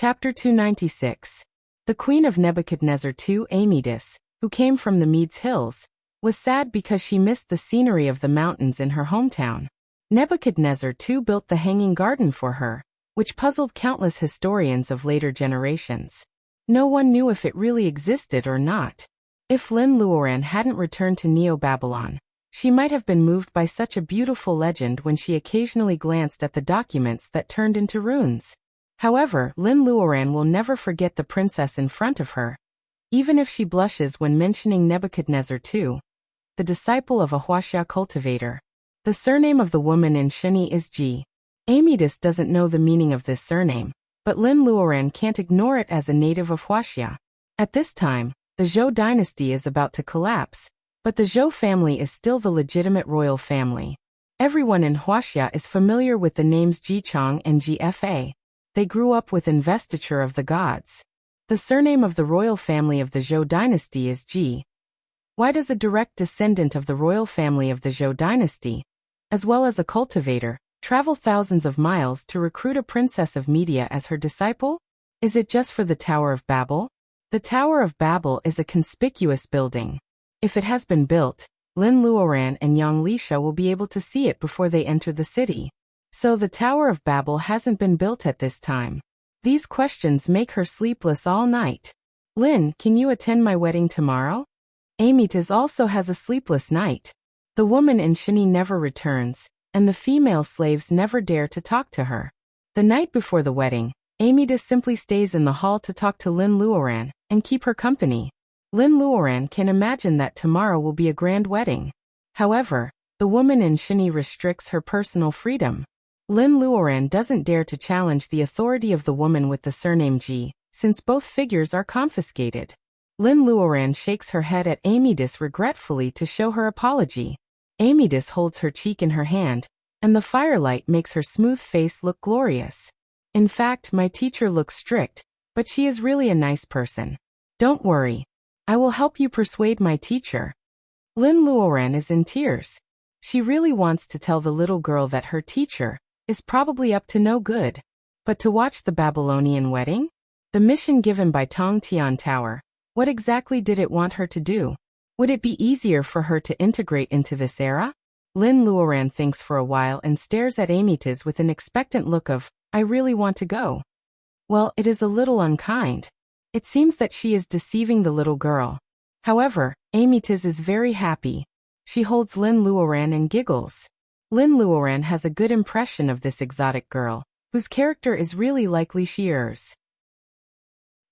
Chapter 296. The Queen of Nebuchadnezzar II Amytis, who came from the Medes Hills, was sad because she missed the scenery of the mountains in her hometown. Nebuchadnezzar II built the Hanging Garden for her, which puzzled countless historians of later generations. No one knew if it really existed or not. If Lin Luoran hadn't returned to Neo-Babylon, she might have been moved by such a beautiful legend when she occasionally glanced at the documents that turned into runes. However, Lin Luoran will never forget the princess in front of her, even if she blushes when mentioning Nebuchadnezzar II, the disciple of a Wuxia cultivator. The surname of the woman in Shani is Ji. Amytis doesn't know the meaning of this surname, but Lin Luoran can't ignore it as a native of Wuxia. At this time, the Zhou dynasty is about to collapse, but the Zhou family is still the legitimate royal family. Everyone in Wuxia is familiar with the names Jichang and Gfa. They grew up with investiture of the gods. The surname of the royal family of the Zhou dynasty is Ji. Why does a direct descendant of the royal family of the Zhou dynasty, as well as a cultivator, travel thousands of miles to recruit a princess of Media as her disciple? Is it just for the Tower of Babel? The Tower of Babel is a conspicuous building. If it has been built, Lin Luoran and Yang Lisha will be able to see it before they enter the city. So the Tower of Babel hasn't been built at this time. These questions make her sleepless all night. Lin, can you attend my wedding tomorrow? Amytis also has a sleepless night. The woman in Shani never returns, and the female slaves never dare to talk to her. The night before the wedding, Amytis simply stays in the hall to talk to Lin Luoran and keep her company. Lin Luoran can imagine that tomorrow will be a grand wedding. However, the woman in Shani restricts her personal freedom. Lin Luoran doesn't dare to challenge the authority of the woman with the surname Ji, since both figures are confiscated. Lin Luoran shakes her head at Amytis regretfully to show her apology. Amytis holds her cheek in her hand, and the firelight makes her smooth face look glorious. In fact, my teacher looks strict, but she is really a nice person. Don't worry. I will help you persuade my teacher. Lin Luoran is in tears. She really wants to tell the little girl that her teacher is probably up to no good. But to watch the Babylonian wedding? The mission given by Tong Tian Tower, what exactly did it want her to do? Would it be easier for her to integrate into this era? Lin Luoran thinks for a while and stares at Amytis with an expectant look of, I really want to go. Well, it is a little unkind. It seems that she is deceiving the little girl. However, Amytis is very happy. She holds Lin Luoran and giggles. Lin Luoran has a good impression of this exotic girl, whose character is really like Li Xier's.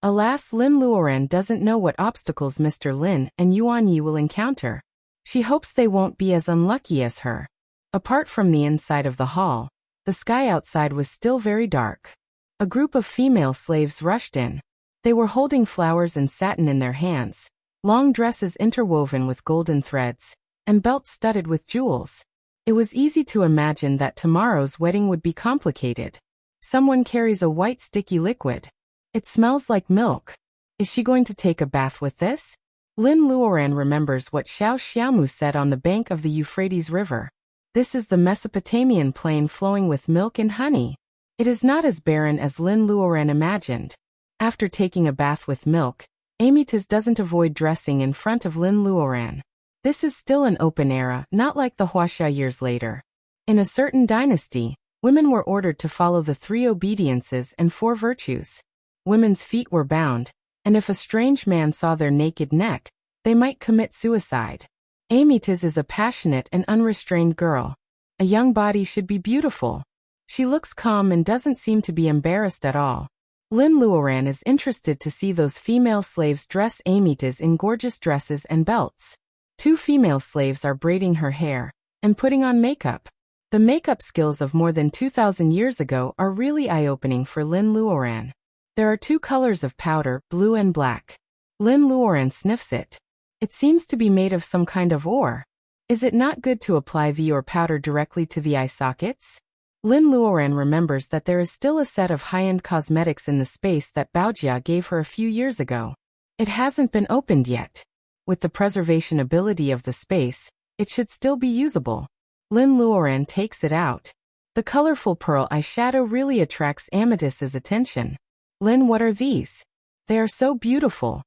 Alas, Lin Luoran doesn't know what obstacles Mr. Lin and Yuan Yi will encounter. She hopes they won't be as unlucky as her. Apart from the inside of the hall, the sky outside was still very dark. A group of female slaves rushed in. They were holding flowers and satin in their hands, long dresses interwoven with golden threads, and belts studded with jewels. It was easy to imagine that tomorrow's wedding would be complicated. Someone carries a white sticky liquid. It smells like milk. Is she going to take a bath with this? Lin Luoran remembers what Xiao Xiaomu said on the bank of the Euphrates River. This is the Mesopotamian plain flowing with milk and honey. It is not as barren as Lin Luoran imagined. After taking a bath with milk, Amytis doesn't avoid dressing in front of Lin Luoran. This is still an open era, not like the Wuxia years later. In a certain dynasty, women were ordered to follow the 3 obediences and 4 virtues. Women's feet were bound, and if a strange man saw their naked neck, they might commit suicide. Amytis is a passionate and unrestrained girl. A young body should be beautiful. She looks calm and doesn't seem to be embarrassed at all. Lin Luoran is interested to see those female slaves dress Amytis in gorgeous dresses and belts. 2 female slaves are braiding her hair and putting on makeup. The makeup skills of more than 2,000 years ago are really eye-opening for Lin Luoran. There are 2 colors of powder, blue and black. Lin Luoran sniffs it. It seems to be made of some kind of ore. Is it not good to apply the ore powder directly to the eye sockets? Lin Luoran remembers that there is still a set of high-end cosmetics in the space that Baojia gave her a few years ago. It hasn't been opened yet. With the preservation ability of the space, it should still be usable. Lin Luoran takes it out. The colorful pearl eyeshadow really attracts Amytis's attention. Lin, what are these? They are so beautiful.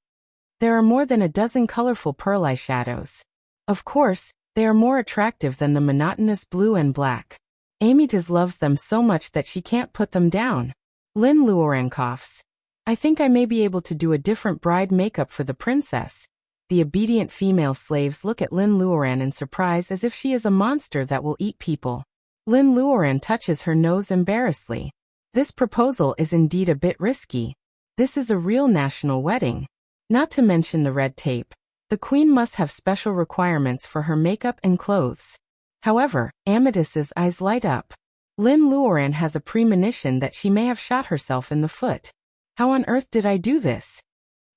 There are more than a dozen colorful pearl eyeshadows. Of course, they are more attractive than the monotonous blue and black. Amytas loves them so much that she can't put them down. Lin Luoran coughs. I think I may be able to do a different bride makeup for the princess. The obedient female slaves look at Lin Luoran in surprise as if she is a monster that will eat people. Lin Luoran touches her nose embarrassedly. This proposal is indeed a bit risky. This is a real national wedding. Not to mention the red tape. The queen must have special requirements for her makeup and clothes. However, Amethyst's eyes light up. Lin Luoran has a premonition that she may have shot herself in the foot. How on earth did I do this?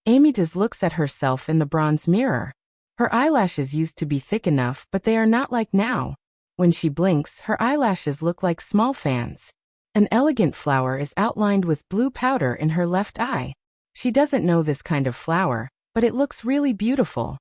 Amethyst looks at herself in the bronze mirror. Her eyelashes used to be thick enough, but they are not like now. When she blinks, her eyelashes look like small fans. An elegant flower is outlined with blue powder in her left eye. She doesn't know this kind of flower, but it looks really beautiful.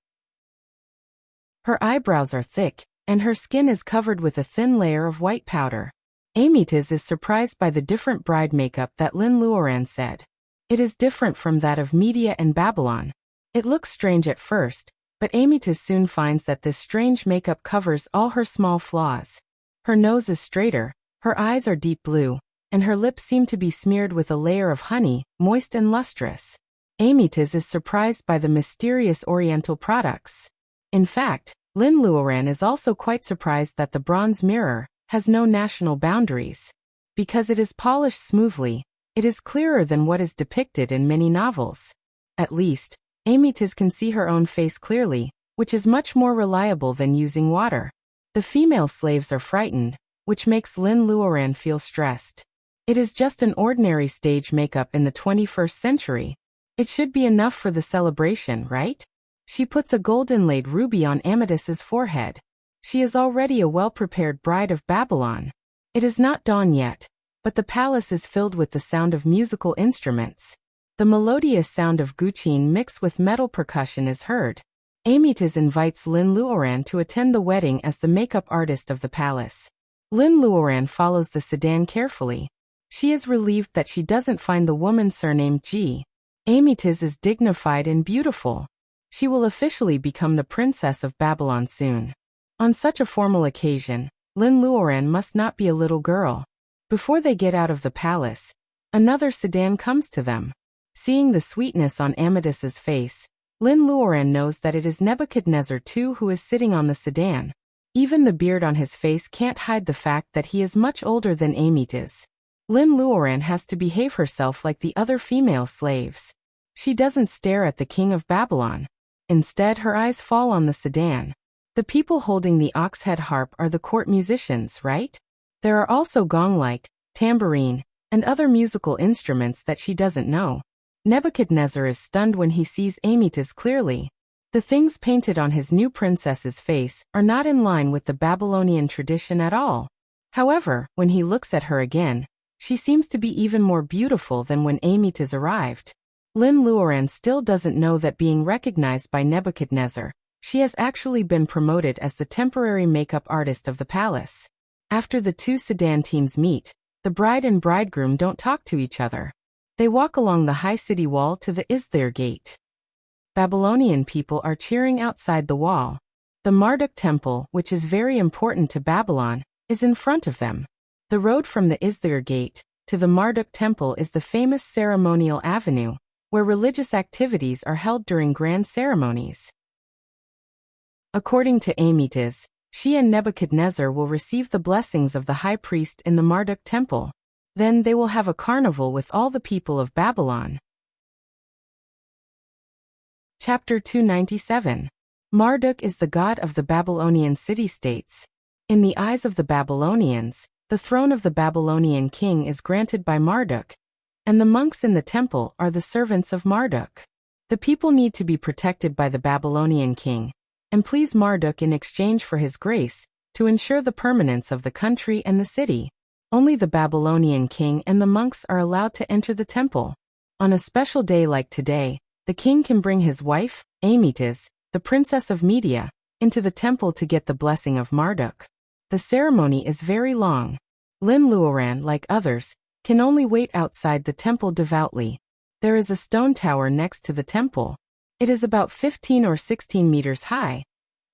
Her eyebrows are thick, and her skin is covered with a thin layer of white powder. Amethyst is surprised by the different bride makeup that Lin Luoran said. It is different from that of Media and Babylon. It looks strange at first, but Amethyst soon finds that this strange makeup covers all her small flaws. Her nose is straighter, her eyes are deep blue, and her lips seem to be smeared with a layer of honey, moist and lustrous. Amethyst is surprised by the mysterious oriental products. In fact, Lin Luoran is also quite surprised that the bronze mirror has no national boundaries. Because it is polished smoothly, it is clearer than what is depicted in many novels. At least, Amethyst can see her own face clearly, which is much more reliable than using water. The female slaves are frightened, which makes Lin Luoran feel stressed. It is just an ordinary stage makeup in the 21st century. It should be enough for the celebration, right? She puts a gold inlaid ruby on Amethyst's forehead. She is already a well-prepared bride of Babylon. It is not dawn yet, but the palace is filled with the sound of musical instruments. The melodious sound of guqin mixed with metal percussion is heard. Amethyst invites Lin Luoran to attend the wedding as the makeup artist of the palace. Lin Luoran follows the sedan carefully. She is relieved that she doesn't find the woman surnamed Ji. Amethyst is dignified and beautiful. She will officially become the princess of Babylon soon. On such a formal occasion, Lin Luoran must not be a little girl. Before they get out of the palace, another sedan comes to them. Seeing the sweetness on Amethyst's face, Lin Luoran knows that it is Nebuchadnezzar II who is sitting on the sedan. Even the beard on his face can't hide the fact that he is much older than Amethyst. Lin Luoran has to behave herself like the other female slaves. She doesn't stare at the king of Babylon. Instead, her eyes fall on the sedan. The people holding the ox-head harp are the court musicians, right? There are also gong-like, tambourine, and other musical instruments that she doesn't know. Nebuchadnezzar is stunned when he sees Amethyst clearly. The things painted on his new princess's face are not in line with the Babylonian tradition at all. However, when he looks at her again, she seems to be even more beautiful than when Amethyst arrived. Lin Luoran still doesn't know that being recognized by Nebuchadnezzar, she has actually been promoted as the temporary makeup artist of the palace. After the two sedan teams meet, the bride and bridegroom don't talk to each other. They walk along the high city wall to the Isthir gate. Babylonian people are cheering outside the wall. The Marduk temple, which is very important to Babylon, is in front of them. The road from the Isthir gate to the Marduk temple is the famous ceremonial avenue, where religious activities are held during grand ceremonies. According to Amethyst, she and Nebuchadnezzar will receive the blessings of the high priest in the Marduk temple. Then they will have a carnival with all the people of Babylon. Chapter 297. Marduk is the god of the Babylonian city-states. In the eyes of the Babylonians, the throne of the Babylonian king is granted by Marduk, and the monks in the temple are the servants of Marduk. The people need to be protected by the Babylonian king, and please Marduk in exchange for his grace, to ensure the permanence of the country and the city. Only the Babylonian king and the monks are allowed to enter the temple. On a special day like today, the king can bring his wife, Amethyst, the princess of Media, into the temple to get the blessing of Marduk. The ceremony is very long. Lin Luoran, like others, can only wait outside the temple devoutly, There is a stone tower next to the temple. It is about 15 or 16 meters high,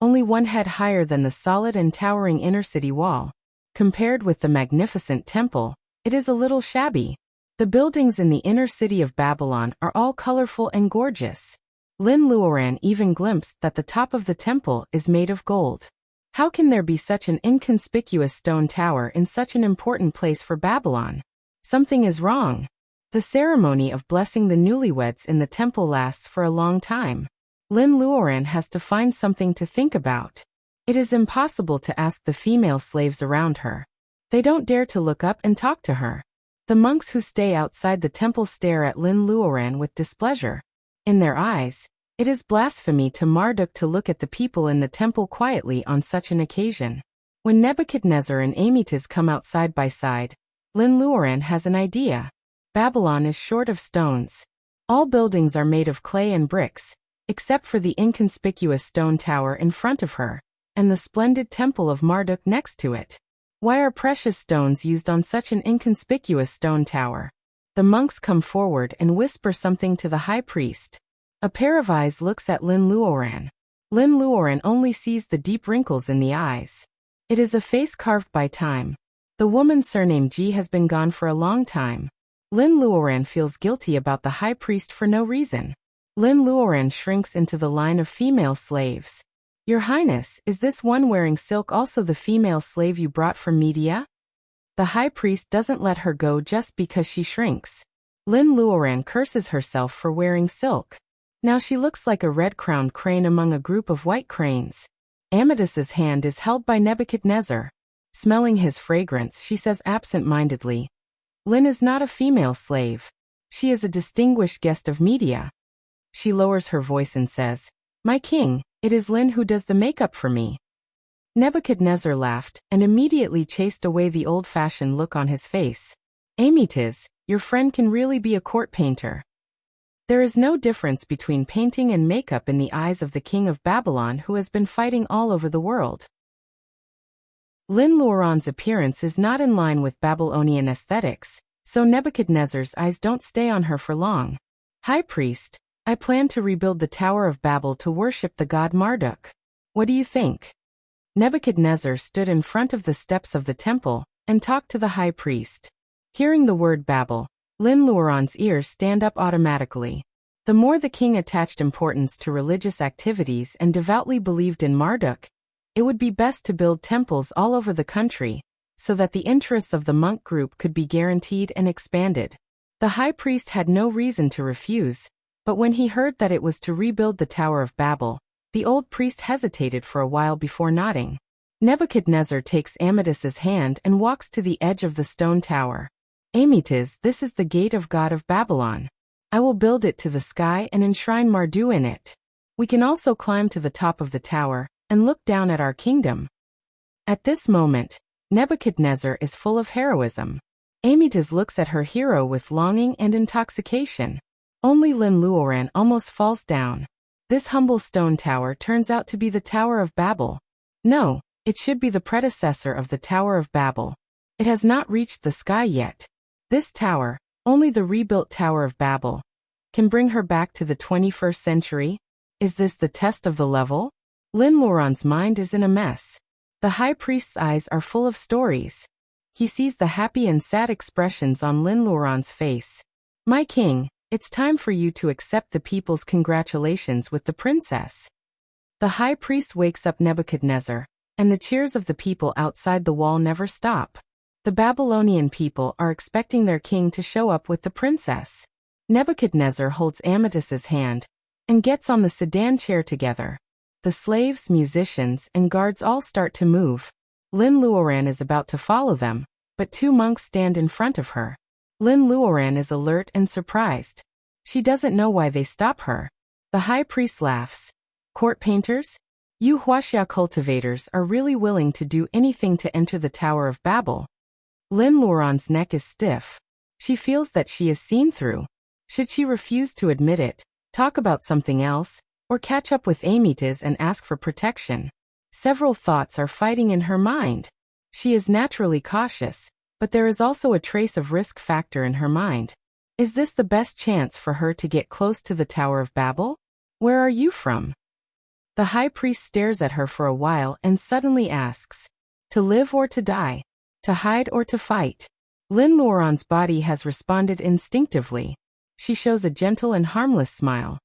only one head higher than the solid and towering inner city wall. Compared with the magnificent temple, it is a little shabby. The buildings in the inner city of Babylon are all colorful and gorgeous. Lin Luoran even glimpsed that the top of the temple is made of gold. How can there be such an inconspicuous stone tower in such an important place for Babylon? Something is wrong. The ceremony of blessing the newlyweds in the temple lasts for a long time. Lin Luoran has to find something to think about. It is impossible to ask the female slaves around her. They don't dare to look up and talk to her. The monks who stay outside the temple stare at Lin Luoran with displeasure. In their eyes, it is blasphemy to Marduk to look at the people in the temple quietly on such an occasion. When Nebuchadnezzar and Amytas come out side by side, Lin Luoran has an idea. Babylon is short of stones. All buildings are made of clay and bricks, except for the inconspicuous stone tower in front of her, and the splendid temple of Marduk next to it. Why are precious stones used on such an inconspicuous stone tower? The monks come forward and whisper something to the high priest. A pair of eyes looks at Lin Luoran. Lin Luoran only sees the deep wrinkles in the eyes. It is a face carved by time. The woman surnamed Ji has been gone for a long time. Lin Luoran feels guilty about the high priest for no reason. Lin Luoran shrinks into the line of female slaves. Your Highness, is this one wearing silk also the female slave you brought from Media? The high priest doesn't let her go just because she shrinks. Lin Luoran curses herself for wearing silk. Now she looks like a red-crowned crane among a group of white cranes. Amethyst's hand is held by Nebuchadnezzar. Smelling his fragrance, she says absent-mindedly, Lin is not a female slave. She is a distinguished guest of Media. She lowers her voice and says, My king, it is Lin who does the makeup for me. Nebuchadnezzar laughed and immediately chased away the old-fashioned look on his face. Amytas, your friend can really be a court painter. There is no difference between painting and makeup in the eyes of the king of Babylon who has been fighting all over the world. Lin Luoran's appearance is not in line with Babylonian aesthetics, so Nebuchadnezzar's eyes don't stay on her for long. High priest, I plan to rebuild the Tower of Babel to worship the god Marduk. What do you think? Nebuchadnezzar stood in front of the steps of the temple and talked to the high priest. Hearing the word Babel, Lin Luoran's ears stand up automatically. The more the king attached importance to religious activities and devoutly believed in Marduk, it would be best to build temples all over the country, so that the interests of the monk group could be guaranteed and expanded. The high priest had no reason to refuse, but when he heard that it was to rebuild the Tower of Babel, the old priest hesitated for a while before nodding. Nebuchadnezzar takes Amytas's hand and walks to the edge of the stone tower. Amytas, this is the gate of God of Babylon. I will build it to the sky and enshrine Marduk in it. We can also climb to the top of the tower and look down at our kingdom. At this moment, Nebuchadnezzar is full of heroism. Amytas looks at her hero with longing and intoxication. Only Lin Luoran almost falls down. This humble stone tower turns out to be the Tower of Babel. No, it should be the predecessor of the Tower of Babel. It has not reached the sky yet. This tower, only the rebuilt Tower of Babel, can bring her back to the 21st century? Is this the test of the level? Lin Luoran's mind is in a mess. The high priest's eyes are full of stories. He sees the happy and sad expressions on Lin Luoran's face. My king, it's time for you to accept the people's congratulations with the princess. The high priest wakes up Nebuchadnezzar, and the cheers of the people outside the wall never stop. The Babylonian people are expecting their king to show up with the princess. Nebuchadnezzar holds Amytas's hand and gets on the sedan chair together. The slaves, musicians, and guards all start to move. Lin Luoran is about to follow them, but two monks stand in front of her. Lin Luoran is alert and surprised. She doesn't know why they stop her. The high priest laughs. Court painters? You Wuxia cultivators are really willing to do anything to enter the Tower of Babel. Lin Luoran's neck is stiff. She feels that she is seen through. Should she refuse to admit it, talk about something else, or catch up with Amytas and ask for protection? Several thoughts are fighting in her mind. She is naturally cautious, but there is also a trace of risk factor in her mind. Is this the best chance for her to get close to the Tower of Babel? Where are you from? The high priest stares at her for a while and suddenly asks, to live or to die? To hide or to fight? Lin Luoran's body has responded instinctively. She shows a gentle and harmless smile.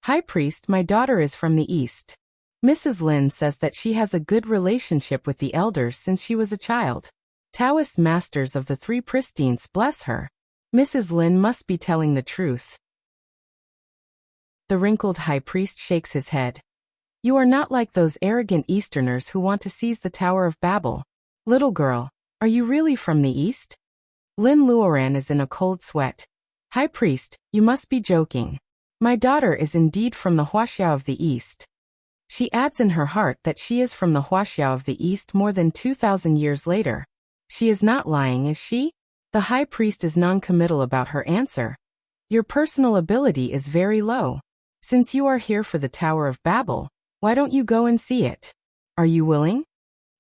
High priest, my daughter is from the east. Mrs. Lin says that she has a good relationship with the elders since she was a child. Taoist masters of the three pristines bless her. Mrs. Lin must be telling the truth. The wrinkled high priest shakes his head. You are not like those arrogant Easterners who want to seize the Tower of Babel. Little girl, are you really from the east? Lin Luoran is in a cold sweat. High priest, you must be joking. My daughter is indeed from the Wuxia of the east. She adds in her heart that she is from the Wuxia of the east more than 2,000 years later. She is not lying, is she? The high priest is non-committal about her answer. Your personal ability is very low. Since you are here for the Tower of Babel, why don't you go and see it? Are you willing?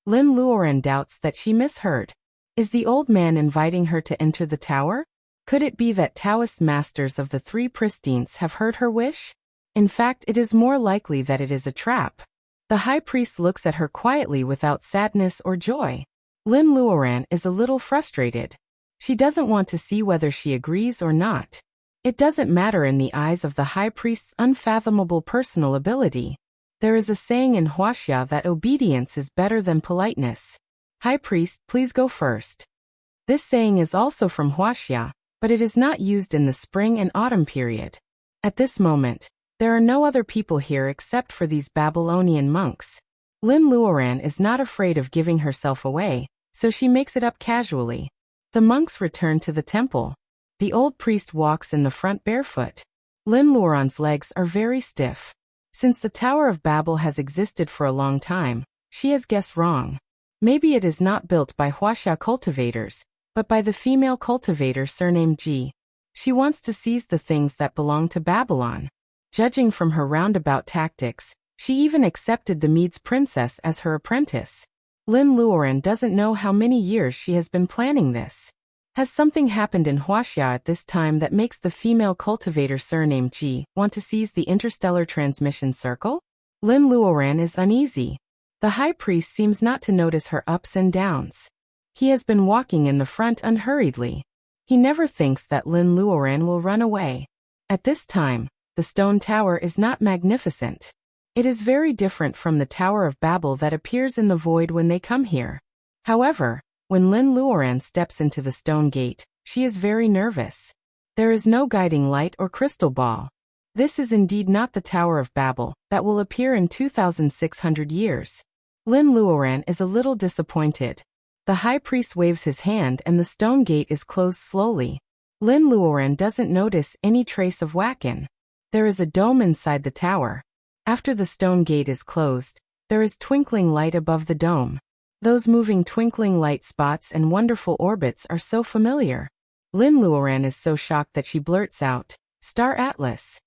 Lin Luoran doubts that she misheard. Is the old man inviting her to enter the tower? Could it be that Taoist masters of the three pristines have heard her wish? In fact, it is more likely that it is a trap. The high priest looks at her quietly without sadness or joy. Lin Luoran is a little frustrated. She doesn't want to see whether she agrees or not. It doesn't matter in the eyes of the high priest's unfathomable personal ability. There is a saying in Wuxia that obedience is better than politeness. High priest, please go first. This saying is also from Wuxia, but it is not used in the spring and autumn period. At this moment, there are no other people here except for these Babylonian monks. Lin Luoran is not afraid of giving herself away, so she makes it up casually. The monks return to the temple. The old priest walks in the front barefoot. Lin Luoran's legs are very stiff. Since the Tower of Babel has existed for a long time, she has guessed wrong. Maybe it is not built by Wuxia cultivators, but by the female cultivator surnamed Ji. She wants to seize the things that belong to Babylon. Judging from her roundabout tactics, she even accepted the Mede's princess as her apprentice. Lin Luoran doesn't know how many years she has been planning this. Has something happened in Wuxia at this time that makes the female cultivator surnamed Ji want to seize the interstellar transmission circle? Lin Luoran is uneasy. The high priest seems not to notice her ups and downs. He has been walking in the front unhurriedly. He never thinks that Lin Luoran will run away. At this time, the stone tower is not magnificent. It is very different from the Tower of Babel that appears in the void when they come here. However, when Lin Luoran steps into the stone gate, she is very nervous. There is no guiding light or crystal ball. This is indeed not the Tower of Babel that will appear in 2,600 years. Lin Luoran is a little disappointed. The high priest waves his hand and the stone gate is closed slowly. Lin Luoran doesn't notice any trace of Wacken. There is a dome inside the tower. After the stone gate is closed, there is twinkling light above the dome. Those moving twinkling light spots and wonderful orbits are so familiar. Lin Luoran is so shocked that she blurts out, Star Atlas.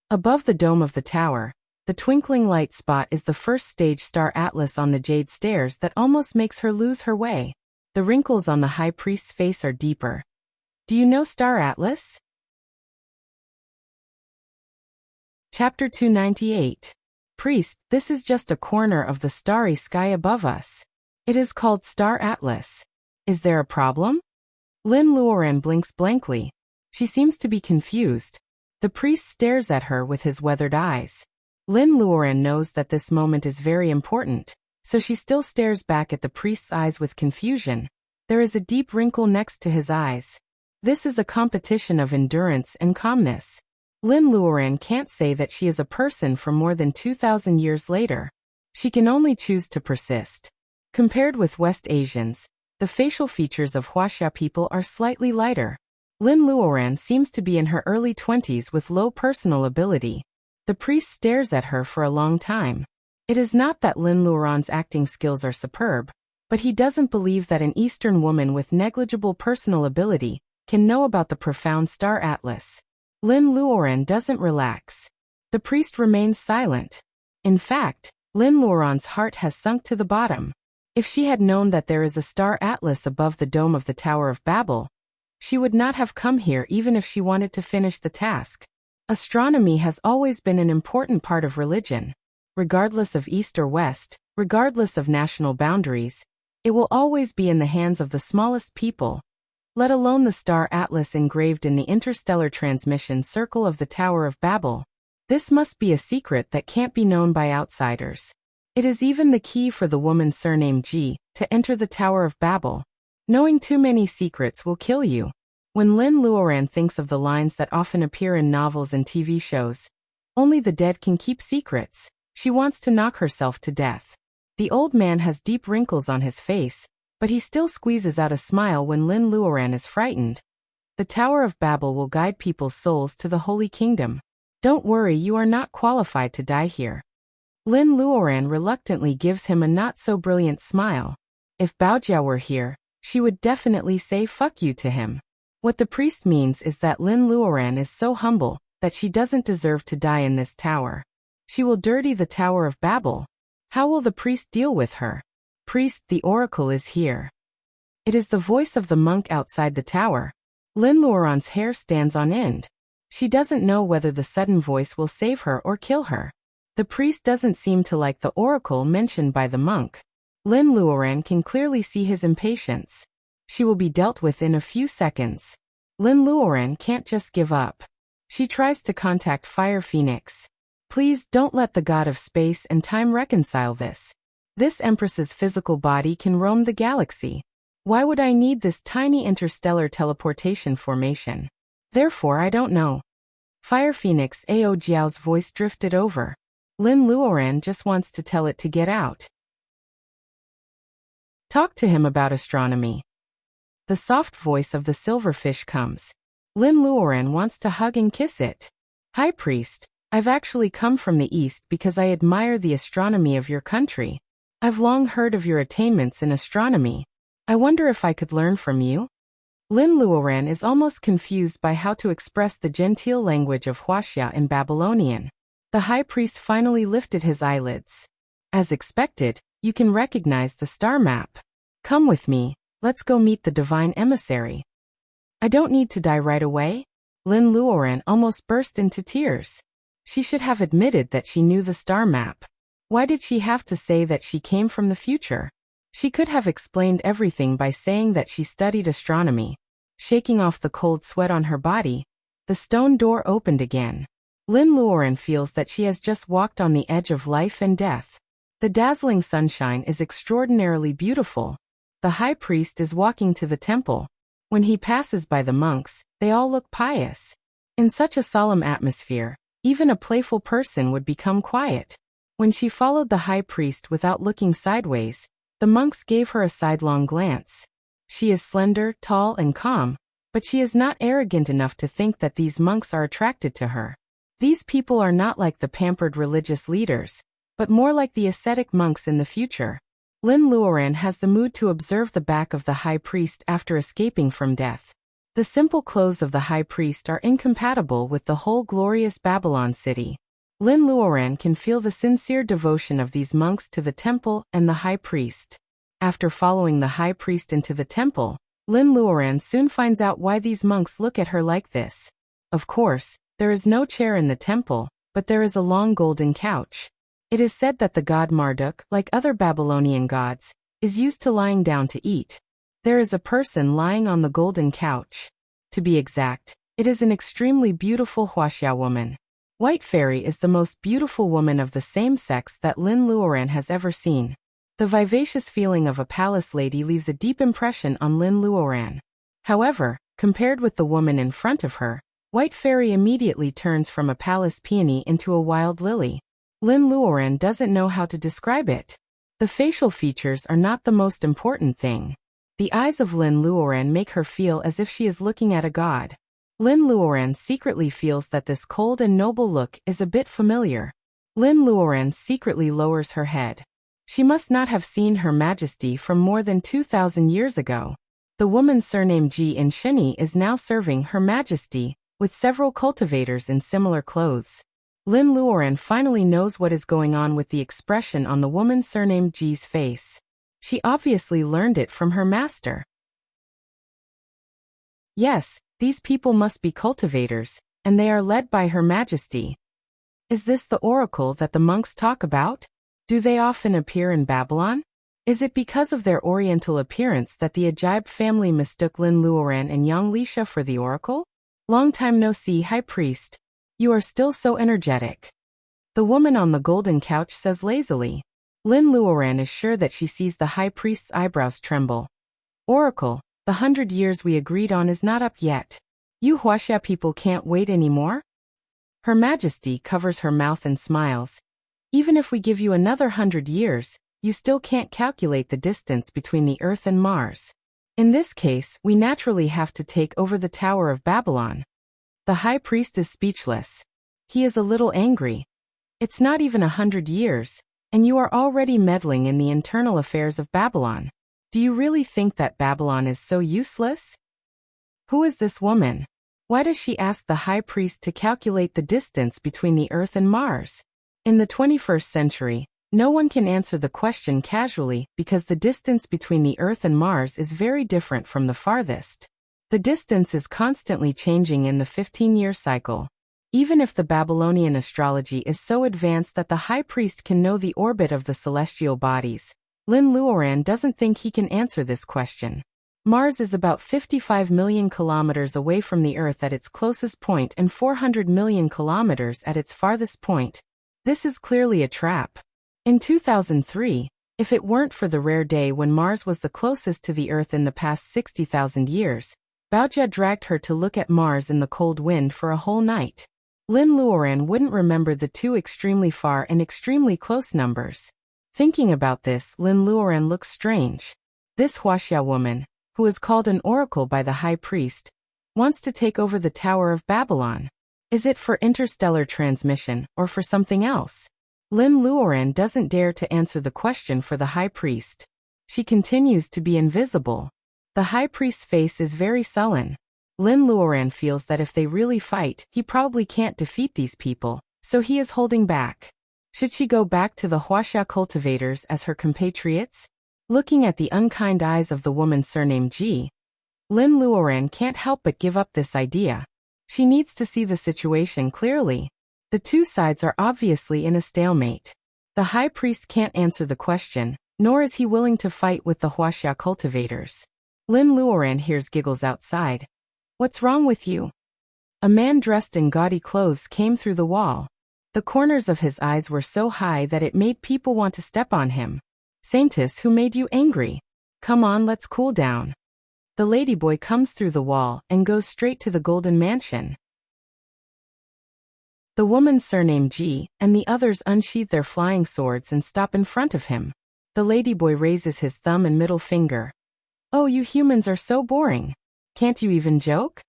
Above the dome of the tower, the twinkling light spot is the first stage Star Atlas on the jade stairs that almost makes her lose her way. The wrinkles on the high priest's face are deeper. Do you know Star Atlas? Chapter 298. Priest, this is just a corner of the starry sky above us. It is called Star Atlas. Is there a problem? Lin Luoran blinks blankly. She seems to be confused. The priest stares at her with his weathered eyes. Lin Luoran knows that this moment is very important, so she still stares back at the priest's eyes with confusion. There is a deep wrinkle next to his eyes. This is a competition of endurance and calmness. Lin Luoran can't say that she is a person from more than 2,000 years later. She can only choose to persist. Compared with West Asians, the facial features of Wuxia people are slightly lighter. Lin Luoran seems to be in her early 20s with low personal ability. The priest stares at her for a long time. It is not that Lin Luoran's acting skills are superb, but he doesn't believe that an Eastern woman with negligible personal ability can know about the profound Star Atlas. Lin Luoran doesn't relax. The priest remains silent. In fact, Lin Luoran's heart has sunk to the bottom. If she had known that there is a Star Atlas above the dome of the Tower of Babel, She would not have come here even if she wanted to finish the task. Astronomy has always been an important part of religion. Regardless of East or West, regardless of national boundaries, it will always be in the hands of the smallest people, let alone the star atlas engraved in the interstellar transmission circle of the Tower of Babel. This must be a secret that can't be known by outsiders. It is even the key for the woman surnamed Ji to enter the Tower of Babel. Knowing too many secrets will kill you. When Lin Luoran thinks of the lines that often appear in novels and TV shows, only the dead can keep secrets, she wants to knock herself to death. The old man has deep wrinkles on his face, but he still squeezes out a smile when Lin Luoran is frightened. The Tower of Babel will guide people's souls to the Holy Kingdom. Don't worry, you are not qualified to die here. Lin Luoran reluctantly gives him a not-so-brilliant smile. If Baojiao were here, she would definitely say fuck you to him. What the priest means is that Lin Luoran is so humble that she doesn't deserve to die in this tower. She will dirty the Tower of Babel. How will the priest deal with her? Priest, the oracle is here. It is the voice of the monk outside the tower. Lin Luoran's hair stands on end. She doesn't know whether the sudden voice will save her or kill her. The priest doesn't seem to like the oracle mentioned by the monk. Lin Luoran can clearly see his impatience. She will be dealt with in a few seconds. Lin Luoran can't just give up. She tries to contact Fire Phoenix. Please don't let the god of space and time reconcile this. This empress's physical body can roam the galaxy. Why would I need this tiny interstellar teleportation formation? Therefore I don't know. Fire Phoenix Ao Jiao's voice drifted over. Lin Luoran just wants to tell it to get out. Talk to him about astronomy. The soft voice of the silverfish comes. Lin Luoran wants to hug and kiss it. High Priest, I've actually come from the East because I admire the astronomy of your country. I've long heard of your attainments in astronomy. I wonder if I could learn from you? Lin Luoran is almost confused by how to express the genteel language of Wuxia in Babylonian. The high priest finally lifted his eyelids. As expected, you can recognize the star map. Come with me, let's go meet the divine emissary. I don't need to die right away? Lin Luoran almost burst into tears. She should have admitted that she knew the star map. Why did she have to say that she came from the future? She could have explained everything by saying that she studied astronomy. Shaking off the cold sweat on her body, the stone door opened again. Lin Luoran feels that she has just walked on the edge of life and death. The dazzling sunshine is extraordinarily beautiful. The high priest is walking to the temple. When he passes by the monks, they all look pious. In such a solemn atmosphere, even a playful person would become quiet. When she followed the high priest without looking sideways, the monks gave her a sidelong glance. She is slender, tall, and calm, but she is not arrogant enough to think that these monks are attracted to her. These people are not like the pampered religious leaders, but more like the ascetic monks in the future. Lin Luoran has the mood to observe the back of the high priest after escaping from death. The simple clothes of the high priest are incompatible with the whole glorious Babylon city. Lin Luoran can feel the sincere devotion of these monks to the temple and the high priest. After following the high priest into the temple, Lin Luoran soon finds out why these monks look at her like this. Of course, there is no chair in the temple, but there is a long golden couch. It is said that the god Marduk, like other Babylonian gods, is used to lying down to eat. There is a person lying on the golden couch. To be exact, it is an extremely beautiful Wuxia woman. White Fairy is the most beautiful woman of the same sex that Lin Luoran has ever seen. The vivacious feeling of a palace lady leaves a deep impression on Lin Luoran. However, compared with the woman in front of her, White Fairy immediately turns from a palace peony into a wild lily. Lin Luoran doesn't know how to describe it. The facial features are not the most important thing. The eyes of Lin Luoran make her feel as if she is looking at a god. Lin Luoran secretly feels that this cold and noble look is a bit familiar. Lin Luoran secretly lowers her head. She must not have seen Her Majesty from more than 2,000 years ago. The woman surnamed Ji in Shini is now serving Her Majesty, with several cultivators in similar clothes. Lin Luoran finally knows what is going on with the expression on the woman surnamed Ji's face. She obviously learned it from her master. Yes, these people must be cultivators, and they are led by Her Majesty. Is this the oracle that the monks talk about? Do they often appear in Babylon? Is it because of their oriental appearance that the Ajib family mistook Lin Luoran and Yang Lisha for the oracle? Long time no see, High Priest. You are still so energetic. The woman on the golden couch says lazily. Lin Luoran is sure that she sees the High Priest's eyebrows tremble. Oracle, the 100 years we agreed on is not up yet. You Wuxia people can't wait anymore? Her Majesty covers her mouth and smiles. Even if we give you another 100 years, you still can't calculate the distance between the Earth and Mars. In this case, we naturally have to take over the Tower of Babylon. The High Priest is speechless. He is a little angry. It's not even 100 years, and you are already meddling in the internal affairs of Babylon. Do you really think that Babylon is so useless? Who is this woman? Why does she ask the High Priest to calculate the distance between the Earth and Mars? In the 21st century, no one can answer the question casually because the distance between the Earth and Mars is very different from the farthest. The distance is constantly changing in the 15-year cycle. Even if the Babylonian astrology is so advanced that the High Priest can know the orbit of the celestial bodies, Lin Luoran doesn't think he can answer this question. Mars is about 55 million kilometers away from the Earth at its closest point and 400 million kilometers at its farthest point. This is clearly a trap. In 2003, if it weren't for the rare day when Mars was the closest to the Earth in the past 60,000 years, Baojia dragged her to look at Mars in the cold wind for a whole night. Lin Luoran wouldn't remember the two extremely far and extremely close numbers. Thinking about this, Lin Luoran looks strange. This Wuxia woman, who is called an oracle by the High Priest, wants to take over the Tower of Babylon. Is it for interstellar transmission or for something else? Lin Luoran doesn't dare to answer the question for the High Priest. She continues to be invisible. The High Priest's face is very sullen. Lin Luoran feels that if they really fight, he probably can't defeat these people, so he is holding back. Should she go back to the Wuxia cultivators as her compatriots? Looking at the unkind eyes of the woman surnamed Ji, Lin Luoran can't help but give up this idea. She needs to see the situation clearly. The two sides are obviously in a stalemate. The High Priest can't answer the question, nor is he willing to fight with the Wuxia cultivators. Lin Luoran hears giggles outside. What's wrong with you? A man dressed in gaudy clothes came through the wall. The corners of his eyes were so high that it made people want to step on him. Saintess, who made you angry? Come on, let's cool down. The ladyboy comes through the wall and goes straight to the golden mansion. The woman surnamed Ji and the others unsheath their flying swords and stop in front of him. The ladyboy raises his thumb and middle finger. Oh, you humans are so boring. Can't you even joke?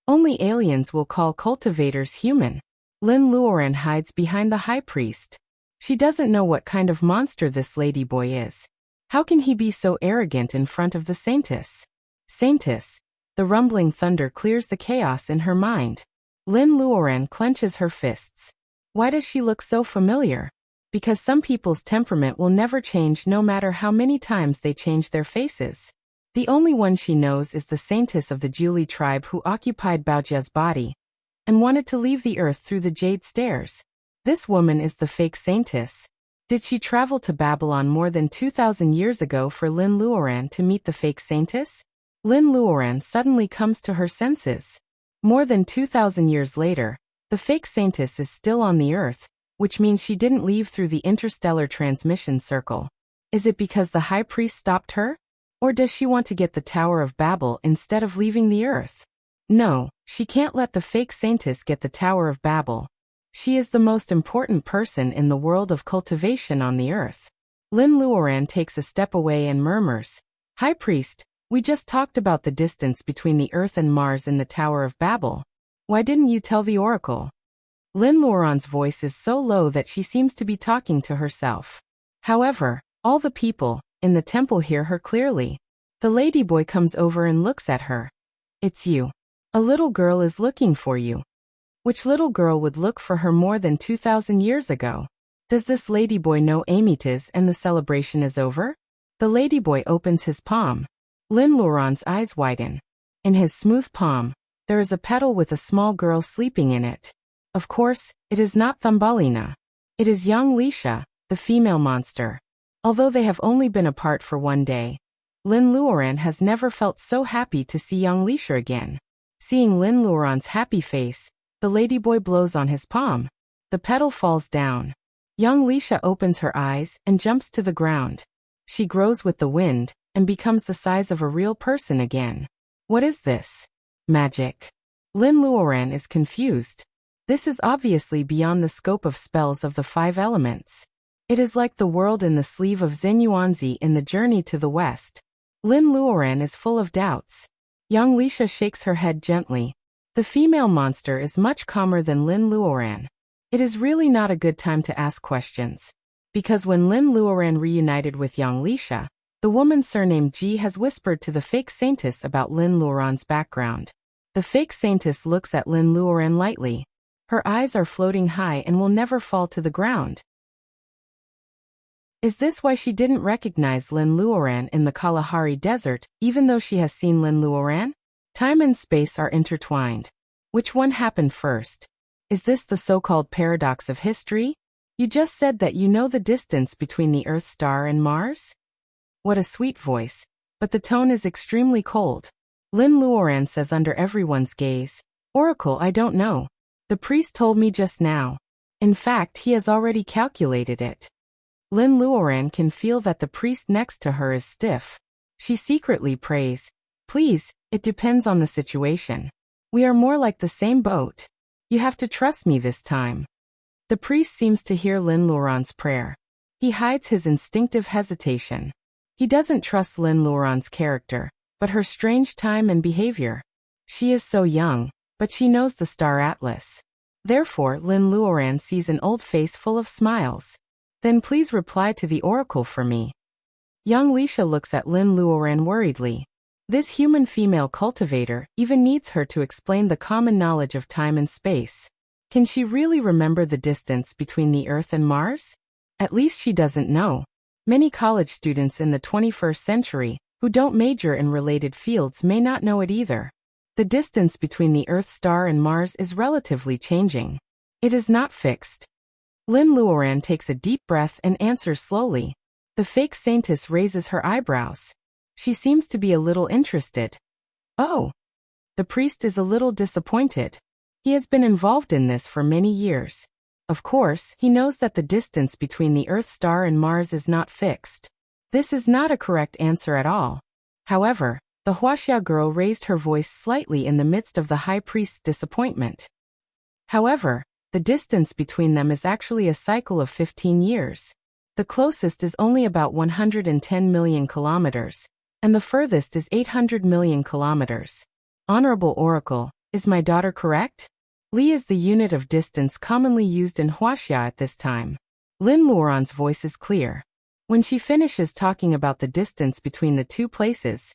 Only aliens will call cultivators human. Lin Luoran hides behind the High Priest. She doesn't know what kind of monster this ladyboy is. How can he be so arrogant in front of the Saintess? Saintess. The rumbling thunder clears the chaos in her mind. Lin Luoran clenches her fists. Why does she look so familiar? Because some people's temperament will never change no matter how many times they change their faces. The only one she knows is the Saintess of the Juli tribe who occupied Baojia's body and wanted to leave the Earth through the Jade Stairs. This woman is the fake Saintess. Did she travel to Babylon more than 2,000 years ago for Lin Luoran to meet the fake Saintess? Lin Luoran suddenly comes to her senses. More than 2,000 years later, the fake Saintess is still on the Earth, which means she didn't leave through the interstellar transmission circle. Is it because the High Priest stopped her? Or does she want to get the Tower of Babel instead of leaving the Earth? No, she can't let the fake Saintess get the Tower of Babel. She is the most important person in the world of cultivation on the Earth. Lin Luoran takes a step away and murmurs, High Priest, we just talked about the distance between the Earth and Mars in the Tower of Babel. Why didn't you tell the oracle? Lin Luoran's voice is so low that she seems to be talking to herself. However, all the people in the temple hear her clearly. The ladyboy comes over and looks at her. It's you. A little girl is looking for you. Which little girl would look for her more than 2,000 years ago? Does this ladyboy know Amitas and the celebration is over? The ladyboy opens his palm. Lin Luoran's eyes widen. In his smooth palm, there is a petal with a small girl sleeping in it. Of course, it is not Thumbelina. It is young Lisha, the female monster. Although they have only been apart for one day, Lin Luoran has never felt so happy to see young Lisha again. Seeing Lin Luoran's happy face, the ladyboy blows on his palm. The petal falls down. Young Lisha opens her eyes and jumps to the ground. She grows with the wind and becomes the size of a real person again. What is this? Magic. Lin Luoran is confused. This is obviously beyond the scope of spells of the 5 elements. It is like the world in the sleeve of Xinyuanzi in the journey to the west. Lin Luoran is full of doubts. Young Lisha shakes her head gently. The female monster is much calmer than Lin Luoran. It is really not a good time to ask questions. Because when Lin Luoran reunited with young Lisha, the woman surnamed Ji has whispered to the fake saintess about Lin Luoran's background. The fake saintess looks at Lin Luoran lightly. Her eyes are floating high and will never fall to the ground. Is this why she didn't recognize Lin Luoran in the Kalahari Desert, even though she has seen Lin Luoran? Time and space are intertwined. Which one happened first? Is this the so-called paradox of history? You just said that you know the distance between the Earth star and Mars? What a sweet voice, but the tone is extremely cold. Lin Luoran says under everyone's gaze, "Oracle, I don't know. The priest told me just now. In fact, he has already calculated it." Lin Luoran can feel that the priest next to her is stiff. She secretly prays, "Please, it depends on the situation. We are more like the same boat. You have to trust me this time." The priest seems to hear Lin Luoran's prayer. He hides his instinctive hesitation. He doesn't trust Lin Luoran's character, but her strange time and behavior. She is so young, but she knows the star atlas. Therefore, Lin Luoran sees an old face full of smiles. "Then please reply to the oracle for me." Young Lisha looks at Lin Luoran worriedly. This human female cultivator even needs her to explain the common knowledge of time and space. Can she really remember the distance between the Earth and Mars? At least she doesn't know. Many college students in the 21st century, who don't major in related fields, may not know it either. The distance between the Earth star and Mars is relatively changing. It is not fixed. Lin Luoran takes a deep breath and answers slowly. The fake saintess raises her eyebrows. She seems to be a little interested. Oh. The priest is a little disappointed. He has been involved in this for many years. Of course, he knows that the distance between the Earth star and Mars is not fixed. This is not a correct answer at all. However, the Wuxia girl raised her voice slightly in the midst of the high priest's disappointment. However, the distance between them is actually a cycle of 15 years. The closest is only about 110 million kilometers, and the furthest is 800 million kilometers. Honorable Oracle, is my daughter correct? Li is the unit of distance commonly used in Wuxia at this time. Lin Luoran's voice is clear. When she finishes talking about the distance between the two places,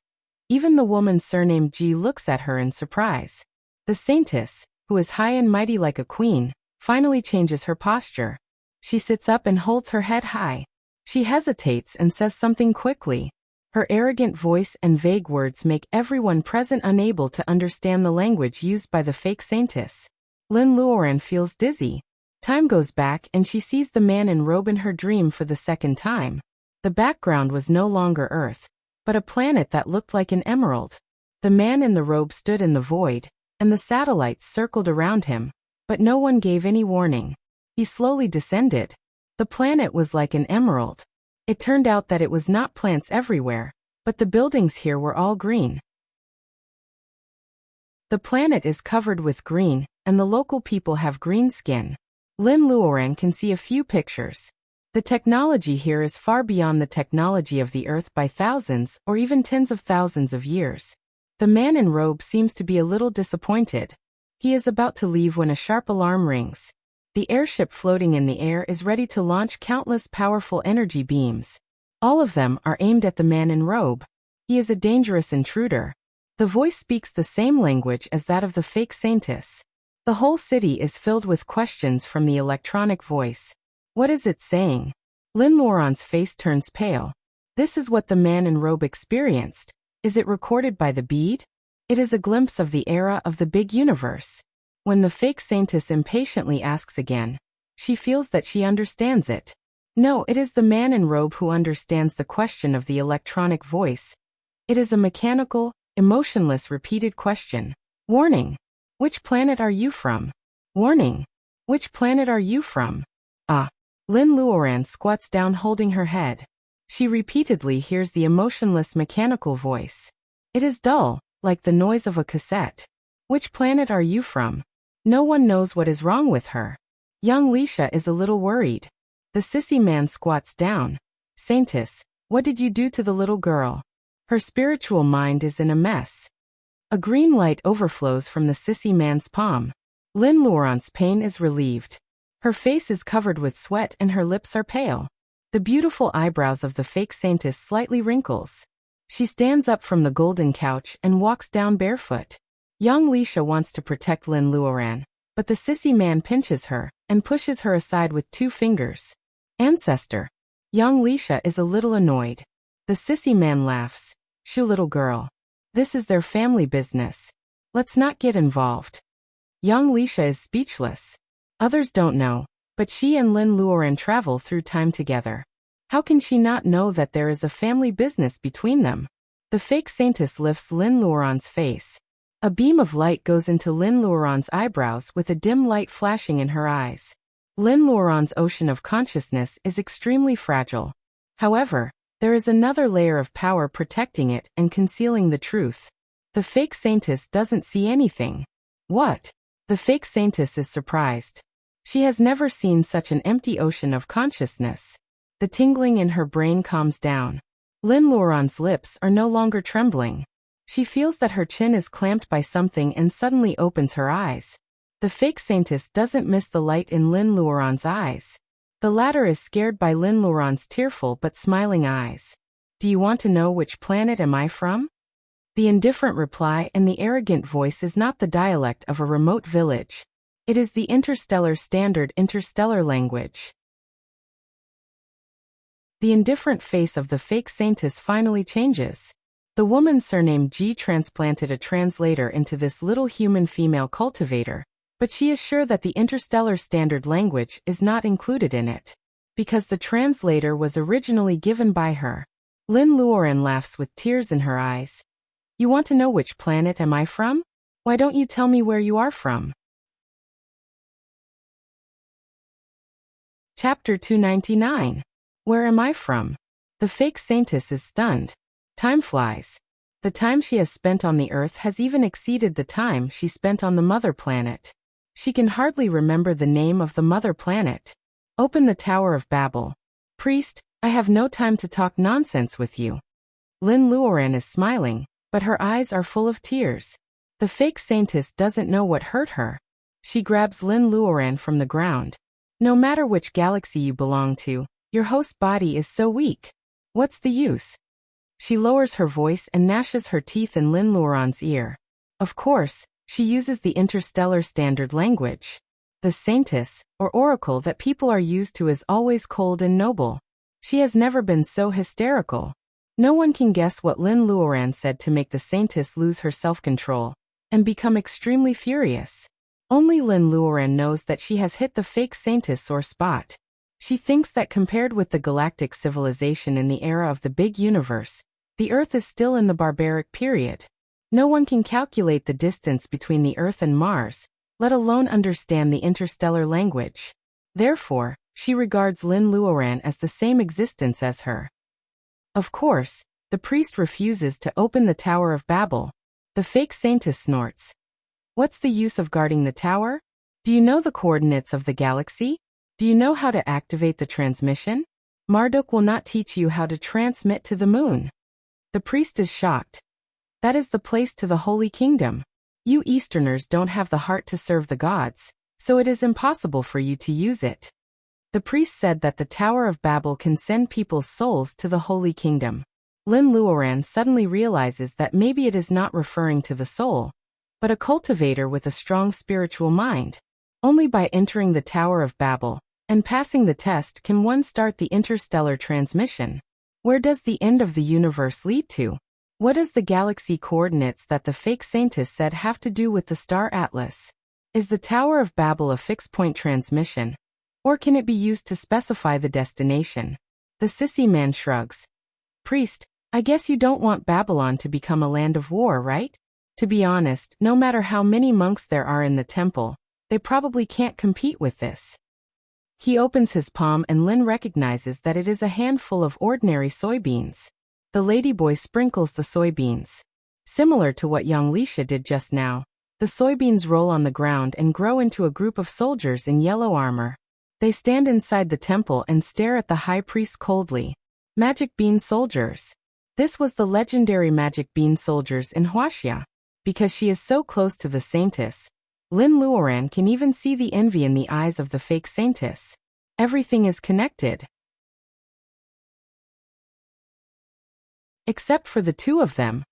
even the woman surnamed Ji looks at her in surprise. The saintess, who is high and mighty like a queen, finally changes her posture. She sits up and holds her head high. She hesitates and says something quickly. Her arrogant voice and vague words make everyone present unable to understand the language used by the fake saintess. Lin Luoran feels dizzy. Time goes back and she sees the man in robe in her dream for the second time. The background was no longer Earth, but a planet that looked like an emerald. The man in the robe stood in the void, and the satellites circled around him, but no one gave any warning. He slowly descended. The planet was like an emerald. It turned out that it was not plants everywhere, but the buildings here were all green. The planet is covered with green, and the local people have green skin. Lin Luoran can see a few pictures. The technology here is far beyond the technology of the Earth by thousands or even tens of thousands of years. The man in robe seems to be a little disappointed. He is about to leave when a sharp alarm rings. The airship floating in the air is ready to launch countless powerful energy beams. All of them are aimed at the man in robe. He is a dangerous intruder. The voice speaks the same language as that of the fake saintess. The whole city is filled with questions from the electronic voice. What is it saying? Lin Luoran's face turns pale. This is what the man in robe experienced. Is it recorded by the bead? It is a glimpse of the era of the big universe. When the fake saintess impatiently asks again, she feels that she understands it. No, it is the man in robe who understands the question of the electronic voice. It is a mechanical, emotionless repeated question. Warning. Which planet are you from? Warning. Which planet are you from? Ah. Lin Luoran squats down holding her head. She repeatedly hears the emotionless mechanical voice. It is dull, like the noise of a cassette. Which planet are you from? No one knows what is wrong with her. Young Lisha is a little worried. The sissy man squats down. Saintess, what did you do to the little girl? Her spiritual mind is in a mess. A green light overflows from the sissy man's palm. Lin Luoran's pain is relieved. Her face is covered with sweat and her lips are pale. The beautiful eyebrows of the fake saintess slightly wrinkles. She stands up from the golden couch and walks down barefoot. Young Lisha wants to protect Lin Luoran, but the sissy man pinches her and pushes her aside with 2 fingers. Ancestor. Young Lisha is a little annoyed. The sissy man laughs. Shoo, little girl. This is their family business. Let's not get involved. Young Lisha is speechless. Others don't know, but she and Lin Luoran travel through time together. How can she not know that there is a family business between them? The fake saintess lifts Lin Luoran's face. A beam of light goes into Lin Luoran's eyebrows with a dim light flashing in her eyes. Lin Luoran's ocean of consciousness is extremely fragile. However, there is another layer of power protecting it and concealing the truth. The fake saintess doesn't see anything. What? The fake saintess is surprised. She has never seen such an empty ocean of consciousness. The tingling in her brain calms down. Lin Luoran's lips are no longer trembling. She feels that her chin is clamped by something and suddenly opens her eyes. The fake saintess doesn't miss the light in Lin Luoran's eyes. The latter is scared by Lin Luoran's tearful but smiling eyes. Do you want to know which planet am I from? The indifferent reply and the arrogant voice is not the dialect of a remote village. It is the interstellar standard interstellar language. The indifferent face of the fake saintess finally changes. The woman surnamed Ji transplanted a translator into this little human female cultivator, but she is sure that the interstellar standard language is not included in it, because the translator was originally given by her. Lin Luoran laughs with tears in her eyes. You want to know which planet am I from? Why don't you tell me where you are from? Chapter 299. Where am I from? The fake saintess is stunned. Time flies. The time she has spent on the Earth has even exceeded the time she spent on the mother planet. She can hardly remember the name of the mother planet. Open the Tower of Babel. Priest, I have no time to talk nonsense with you. Lin Luoran is smiling, but her eyes are full of tears. The fake saintess doesn't know what hurt her. She grabs Lin Luoran from the ground. No matter which galaxy you belong to, your host body is so weak. What's the use? She lowers her voice and gnashes her teeth in Lin Luoran's ear. Of course, she uses the interstellar standard language. The saintess, or oracle that people are used to, is always cold and noble. She has never been so hysterical. No one can guess what Lin Luoran said to make the saintess lose her self-control and become extremely furious. Only Lin Luoran knows that she has hit the fake saintess' sore spot. She thinks that compared with the galactic civilization in the era of the big universe, the Earth is still in the barbaric period. No one can calculate the distance between the Earth and Mars, let alone understand the interstellar language. Therefore, she regards Lin Luoran as the same existence as her. Of course, the priest refuses to open the Tower of Babel. The fake saintess snorts. What's the use of guarding the tower? Do you know the coordinates of the galaxy? Do you know how to activate the transmission? Marduk will not teach you how to transmit to the moon. The priest is shocked. That is the place to the Holy Kingdom. You Easterners don't have the heart to serve the gods, so it is impossible for you to use it. The priest said that the Tower of Babel can send people's souls to the Holy Kingdom. Lin Luoran suddenly realizes that maybe it is not referring to the soul, but a cultivator with a strong spiritual mind. Only by entering the Tower of Babel and passing the test can one start the interstellar transmission. Where does the end of the universe lead to? What does the galaxy coordinates that the fake scientist said have to do with the star atlas? Is the Tower of Babel a fixed-point transmission? Or can it be used to specify the destination? The sissy man shrugs. Priest, I guess you don't want Babylon to become a land of war, right? To be honest, no matter how many monks there are in the temple, they probably can't compete with this. He opens his palm and Lin recognizes that it is a handful of ordinary soybeans. The ladyboy sprinkles the soybeans. Similar to what young Lisha did just now, the soybeans roll on the ground and grow into a group of soldiers in yellow armor. They stand inside the temple and stare at the high priest coldly. Magic bean soldiers. This was the legendary magic bean soldiers in Wuxia. Because she is so close to the saintess, Lin Luoran can even see the envy in the eyes of the fake saintess. Everything is connected. Except for the two of them.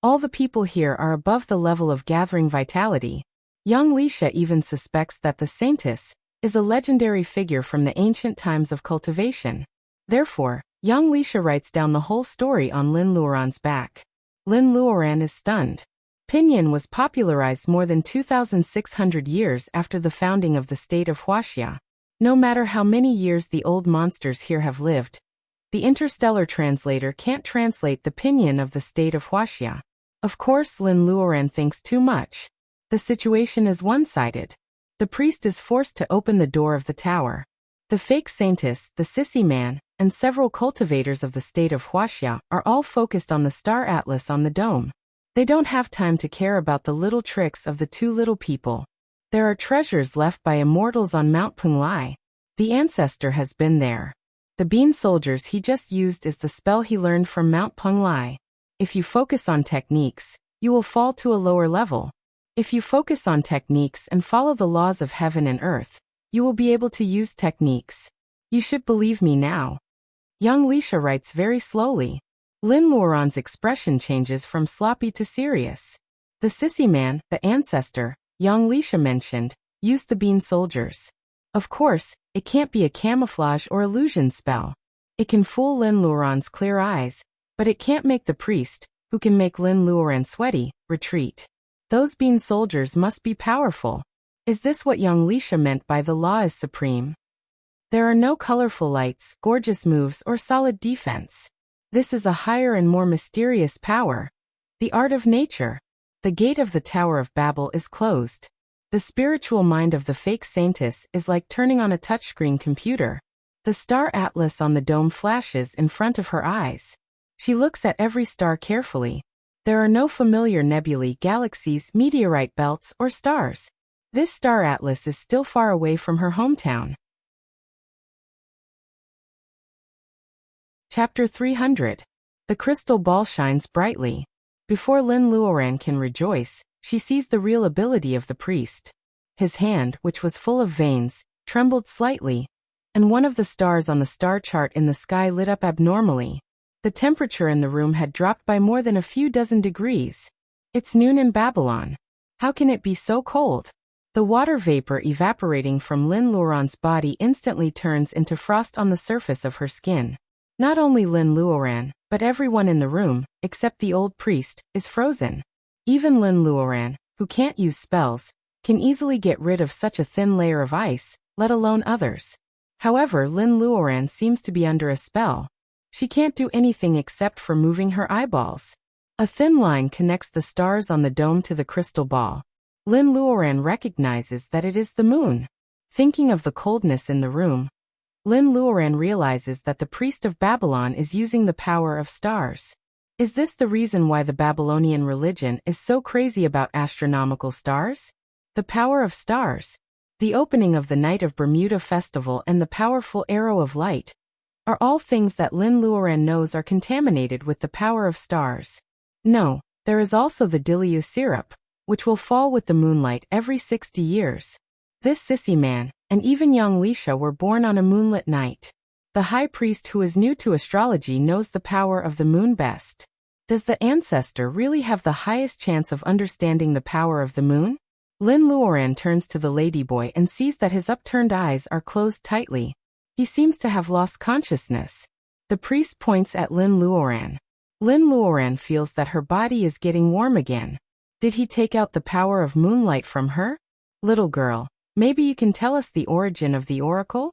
All the people here are above the level of gathering vitality. Young Lisha even suspects that the saintess is a legendary figure from the ancient times of cultivation. Therefore, young Lisha writes down the whole story on Lin Luoran's back. Lin Luoran is stunned. Pinyin was popularized more than 2,600 years after the founding of the state of Wuxia. No matter how many years the old monsters here have lived, the interstellar translator can't translate the pinyin of the state of Wuxia. Of course, Lin Luoran thinks too much. The situation is one-sided. The priest is forced to open the door of the tower. The fake saintess, the sissy man, and several cultivators of the state of Wuxia are all focused on the star atlas on the dome. They don't have time to care about the little tricks of the two little people. There are treasures left by immortals on Mount Punglai. The ancestor has been there. The bean soldiers he just used is the spell he learned from Mount Punglai. If you focus on techniques, you will fall to a lower level. If you focus on techniques and follow the laws of heaven and earth, you will be able to use techniques. You should believe me now. Young Lisha writes very slowly. Lin Luoran's expression changes from sloppy to serious. The sissy man, the ancestor, young Lisha mentioned, used the bean soldiers. Of course, it can't be a camouflage or illusion spell. It can fool Lin Luoran's clear eyes, but it can't make the priest, who can make Lin Luoran sweaty, retreat. Those bean soldiers must be powerful. Is this what young Lisha meant by the law is supreme? There are no colorful lights, gorgeous moves, or solid defense. This is a higher and more mysterious power. The art of nature. The gate of the Tower of Babel is closed. The spiritual mind of the fake saintess is like turning on a touchscreen computer. The star atlas on the dome flashes in front of her eyes. She looks at every star carefully. There are no familiar nebulae, galaxies, meteorite belts, or stars. This star atlas is still far away from her hometown. Chapter 300. The crystal ball shines brightly. Before Lin Luoran can rejoice, she sees the real ability of the priest. His hand, which was full of veins, trembled slightly, and one of the stars on the star chart in the sky lit up abnormally. The temperature in the room had dropped by more than a few dozen degrees. It's noon in Babylon. How can it be so cold? The water vapor evaporating from Lin Luoran's body instantly turns into frost on the surface of her skin. Not only Lin Luoran, but everyone in the room, except the old priest, is frozen. Even Lin Luoran, who can't use spells, can easily get rid of such a thin layer of ice, let alone others. However, Lin Luoran seems to be under a spell. She can't do anything except for moving her eyeballs. A thin line connects the stars on the dome to the crystal ball. Lin Luoran recognizes that it is the moon. Thinking of the coldness in the room, Lin Luoran realizes that the priest of Babylon is using the power of stars. Is this the reason why the Babylonian religion is so crazy about astronomical stars? The power of stars, the opening of the Night of Bermuda festival and the powerful arrow of light, are all things that Lin Luoran knows are contaminated with the power of stars. No, there is also the Dilio syrup, which will fall with the moonlight every 60 years. This sissy man, and even young Lisha were born on a moonlit night. The high priest who is new to astrology knows the power of the moon best. Does the ancestor really have the highest chance of understanding the power of the moon? Lin Luoran turns to the ladyboy and sees that his upturned eyes are closed tightly. He seems to have lost consciousness. The priest points at Lin Luoran. Lin Luoran feels that her body is getting warm again. Did he take out the power of moonlight from her? Little girl, maybe you can tell us the origin of the oracle?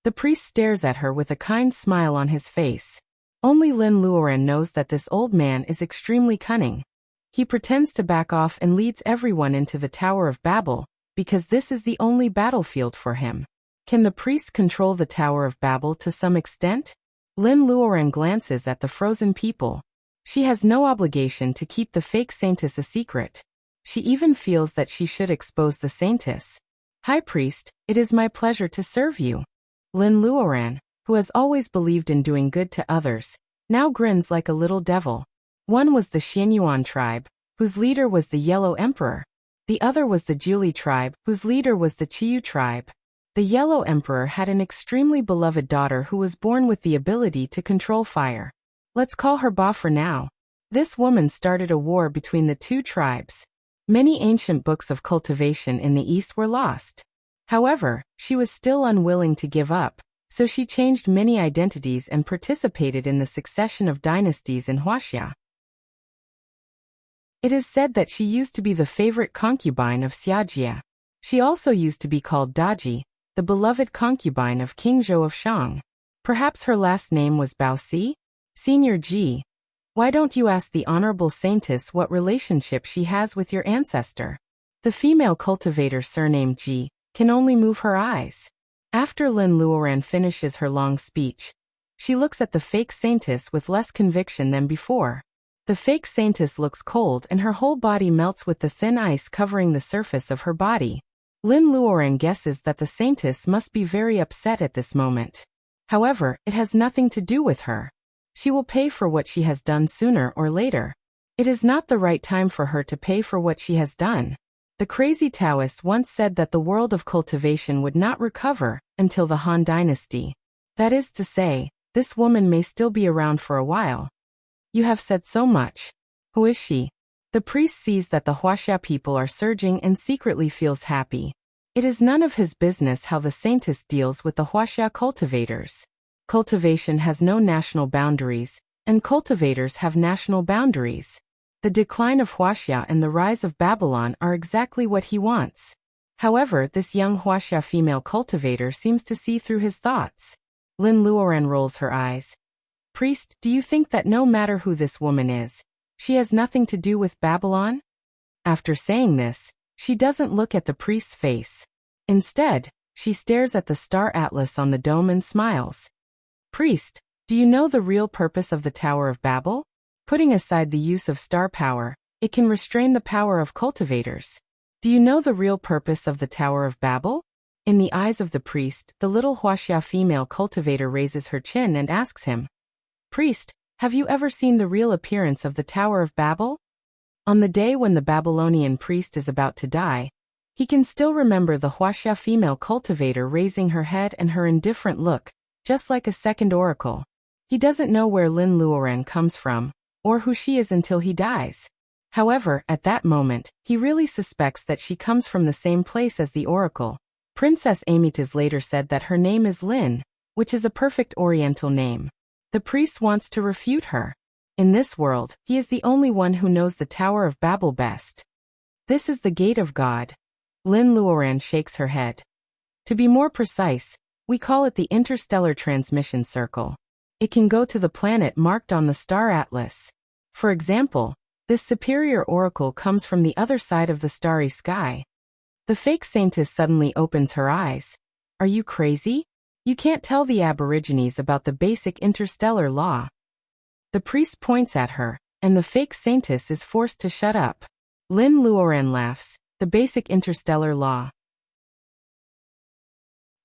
The priest stares at her with a kind smile on his face. Only Lin Luoran knows that this old man is extremely cunning. He pretends to back off and leads everyone into the Tower of Babel, because this is the only battlefield for him. Can the priest control the Tower of Babel to some extent? Lin Luoran glances at the frozen people. She has no obligation to keep the fake saintess a secret. She even feels that she should expose the saintess. High Priest, it is my pleasure to serve you. Lin Luoran, who has always believed in doing good to others, now grins like a little devil. One was the Xianyuan tribe, whose leader was the Yellow Emperor. The other was the Juli tribe, whose leader was the Qiyu tribe. The Yellow Emperor had an extremely beloved daughter who was born with the ability to control fire. Let's call her Ba for now. This woman started a war between the two tribes. Many ancient books of cultivation in the East were lost. However, she was still unwilling to give up, so she changed many identities and participated in the succession of dynasties in Wuxia. It is said that she used to be the favorite concubine of Xiajia. She also used to be called Daji, the beloved concubine of King Zhou of Shang. Perhaps her last name was Baoxi? Senior Ji, why don't you ask the Honorable Saintess what relationship she has with your ancestor? The female cultivator surnamed Ji can only move her eyes. After Lin Luoran finishes her long speech, she looks at the fake saintess with less conviction than before. The fake saintess looks cold and her whole body melts with the thin ice covering the surface of her body. Lin Luoran guesses that the saintess must be very upset at this moment. However, it has nothing to do with her. She will pay for what she has done sooner or later. It is not the right time for her to pay for what she has done. The crazy Taoist once said that the world of cultivation would not recover until the Han Dynasty. That is to say, this woman may still be around for a while. You have said so much. Who is she? The priest sees that the Wuxia people are surging and secretly feels happy. It is none of his business how the saintess deals with the Wuxia cultivators. Cultivation has no national boundaries, and cultivators have national boundaries. The decline of Wuxia and the rise of Babylon are exactly what he wants. However, this young Wuxia female cultivator seems to see through his thoughts. Lin Luoran rolls her eyes. Priest, do you think that no matter who this woman is, she has nothing to do with Babylon? After saying this, she doesn't look at the priest's face. Instead, she stares at the star atlas on the dome and smiles. Priest, do you know the real purpose of the Tower of Babel? Putting aside the use of star power, it can restrain the power of cultivators. Do you know the real purpose of the Tower of Babel? In the eyes of the priest, the little Wuxia female cultivator raises her chin and asks him, Priest, have you ever seen the real appearance of the Tower of Babel? On the day when the Babylonian priest is about to die, he can still remember the Wuxia female cultivator raising her head and her indifferent look, just like a second oracle. He doesn't know where Lin Luoran comes from, or who she is until he dies. However, at that moment, he really suspects that she comes from the same place as the oracle. Princess Amytas later said that her name is Lin, which is a perfect Oriental name. The priest wants to refute her. In this world, he is the only one who knows the Tower of Babel best. This is the gate of God. Lin Luoran shakes her head. To be more precise, we call it the interstellar transmission circle. It can go to the planet marked on the star atlas. For example, this superior oracle comes from the other side of the starry sky. The fake saintess suddenly opens her eyes. Are you crazy? You can't tell the Aborigines about the basic interstellar law. The priest points at her, and the fake saintess is forced to shut up. Lin Luoran laughs. The basic interstellar law.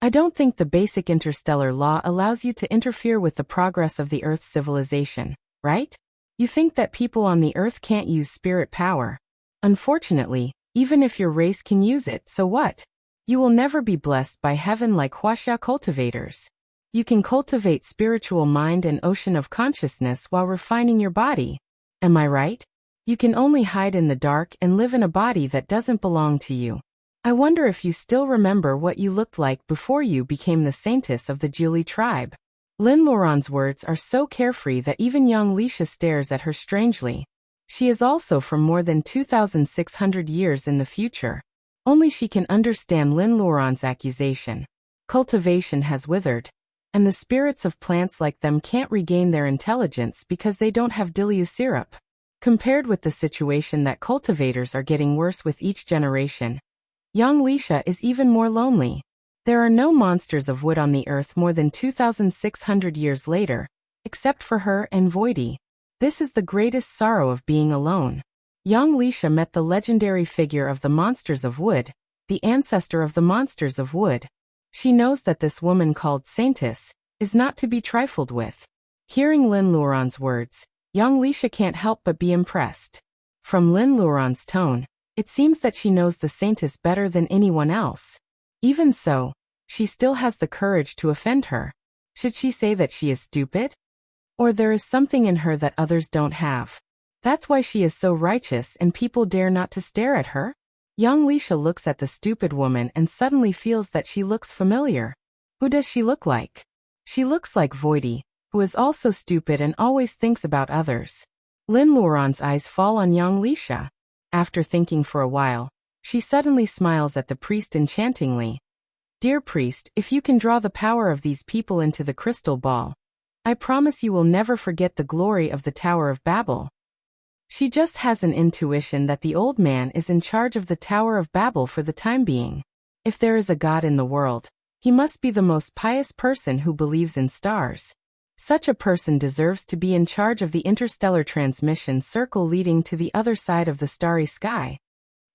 I don't think the basic interstellar law allows you to interfere with the progress of the Earth's civilization, right? You think that people on the Earth can't use spirit power. Unfortunately, even if your race can use it, so what? You will never be blessed by heaven like Wuxia cultivators. You can cultivate spiritual mind and ocean of consciousness while refining your body. Am I right? You can only hide in the dark and live in a body that doesn't belong to you. I wonder if you still remember what you looked like before you became the saintess of the Juli tribe. Lin Luoran's words are so carefree that even young Lisha stares at her strangely. She is also from more than 2,600 years in the future. Only she can understand Lin Luoran's accusation. Cultivation has withered, and the spirits of plants like them can't regain their intelligence because they don't have Dilyu syrup. Compared with the situation that cultivators are getting worse with each generation, young Lisha is even more lonely. There are no monsters of wood on the earth more than 2,600 years later, except for her and Voidy. This is the greatest sorrow of being alone. Young Lisha met the legendary figure of the monsters of wood, the ancestor of the monsters of wood. She knows that this woman called Saintess is not to be trifled with. Hearing Lin Luoran's words, young Lisha can't help but be impressed. From Lin Luoran's tone, it seems that she knows the Saintess better than anyone else. Even so, she still has the courage to offend her. Should she say that she is stupid? Or there is something in her that others don't have. That's why she is so righteous and people dare not to stare at her? Young Lisha looks at the stupid woman and suddenly feels that she looks familiar. Who does she look like? She looks like Voidy, who is also stupid and always thinks about others. Lin Luoran's eyes fall on young Lisha. After thinking for a while, she suddenly smiles at the priest enchantingly. Dear priest, if you can draw the power of these people into the crystal ball, I promise you will never forget the glory of the Tower of Babel. She just has an intuition that the old man is in charge of the Tower of Babel for the time being. If there is a God in the world, he must be the most pious person who believes in stars. Such a person deserves to be in charge of the interstellar transmission circle leading to the other side of the starry sky.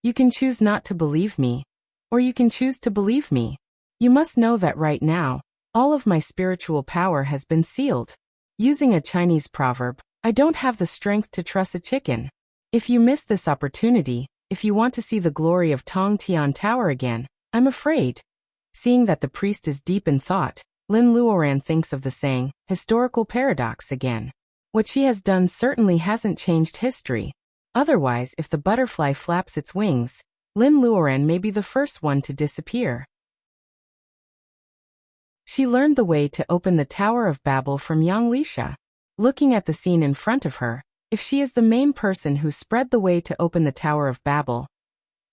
You can choose not to believe me, or you can choose to believe me. You must know that right now, all of my spiritual power has been sealed. Using a Chinese proverb, I don't have the strength to truss a chicken. If you miss this opportunity, if you want to see the glory of Tong Tian Tower again, I'm afraid. Seeing that the priest is deep in thought, Lin Luoran thinks of the saying, historical paradox again. What she has done certainly hasn't changed history. Otherwise, if the butterfly flaps its wings, Lin Luoran may be the first one to disappear. She learned the way to open the Tower of Babel from young Lisha. Looking at the scene in front of her, if she is the main person who spread the way to open the Tower of Babel,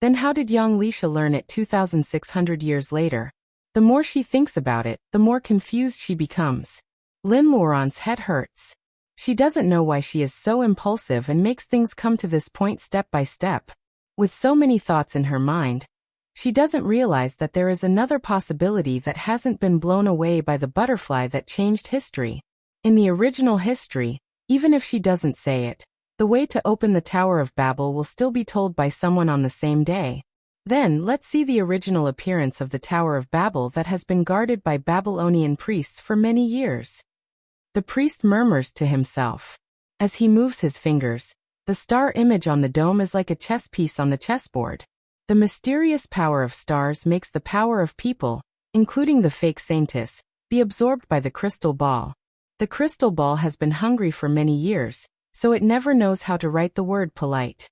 then how did young Lisha learn it 2,600 years later? The more she thinks about it, the more confused she becomes. Lin Luoran's head hurts. She doesn't know why she is so impulsive and makes things come to this point step by step. With so many thoughts in her mind, she doesn't realize that there is another possibility that hasn't been blown away by the butterfly that changed history. In the original history, even if she doesn't say it, the way to open the Tower of Babel will still be told by someone on the same day. Then, let's see the original appearance of the Tower of Babel that has been guarded by Babylonian priests for many years. The priest murmurs to himself. As he moves his fingers, the star image on the dome is like a chess piece on the chessboard. The mysterious power of stars makes the power of people, including the fake Saintess, be absorbed by the crystal ball. The crystal ball has been hungry for many years, so it never knows how to write the word polite.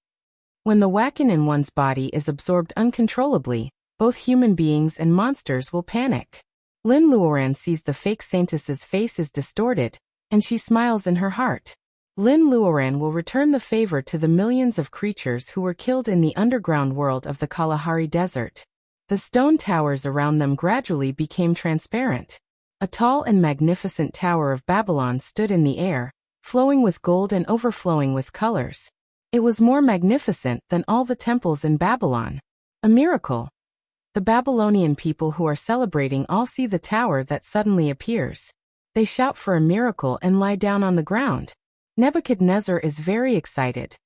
When the wacken in one's body is absorbed uncontrollably, both human beings and monsters will panic. Lin Luoran sees the fake Saintess's face is distorted, and she smiles in her heart. Lin Luoran will return the favor to the millions of creatures who were killed in the underground world of the Kalahari Desert. The stone towers around them gradually became transparent. A tall and magnificent Tower of Babylon stood in the air, flowing with gold and overflowing with colors. It was more magnificent than all the temples in Babylon. A miracle. The Babylonian people who are celebrating all see the tower that suddenly appears. They shout for a miracle and lie down on the ground. Nebuchadnezzar is very excited.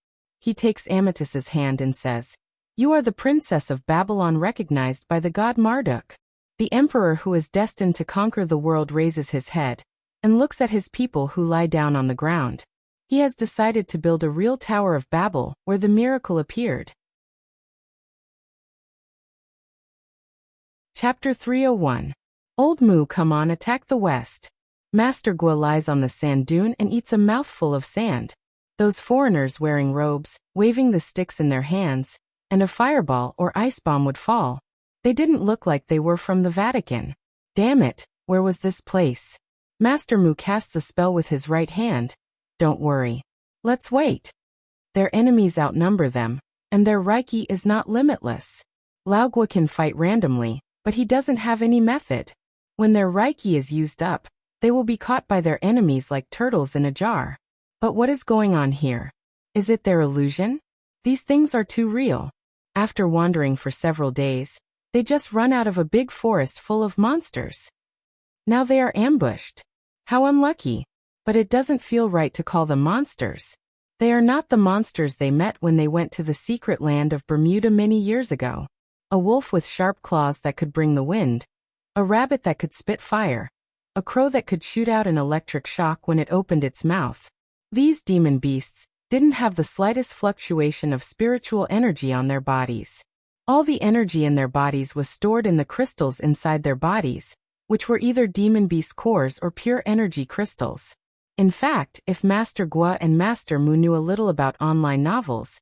He takes Amethyst's hand and says, "You are the princess of Babylon recognized by the god Marduk." The emperor who is destined to conquer the world raises his head and looks at his people who lie down on the ground. He has decided to build a real Tower of Babel where the miracle appeared. Chapter 301. Old Mu come on attack the west. Master Gua lies on the sand dune and eats a mouthful of sand. Those foreigners wearing robes, waving the sticks in their hands, and a fireball or ice bomb would fall. They didn't look like they were from the Vatican. Damn it, where was this place? Master Mu casts a spell with his right hand. Don't worry. Let's wait. Their enemies outnumber them, and their Reiki is not limitless. Lao Gua can fight randomly, but he doesn't have any method. When their Reiki is used up, they will be caught by their enemies like turtles in a jar. But what is going on here? Is it their illusion? These things are too real. After wandering for several days, they just run out of a big forest full of monsters. Now they are ambushed. How unlucky. But it doesn't feel right to call them monsters. They are not the monsters they met when they went to the secret land of Bermuda many years ago. A wolf with sharp claws that could bring the wind. A rabbit that could spit fire. A crow that could shoot out an electric shock when it opened its mouth. These demon beasts didn't have the slightest fluctuation of spiritual energy on their bodies. All the energy in their bodies was stored in the crystals inside their bodies, which were either demon beast cores or pure energy crystals. In fact, if Master Gua and Master Mu knew a little about online novels,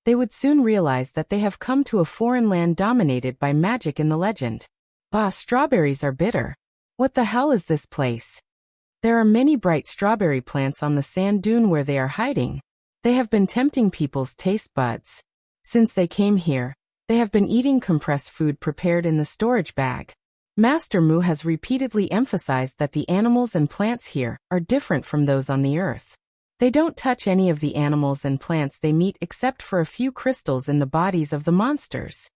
they would soon realize that they have come to a foreign land dominated by magic in the legend. Bah, strawberries are bitter. What the hell is this place? There are many bright strawberry plants on the sand dune where they are hiding. They have been tempting people's taste buds. Since they came here, they have been eating compressed food prepared in the storage bag. Master Mu has repeatedly emphasized that the animals and plants here are different from those on the earth. They don't touch any of the animals and plants they meet except for a few crystals in the bodies of the monsters.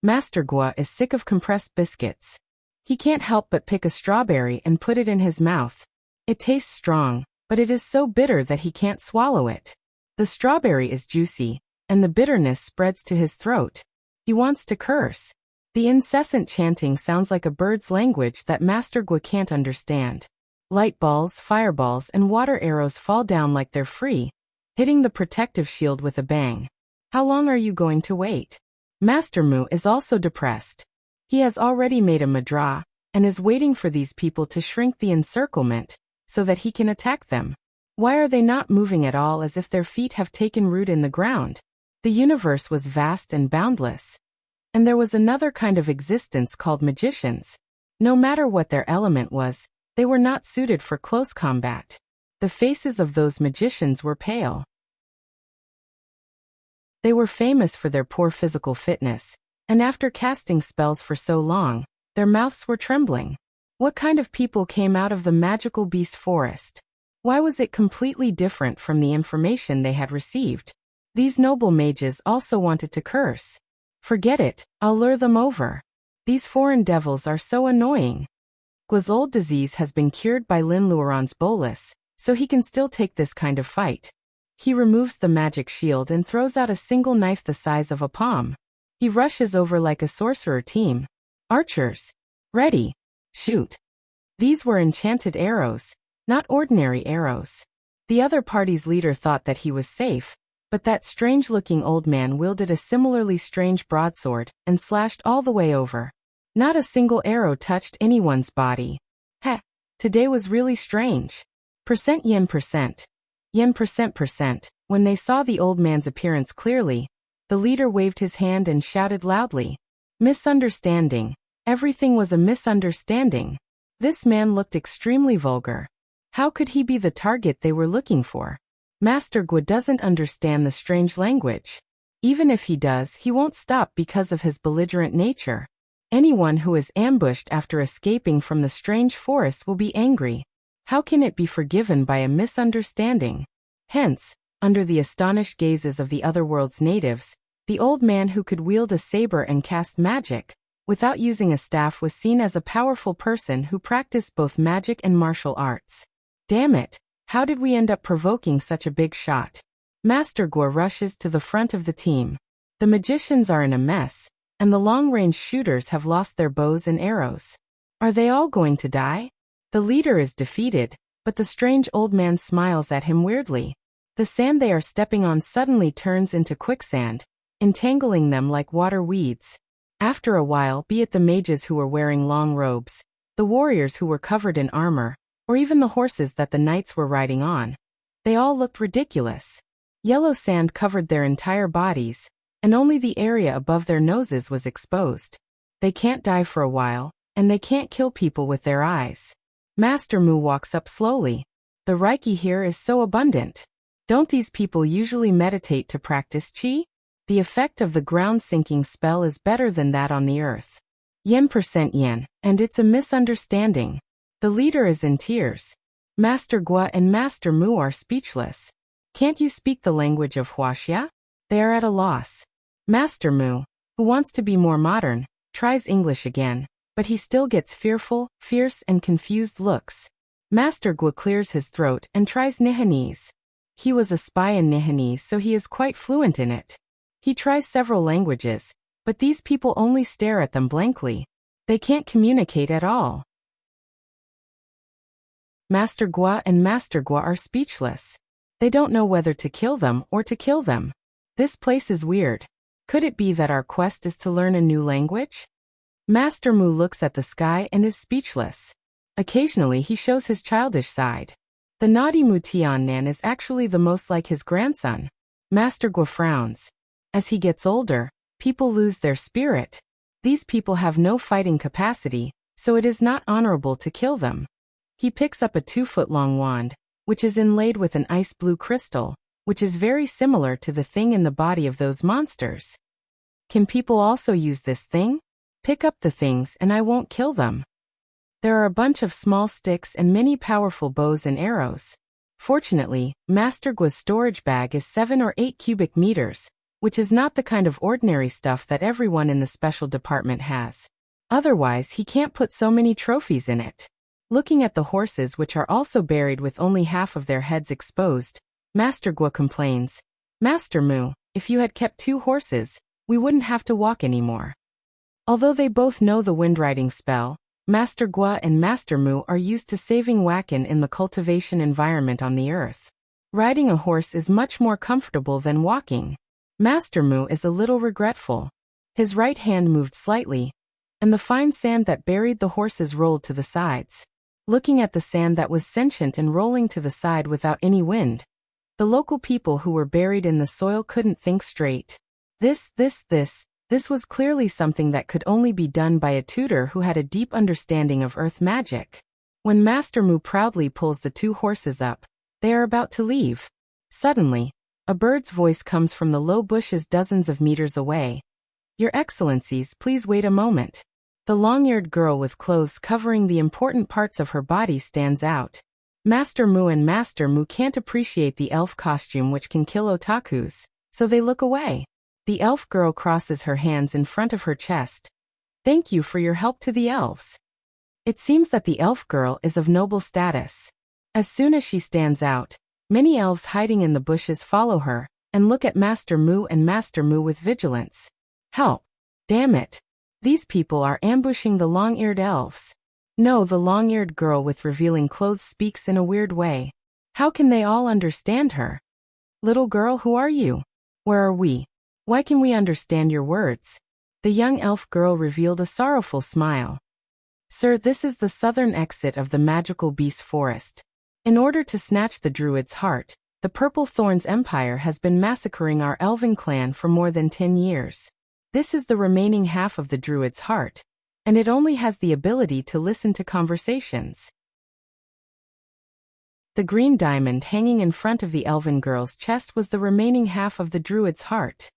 Master Gua is sick of compressed biscuits. He can't help but pick a strawberry and put it in his mouth. It tastes strong, but it is so bitter that he can't swallow it. The strawberry is juicy, and the bitterness spreads to his throat. He wants to curse. The incessant chanting sounds like a bird's language that Master Gua can't understand. Light balls, fireballs, and water arrows fall down like they're free, hitting the protective shield with a bang. How long are you going to wait? Master Mu is also depressed. He has already made a madra, and is waiting for these people to shrink the encirclement, so that he can attack them. Why are they not moving at all as if their feet have taken root in the ground? The universe was vast and boundless. And there was another kind of existence called magicians. No matter what their element was, they were not suited for close combat. The faces of those magicians were pale. They were famous for their poor physical fitness, and after casting spells for so long, their mouths were trembling. What kind of people came out of the magical beast forest? Why was it completely different from the information they had received? These noble mages also wanted to curse. Forget it, I'll lure them over. These foreign devils are so annoying. Gua's old disease has been cured by Lin Luoran's bolus, so he can still take this kind of fight. He removes the magic shield and throws out a single knife the size of a palm. He rushes over like a sorcerer team. Archers. Ready. Shoot. These were enchanted arrows, not ordinary arrows. The other party's leader thought that he was safe, but that strange-looking old man wielded a similarly strange broadsword and slashed all the way over. Not a single arrow touched anyone's body. Heh, today was really strange. Yen percent. Yen percent. When they saw the old man's appearance clearly, the leader waved his hand and shouted loudly. Misunderstanding. Everything was a misunderstanding. This man looked extremely vulgar. How could he be the target they were looking for? Master Gua doesn't understand the strange language. Even if he does, he won't stop because of his belligerent nature. Anyone who is ambushed after escaping from the strange forest will be angry. How can it be forgiven by a misunderstanding? Hence, under the astonished gazes of the otherworld's natives, the old man who could wield a saber and cast magic without using a staff was seen as a powerful person who practiced both magic and martial arts. Damn it! How did we end up provoking such a big shot? Master Gua rushes to the front of the team. The magicians are in a mess, and the long-range shooters have lost their bows and arrows. Are they all going to die? The leader is defeated, but the strange old man smiles at him weirdly. The sand they are stepping on suddenly turns into quicksand, entangling them like water weeds. After a while, be it the mages who were wearing long robes, the warriors who were covered in armor, or even the horses that the knights were riding on, they all looked ridiculous. Yellow sand covered their entire bodies, and only the area above their noses was exposed. They can't die for a while, and they can't kill people with their eyes. Master Mu walks up slowly. The Reiki here is so abundant. Don't these people usually meditate to practice qi? The effect of the ground-sinking spell is better than that on the earth. Yen%, and it's a misunderstanding. The leader is in tears. Master Gua and Master Mu are speechless. Can't you speak the language of Wuxia? They are at a loss. Master Mu, who wants to be more modern, tries English again, but he still gets fearful, fierce and confused looks. Master Gua clears his throat and tries Nihanese. He was a spy in Nihanese, so he is quite fluent in it. He tries several languages, but these people only stare at them blankly. They can't communicate at all. Master Gua and Master Gua are speechless. They don't know whether to kill them or to kill them. This place is weird. Could it be that our quest is to learn a new language? Master Mu looks at the sky and is speechless. Occasionally he shows his childish side. The naughty Mu Tiannan is actually the most like his grandson. Master Gua frowns. As he gets older, people lose their spirit. These people have no fighting capacity, so it is not honorable to kill them. He picks up a 2-foot-long wand, which is inlaid with an ice blue crystal, which is very similar to the thing in the body of those monsters. Can people also use this thing? Pick up the things and I won't kill them. There are a bunch of small sticks and many powerful bows and arrows. Fortunately, Master Gua's storage bag is 7 or 8 cubic meters, which is not the kind of ordinary stuff that everyone in the special department has. Otherwise, he can't put so many trophies in it. Looking at the horses, which are also buried with only half of their heads exposed, Master Gua complains, Master Mu, if you had kept 2 horses, we wouldn't have to walk anymore. Although they both know the windriding spell, Master Gua and Master Mu are used to saving Wakan in the cultivation environment on the earth. Riding a horse is much more comfortable than walking. Master Mu is a little regretful. His right hand moved slightly, and the fine sand that buried the horses rolled to the sides. Looking at the sand that was sentient and rolling to the side without any wind, the local people who were buried in the soil couldn't think straight. This was clearly something that could only be done by a tutor who had a deep understanding of earth magic. When Master Mu proudly pulls the 2 horses up, they are about to leave. Suddenly, a bird's voice comes from the low bushes dozens of meters away. Your Excellencies, please wait a moment. The long-eared girl with clothes covering the important parts of her body stands out. Master Mu and Master Mu can't appreciate the elf costume, which can kill otakus, so they look away. The elf girl crosses her hands in front of her chest. Thank you for your help to the elves. It seems that the elf girl is of noble status. As soon as she stands out, many elves hiding in the bushes follow her, and look at Master Mu and Master Mu with vigilance. Help! Damn it! These people are ambushing the long-eared elves. No, the long-eared girl with revealing clothes speaks in a weird way. How can they all understand her? Little girl, who are you? Where are we? Why can we understand your words? The young elf girl revealed a sorrowful smile. Sir, this is the southern exit of the magical beast forest. In order to snatch the druid's heart, the Purple Thorns Empire has been massacring our elven clan for more than 10 years. This is the remaining half of the druid's heart, and it only has the ability to listen to conversations. The green diamond hanging in front of the elven girl's chest was the remaining half of the druid's heart.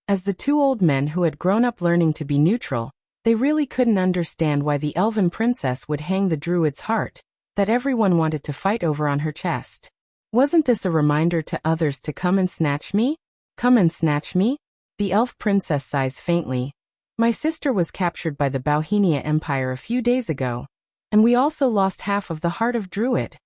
As the 2 old men who had grown up learning to be neutral, they really couldn't understand why the elven princess would hang the druid's heart, that everyone wanted to fight over on her chest. Wasn't this a reminder to others to come and snatch me? Come and snatch me? The elf princess sighs faintly. My sister was captured by the Bauhinia Empire a few days ago, and we also lost half of the heart of Druid.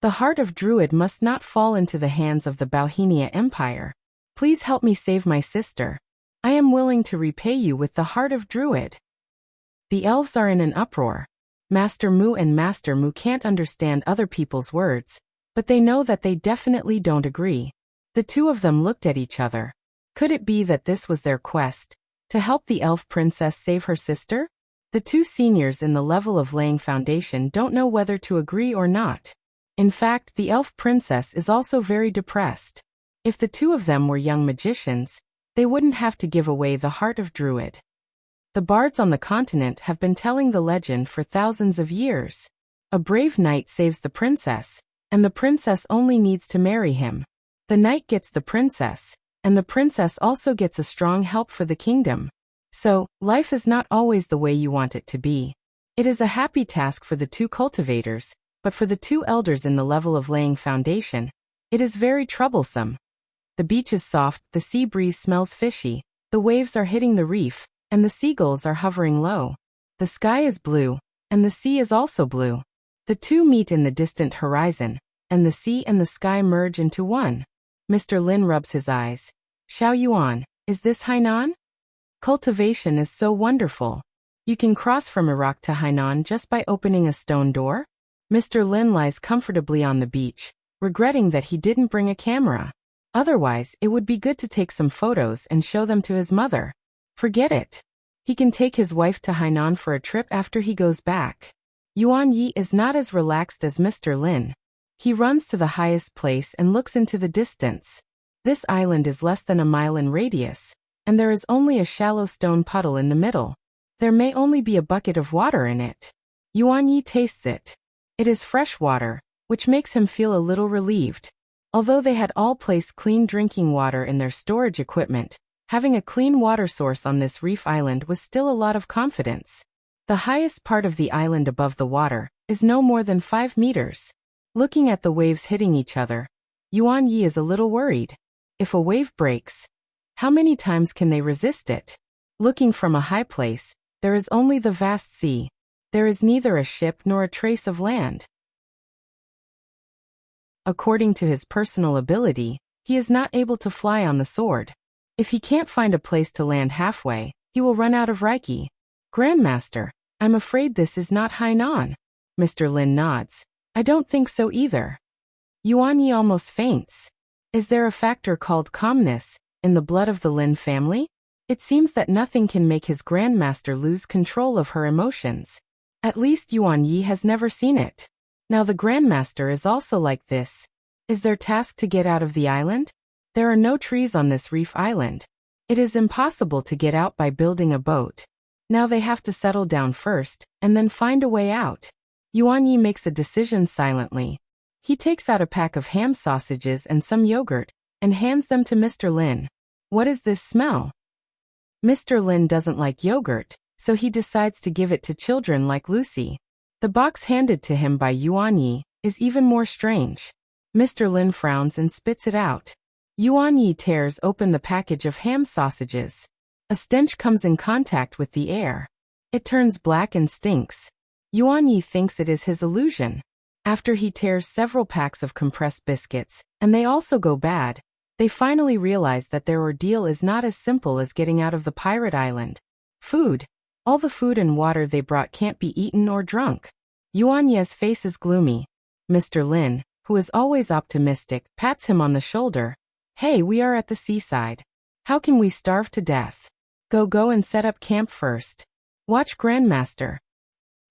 The heart of Druid must not fall into the hands of the Bauhinia Empire. Please help me save my sister. I am willing to repay you with the heart of Druid. The elves are in an uproar. Master Mu and Master Mu can't understand other people's words, but they know that they definitely don't agree. The 2 of them looked at each other. Could it be that this was their quest, to help the elf princess save her sister? The 2 seniors in the level of laying foundation don't know whether to agree or not. In fact, the elf princess is also very depressed. If the 2 of them were young magicians, they wouldn't have to give away the heart of Druid. The bards on the continent have been telling the legend for thousands of years. A brave knight saves the princess, and the princess only needs to marry him. The knight gets the princess, and the princess also gets a strong help for the kingdom. So, life is not always the way you want it to be. It is a happy task for the two cultivators, but for the two elders in the level of laying foundation, it is very troublesome. The beach is soft, the sea breeze smells fishy, the waves are hitting the reef, and the seagulls are hovering low. The sky is blue, and the sea is also blue. The two meet in the distant horizon, and the sea and the sky merge into one. Mr. Lin rubs his eyes. Xiao Yuan, is this Hainan? Cultivation is so wonderful. You can cross from Iraq to Hainan just by opening a stone door? Mr. Lin lies comfortably on the beach, regretting that he didn't bring a camera. Otherwise, it would be good to take some photos and show them to his mother. Forget it. He can take his wife to Hainan for a trip after he goes back. Yuan Yi is not as relaxed as Mr. Lin. He runs to the highest place and looks into the distance. This island is less than a mile in radius, and there is only a shallow stone puddle in the middle. There may only be a bucket of water in it. Yuan Yi tastes it. It is fresh water, which makes him feel a little relieved. Although they had all placed clean drinking water in their storage equipment, having a clean water source on this reef island was still a lot of confidence. The highest part of the island above the water is no more than 5 meters. Looking at the waves hitting each other, Yuan Yi is a little worried. If a wave breaks, how many times can they resist it? Looking from a high place, there is only the vast sea. There is neither a ship nor a trace of land. According to his personal ability, he is not able to fly on the sword. If he can't find a place to land halfway, he will run out of Reiki. Grandmaster, I'm afraid this is not Hainan. Mr. Lin nods. I don't think so either. Yuan Yi almost faints. Is there a factor called calmness in the blood of the Lin family? It seems that nothing can make his grandmaster lose control of her emotions. At least Yuan Yi has never seen it. Now the grandmaster is also like this. Is their task to get out of the island? There are no trees on this reef island. It is impossible to get out by building a boat. Now they have to settle down first, and then find a way out. Yuan Yi makes a decision silently. He takes out a pack of ham sausages and some yogurt, and hands them to Mr. Lin. What is this smell? Mr. Lin doesn't like yogurt, so he decides to give it to children like Lucy. The box handed to him by Yuan Yi is even more strange. Mr. Lin frowns and spits it out. Yuan Yi tears open the package of ham sausages. A stench comes in contact with the air. It turns black and stinks. Yuan Yi thinks it is his illusion. After he tears several packs of compressed biscuits, and they also go bad, they finally realize that their ordeal is not as simple as getting out of the pirate island. Food. All the food and water they brought can't be eaten or drunk. Yuan Yi's face is gloomy. Mr. Lin, who is always optimistic, pats him on the shoulder. Hey, we are at the seaside. How can we starve to death? Go and set up camp first. Watch Grandmaster.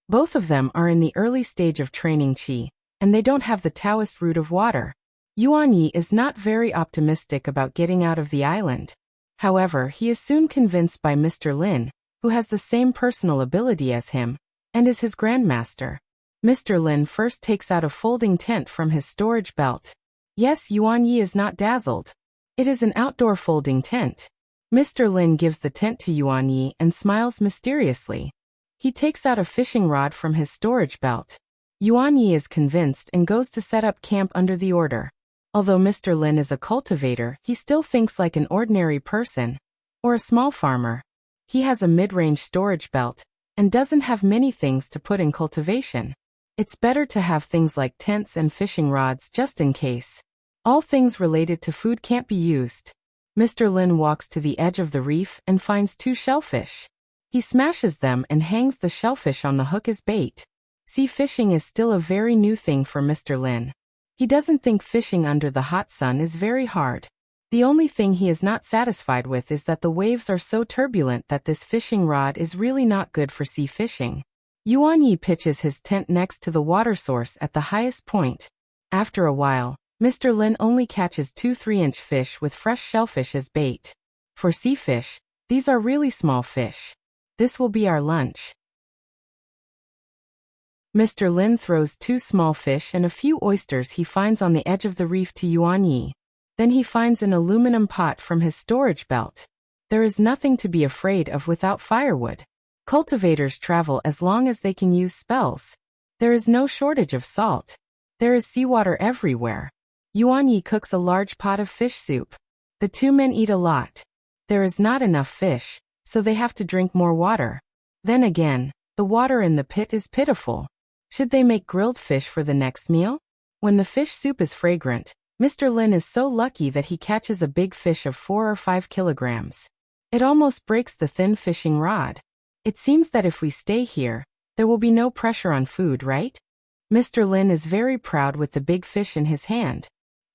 Both of them are in the early stage of training Qi, and they don't have the Taoist root of water. Yuan Yi is not very optimistic about getting out of the island. However, he is soon convinced by Mr. Lin, who has the same personal ability as him, and is his grandmaster. Mr. Lin first takes out a folding tent from his storage belt. Yes, Yuan Yi is not dazzled. It is an outdoor folding tent. Mr. Lin gives the tent to Yuan Yi and smiles mysteriously. He takes out a fishing rod from his storage belt. Yuan Yi is convinced and goes to set up camp under the order. Although Mr. Lin is a cultivator, he still thinks like an ordinary person, or a small farmer. He has a mid-range storage belt, and doesn't have many things to put in cultivation. It's better to have things like tents and fishing rods just in case. All things related to food can't be used. Mr. Lin walks to the edge of the reef and finds 2 shellfish. He smashes them and hangs the shellfish on the hook as bait. Sea fishing is still a very new thing for Mr. Lin. He doesn't think fishing under the hot sun is very hard. The only thing he is not satisfied with is that the waves are so turbulent that this fishing rod is really not good for sea fishing. Yuan Yi pitches his tent next to the water source at the highest point. After a while, Mr. Lin only catches 2 3-inch fish with fresh shellfish as bait. For sea fish, these are really small fish. This will be our lunch. Mr. Lin throws 2 small fish and a few oysters he finds on the edge of the reef to Yuan Yi. Then he finds an aluminum pot from his storage belt. There is nothing to be afraid of without firewood. Cultivators travel as long as they can use spells. There is no shortage of salt. There is seawater everywhere. Yuan Yi cooks a large pot of fish soup. The 2 men eat a lot. There is not enough fish, so they have to drink more water. Then again, the water in the pit is pitiful. Should they make grilled fish for the next meal? When the fish soup is fragrant, Mr. Lin is so lucky that he catches a big fish of 4 or 5 kilograms. It almost breaks the thin fishing rod. It seems that if we stay here, there will be no pressure on food, right? Mr. Lin is very proud with the big fish in his hand.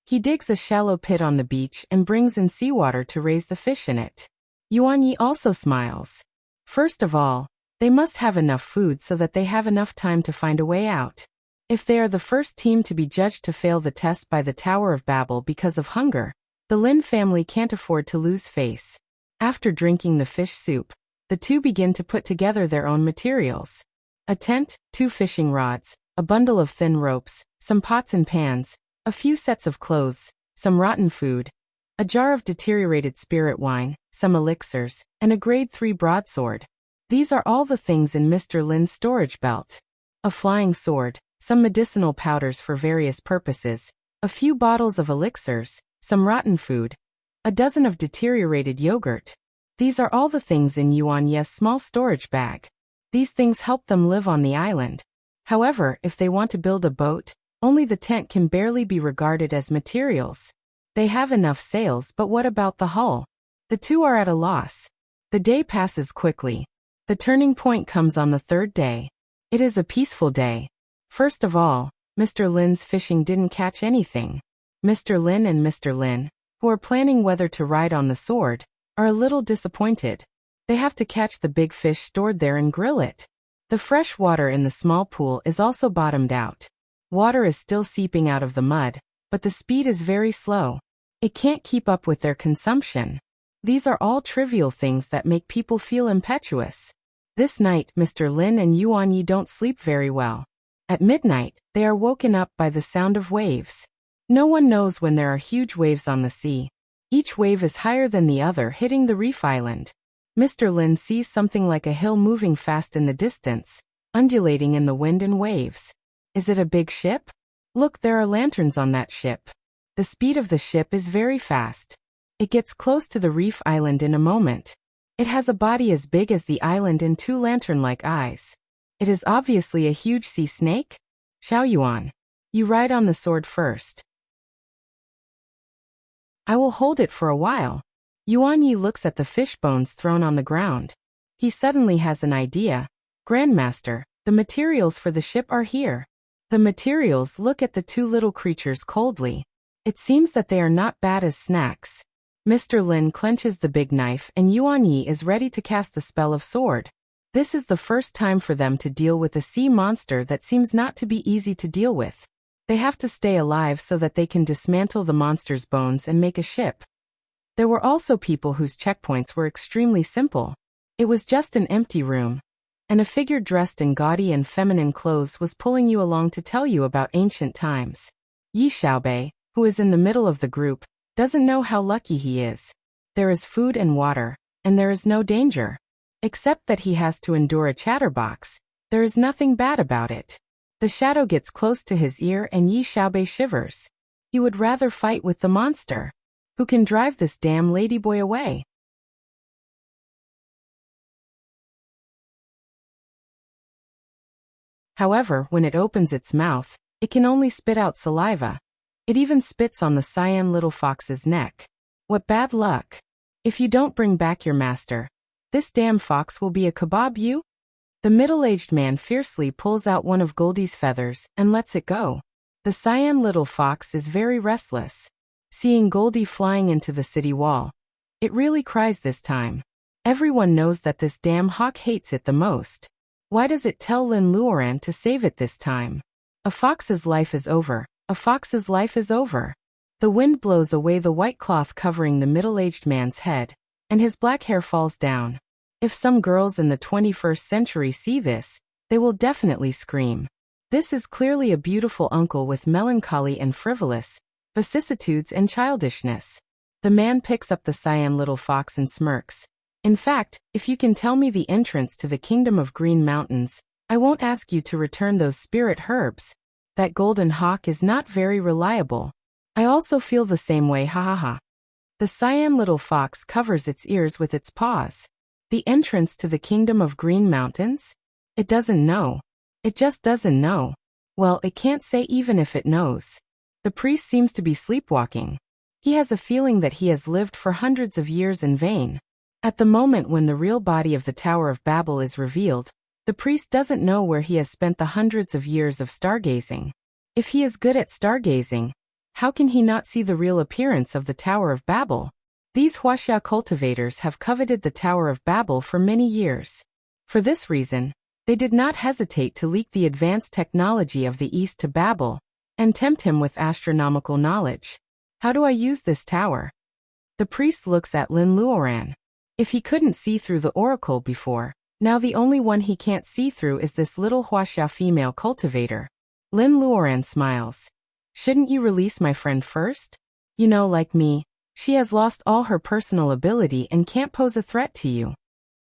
He digs a shallow pit on the beach and brings in seawater to raise the fish in it. Yuan Yi also smiles. First of all, they must have enough food so that they have enough time to find a way out. If they are the first team to be judged to fail the test by the Tower of Babel because of hunger, the Lin family can't afford to lose face. After drinking the fish soup, the 2 begin to put together their own materials. A tent, 2 fishing rods, a bundle of thin ropes, some pots and pans, a few sets of clothes, some rotten food, a jar of deteriorated spirit wine, some elixirs, and a grade 3 broadsword. These are all the things in Mr. Lin's storage belt. A flying sword, some medicinal powders for various purposes, a few bottles of elixirs, some rotten food, a dozen of deteriorated yogurt. These are all the things in Yuan Yi's small storage bag. These things help them live on the island. However, if they want to build a boat, only the tent can barely be regarded as materials. They have enough sails, but what about the hull? The 2 are at a loss. The day passes quickly. The turning point comes on the 3rd day. It is a peaceful day. First of all, Mr. Lin's fishing didn't catch anything. Mr. Lin and Mr. Lin, who are planning whether to ride on the sword, are a little disappointed. They have to catch the big fish stored there and grill it. The fresh water in the small pool is also bottomed out. Water is still seeping out of the mud, but the speed is very slow. It can't keep up with their consumption. These are all trivial things that make people feel impetuous. This night, Mr. Lin and Yuan Yi don't sleep very well. At midnight, they are woken up by the sound of waves. No one knows when there are huge waves on the sea. Each wave is higher than the other, hitting the reef island. Mr. Lin sees something like a hill moving fast in the distance, undulating in the wind and waves. Is it a big ship? Look, there are lanterns on that ship. The speed of the ship is very fast. It gets close to the reef island in a moment. It has a body as big as the island and 2 lantern-like eyes. It is obviously a huge sea snake. Xiao Yuan, you ride on the sword first. I will hold it for a while. Yuan Yi looks at the fish bones thrown on the ground. He suddenly has an idea. Grandmaster, the materials for the ship are here. The materials look at the 2 little creatures coldly. It seems that they are not bad as snacks. Mr. Lin clenches the big knife and Yuan Yi is ready to cast the spell of sword. This is the first time for them to deal with a sea monster that seems not to be easy to deal with. They have to stay alive so that they can dismantle the monster's bones and make a ship. There were also people whose checkpoints were extremely simple. It was just an empty room. And a figure dressed in gaudy and feminine clothes was pulling you along to tell you about ancient times. Yi Xiaobei, who is in the middle of the group, doesn't know how lucky he is. There is food and water, and there is no danger. Except that he has to endure a chatterbox. There is nothing bad about it. The shadow gets close to his ear and Yi Xiaobei shivers. He would rather fight with the monster. Who can drive this damn ladyboy away? However, when it opens its mouth, it can only spit out saliva. It even spits on the cyan little fox's neck. What bad luck. If you don't bring back your master, this damn fox will be a kebab you? The middle-aged man fiercely pulls out one of Goldie's feathers and lets it go. The cyan little fox is very restless. Seeing Goldie flying into the city wall, it really cries this time. Everyone knows that this damn hawk hates it the most. Why does it tell Lin Luoran to save it this time? A fox's life is over. A fox's life is over. The wind blows away the white cloth covering the middle-aged man's head, and his black hair falls down. If some girls in the 21st century see this, they will definitely scream. This is clearly a beautiful uncle with melancholy and frivolous vicissitudes and childishness. The man picks up the cyan little fox and smirks. In fact, if you can tell me the entrance to the kingdom of green mountains, I won't ask you to return those spirit herbs. That golden hawk is not very reliable. I also feel the same way, ha ha ha. The cyan little fox covers its ears with its paws. The entrance to the kingdom of green mountains? It doesn't know. It just doesn't know. Well, it can't say even if it knows. The priest seems to be sleepwalking. He has a feeling that he has lived for hundreds of years in vain. At the moment when the real body of the Tower of Babel is revealed, the priest doesn't know where he has spent the hundreds of years of stargazing. If he is good at stargazing, how can he not see the real appearance of the Tower of Babel? These Wuxia cultivators have coveted the Tower of Babel for many years. For this reason, they did not hesitate to leak the advanced technology of the East to Babel and tempt him with astronomical knowledge. How do I use this tower? The priest looks at Lin Luoran. If he couldn't see through the oracle before, now the only one he can't see through is this little Wuxia female cultivator. Lin Luoran smiles. Shouldn't you release my friend first? You know, like me, she has lost all her personal ability and can't pose a threat to you.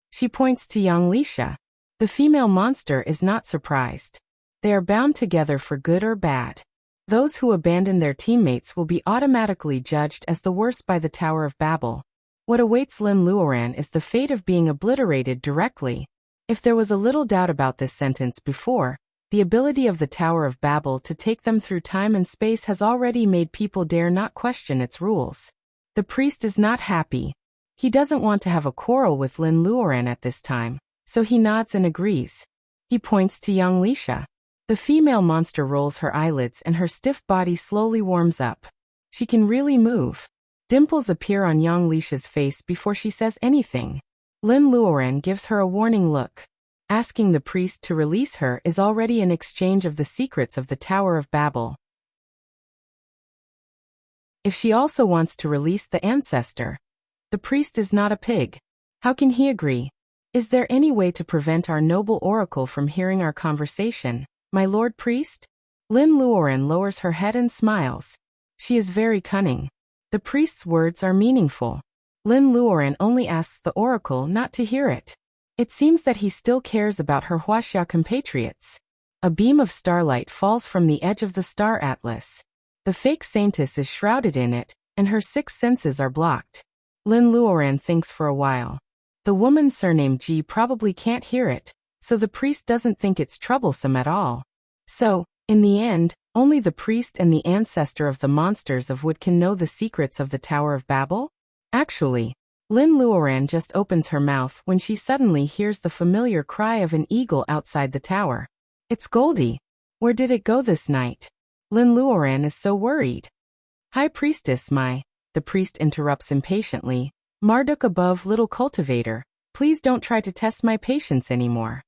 She points to young Lisha. The female monster is not surprised. They are bound together for good or bad. Those who abandon their teammates will be automatically judged as the worst by the Tower of Babel. What awaits Lin Luoran is the fate of being obliterated directly. If there was a little doubt about this sentence before, the ability of the Tower of Babel to take them through time and space has already made people dare not question its rules. The priest is not happy. He doesn't want to have a quarrel with Lin Luoran at this time, so he nods and agrees. He points to young Lisha. The female monster rolls her eyelids and her stiff body slowly warms up. She can really move. Dimples appear on young Lisha's face before she says anything. Lin Luoran gives her a warning look. Asking the priest to release her is already an exchange of the secrets of the Tower of Babel. If she also wants to release the ancestor, the priest is not a pig. How can he agree? Is there any way to prevent our noble oracle from hearing our conversation, my lord priest? Lin Luoran lowers her head and smiles. She is very cunning. The priest's words are meaningful. Lin Luoran only asks the oracle not to hear it. It seems that he still cares about her Wuxia compatriots. A beam of starlight falls from the edge of the star atlas. The fake saintess is shrouded in it, and her 6 senses are blocked. Lin Luoran thinks for a while. The woman surnamed Ji probably can't hear it, so the priest doesn't think it's troublesome at all. So, in the end, only the priest and the ancestor of the monsters of wood can know the secrets of the Tower of Babel? Actually, Lin Luoran just opens her mouth when she suddenly hears the familiar cry of an eagle outside the tower. It's Goldie. Where did it go this night? Lin Luoran is so worried. High Priestess the priest interrupts impatiently. Marduk above little cultivator, please don't try to test my patience anymore.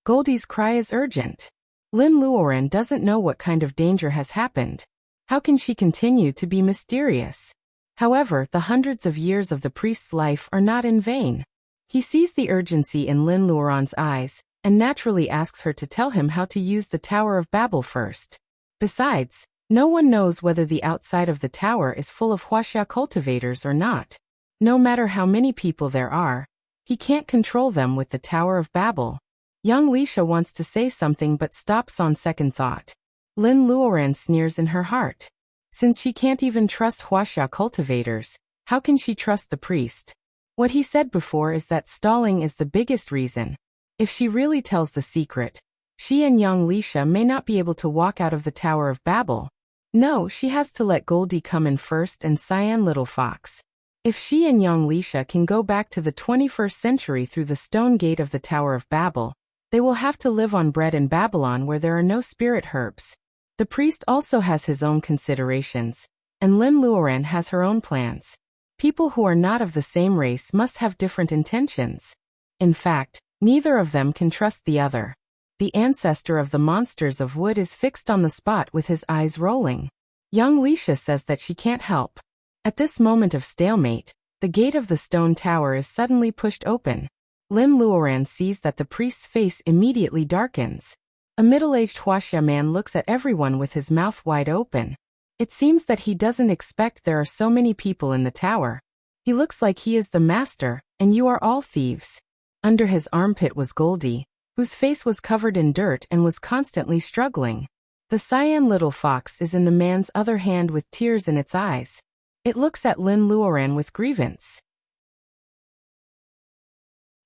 Goldie's cry is urgent. Lin Luoran doesn't know what kind of danger has happened. How can she continue to be mysterious? However, the hundreds of years of the priest's life are not in vain. He sees the urgency in Lin Luoran's eyes, and naturally asks her to tell him how to use the Tower of Babel first. Besides, no one knows whether the outside of the tower is full of Wuxia cultivators or not. No matter how many people there are, he can't control them with the Tower of Babel. Young Lisha wants to say something but stops on second thought. Lin Luoran sneers in her heart. Since she can't even trust Wuxia cultivators, how can she trust the priest? What he said before is that stalling is the biggest reason. If she really tells the secret, she and young Lisha may not be able to walk out of the Tower of Babel. No, she has to let Goldie come in first and Cyan Little Fox. If she and young Lisha can go back to the 21st century through the stone gate of the Tower of Babel, they will have to live on bread in Babylon where there are no spirit herbs. The priest also has his own considerations, and Lin Luoran has her own plans. People who are not of the same race must have different intentions. In fact, neither of them can trust the other. The ancestor of the monsters of wood is fixed on the spot with his eyes rolling. Young Lisha says that she can't help. At this moment of stalemate, the gate of the stone tower is suddenly pushed open. Lin Luoran sees that the priest's face immediately darkens. A middle-aged Wuxia man looks at everyone with his mouth wide open. It seems that he doesn't expect there are so many people in the tower. He looks like he is the master, and you are all thieves. Under his armpit was Goldie, whose face was covered in dirt and was constantly struggling. The cyan little fox is in the man's other hand with tears in its eyes. It looks at Lin Luoran with grievance.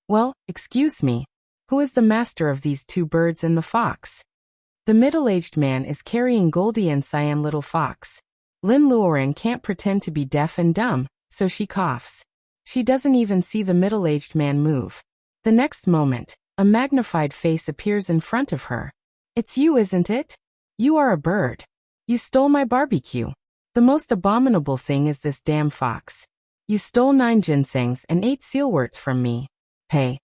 Well, excuse me. Who is the master of these two birds and the fox? The middle-aged man is carrying Goldie and cyan little fox. Lin Luoran can't pretend to be deaf and dumb, so she coughs. She doesn't even see the middle-aged man move. The next moment, a magnified face appears in front of her. It's you, isn't it? You are a bird. You stole my barbecue. The most abominable thing is this damn fox. You stole 9 ginsengs and 8 sealworts from me. Hey.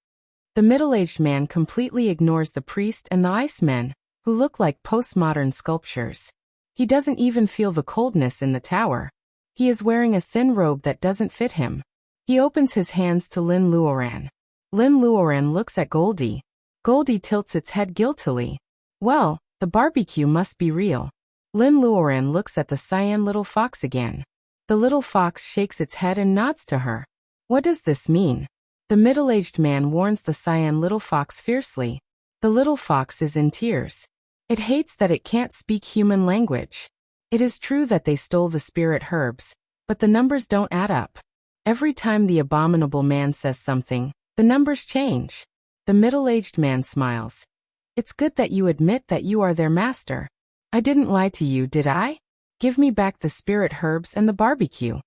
The middle-aged man completely ignores the priest and the icemen, who look like postmodern sculptures. He doesn't even feel the coldness in the tower. He is wearing a thin robe that doesn't fit him. He opens his hands to Lin Luoran. Lin Luoran looks at Goldie. Goldie tilts its head guiltily. Well, the barbecue must be real. Lin Luoran looks at the cyan little fox again. The little fox shakes its head and nods to her. What does this mean? The middle-aged man warns the cyan little fox fiercely. The little fox is in tears. It hates that it can't speak human language. It is true that they stole the spirit herbs, but the numbers don't add up. Every time the abominable man says something, the numbers change. The middle-aged man smiles. It's good that you admit that you are their master. I didn't lie to you, did I? Give me back the spirit herbs and the barbecue.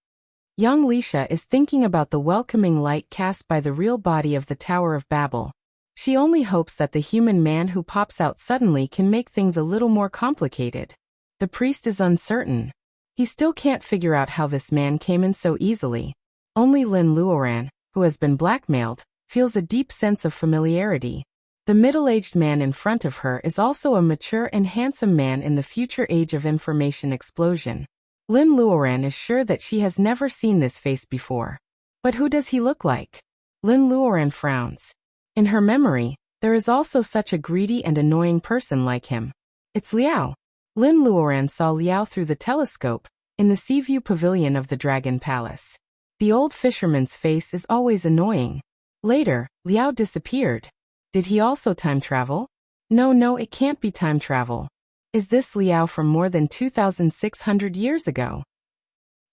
Young Lisha is thinking about the welcoming light cast by the real body of the Tower of Babel. She only hopes that the human man who pops out suddenly can make things a little more complicated. The priest is uncertain. He still can't figure out how this man came in so easily. Only Lin Luoran, who has been blackmailed, feels a deep sense of familiarity. The middle-aged man in front of her is also a mature and handsome man in the future age of information explosion. Lin Luoran is sure that she has never seen this face before. But who does he look like? Lin Luoran frowns. In her memory, there is also such a greedy and annoying person like him. It's Liao. Lin Luoran saw Liao through the telescope, in the Seaview Pavilion of the Dragon Palace. The old fisherman's face is always annoying. Later, Liao disappeared. Did he also time travel? No, it can't be time travel. Is this Liao from more than 2,600 years ago?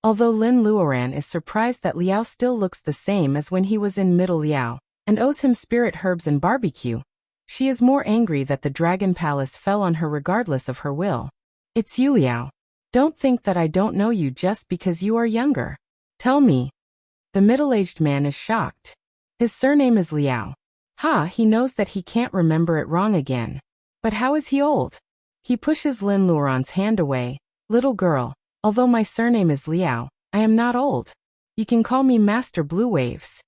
Although Lin Luoran is surprised that Liao still looks the same as when he was in Middle Liao, and owes him spirit herbs and barbecue, she is more angry that the Dragon Palace fell on her regardless of her will. It's you, Liao. Don't think that I don't know you just because you are younger. Tell me. The middle-aged man is shocked. His surname is Liao. He knows that he can't remember it wrong again. But how is he old? He pushes Lin Luoran's hand away. Little girl, although my surname is Liao, I am not old. You can call me Master Blue Waves.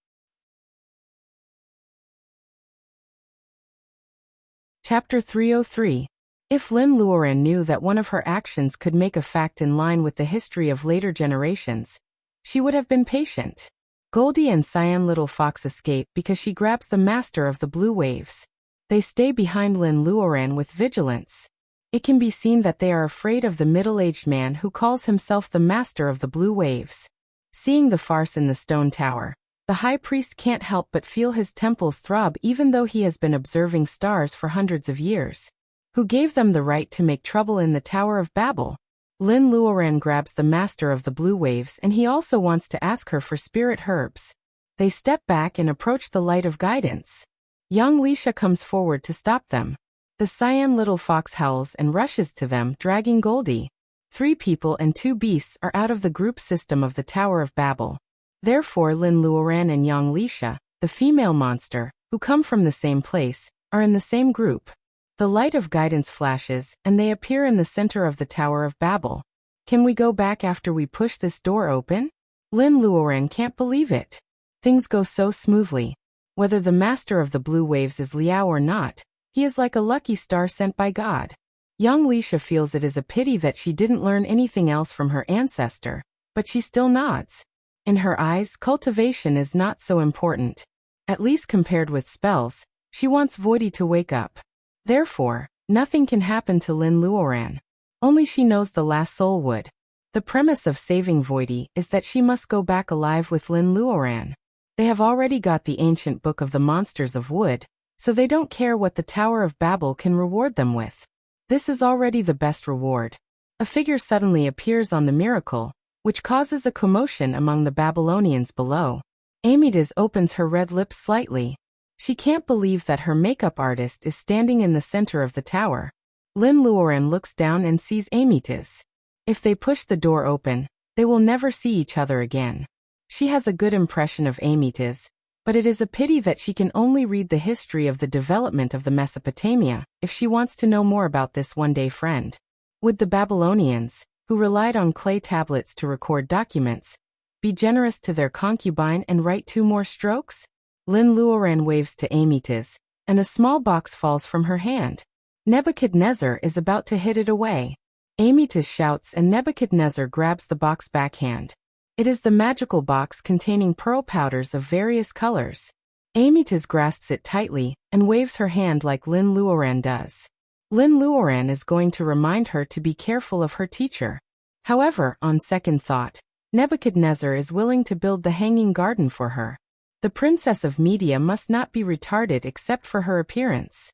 Chapter 303. If Lin Luoran knew that one of her actions could make a fact in line with the history of later generations, she would have been patient. Goldie and Cyan Little Fox escape because she grabs the master of the blue waves. They stay behind Lin Luoran with vigilance. It can be seen that they are afraid of the middle-aged man who calls himself the master of the blue waves. Seeing the farce in the stone tower, the high priest can't help but feel his temples throb even though he has been observing stars for hundreds of years. Who gave them the right to make trouble in the Tower of Babel? Lin Luoran grabs the master of the blue waves and he also wants to ask her for spirit herbs. They step back and approach the light of guidance. Young Lisha comes forward to stop them. The cyan little fox howls and rushes to them, dragging Goldie. 3 people and 2 beasts are out of the group system of the Tower of Babel. Therefore Lin Luoran and Young Lisha, the female monster, who come from the same place, are in the same group. The light of guidance flashes, and they appear in the center of the Tower of Babel. Can we go back after we push this door open? Lin Luoran can't believe it. Things go so smoothly. Whether the master of the blue waves is Liao or not, he is like a lucky star sent by God. Young Lisha feels it is a pity that she didn't learn anything else from her ancestor, but she still nods. In her eyes, cultivation is not so important. At least compared with spells, she wants Voidy to wake up. Therefore, Nothing can happen to Lin Luoran. Only she knows the last soul would. The premise of saving Voidy is that she must go back alive with Lin Luoran. They have already got the ancient book of the monsters of wood, so they don't care what the Tower of Babel can reward them with. This is already the best reward. A figure suddenly appears on the miracle, which causes a commotion among the Babylonians below. Amytas opens her red lips slightly. She can't believe that her makeup artist is standing in the center of the tower. Lin Luoran looks down and sees Amytas. If they push the door open, they will never see each other again. She has a good impression of Amytas, but it is a pity that she can only read the history of the development of the Mesopotamia if she wants to know more about this one-day friend. Would the Babylonians, who relied on clay tablets to record documents, be generous to their concubine and write 2 more strokes? Lin Luoran waves to Amytas, and a small box falls from her hand. Nebuchadnezzar is about to hid it away. Amytas shouts and Nebuchadnezzar grabs the box backhand. It is the magical box containing pearl powders of various colors. Amytas grasps it tightly and waves her hand like Lin Luoran does. Lin Luoran is going to remind her to be careful of her teacher. However, on second thought, Nebuchadnezzar is willing to build the hanging garden for her. The Princess of Media must not be retarded except for her appearance.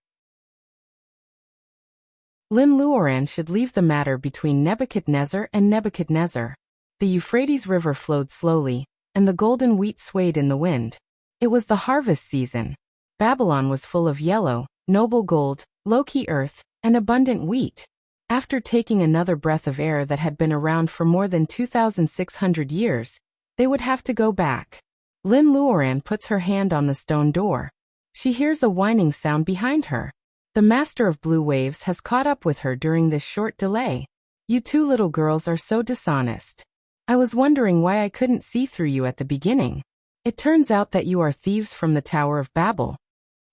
Lin Luoran should leave the matter between Nebuchadnezzar and Nebuchadnezzar. The Euphrates River flowed slowly, and the golden wheat swayed in the wind. It was the harvest season. Babylon was full of yellow, noble gold, low-key earth, and abundant wheat. After taking another breath of air that had been around for more than 2,600 years, they would have to go back. Lin Luoran puts her hand on the stone door. She hears a whining sound behind her. The Master of Blue Waves has caught up with her during this short delay. You 2 little girls are so dishonest. I was wondering why I couldn't see through you at the beginning. It turns out that you are thieves from the Tower of Babel.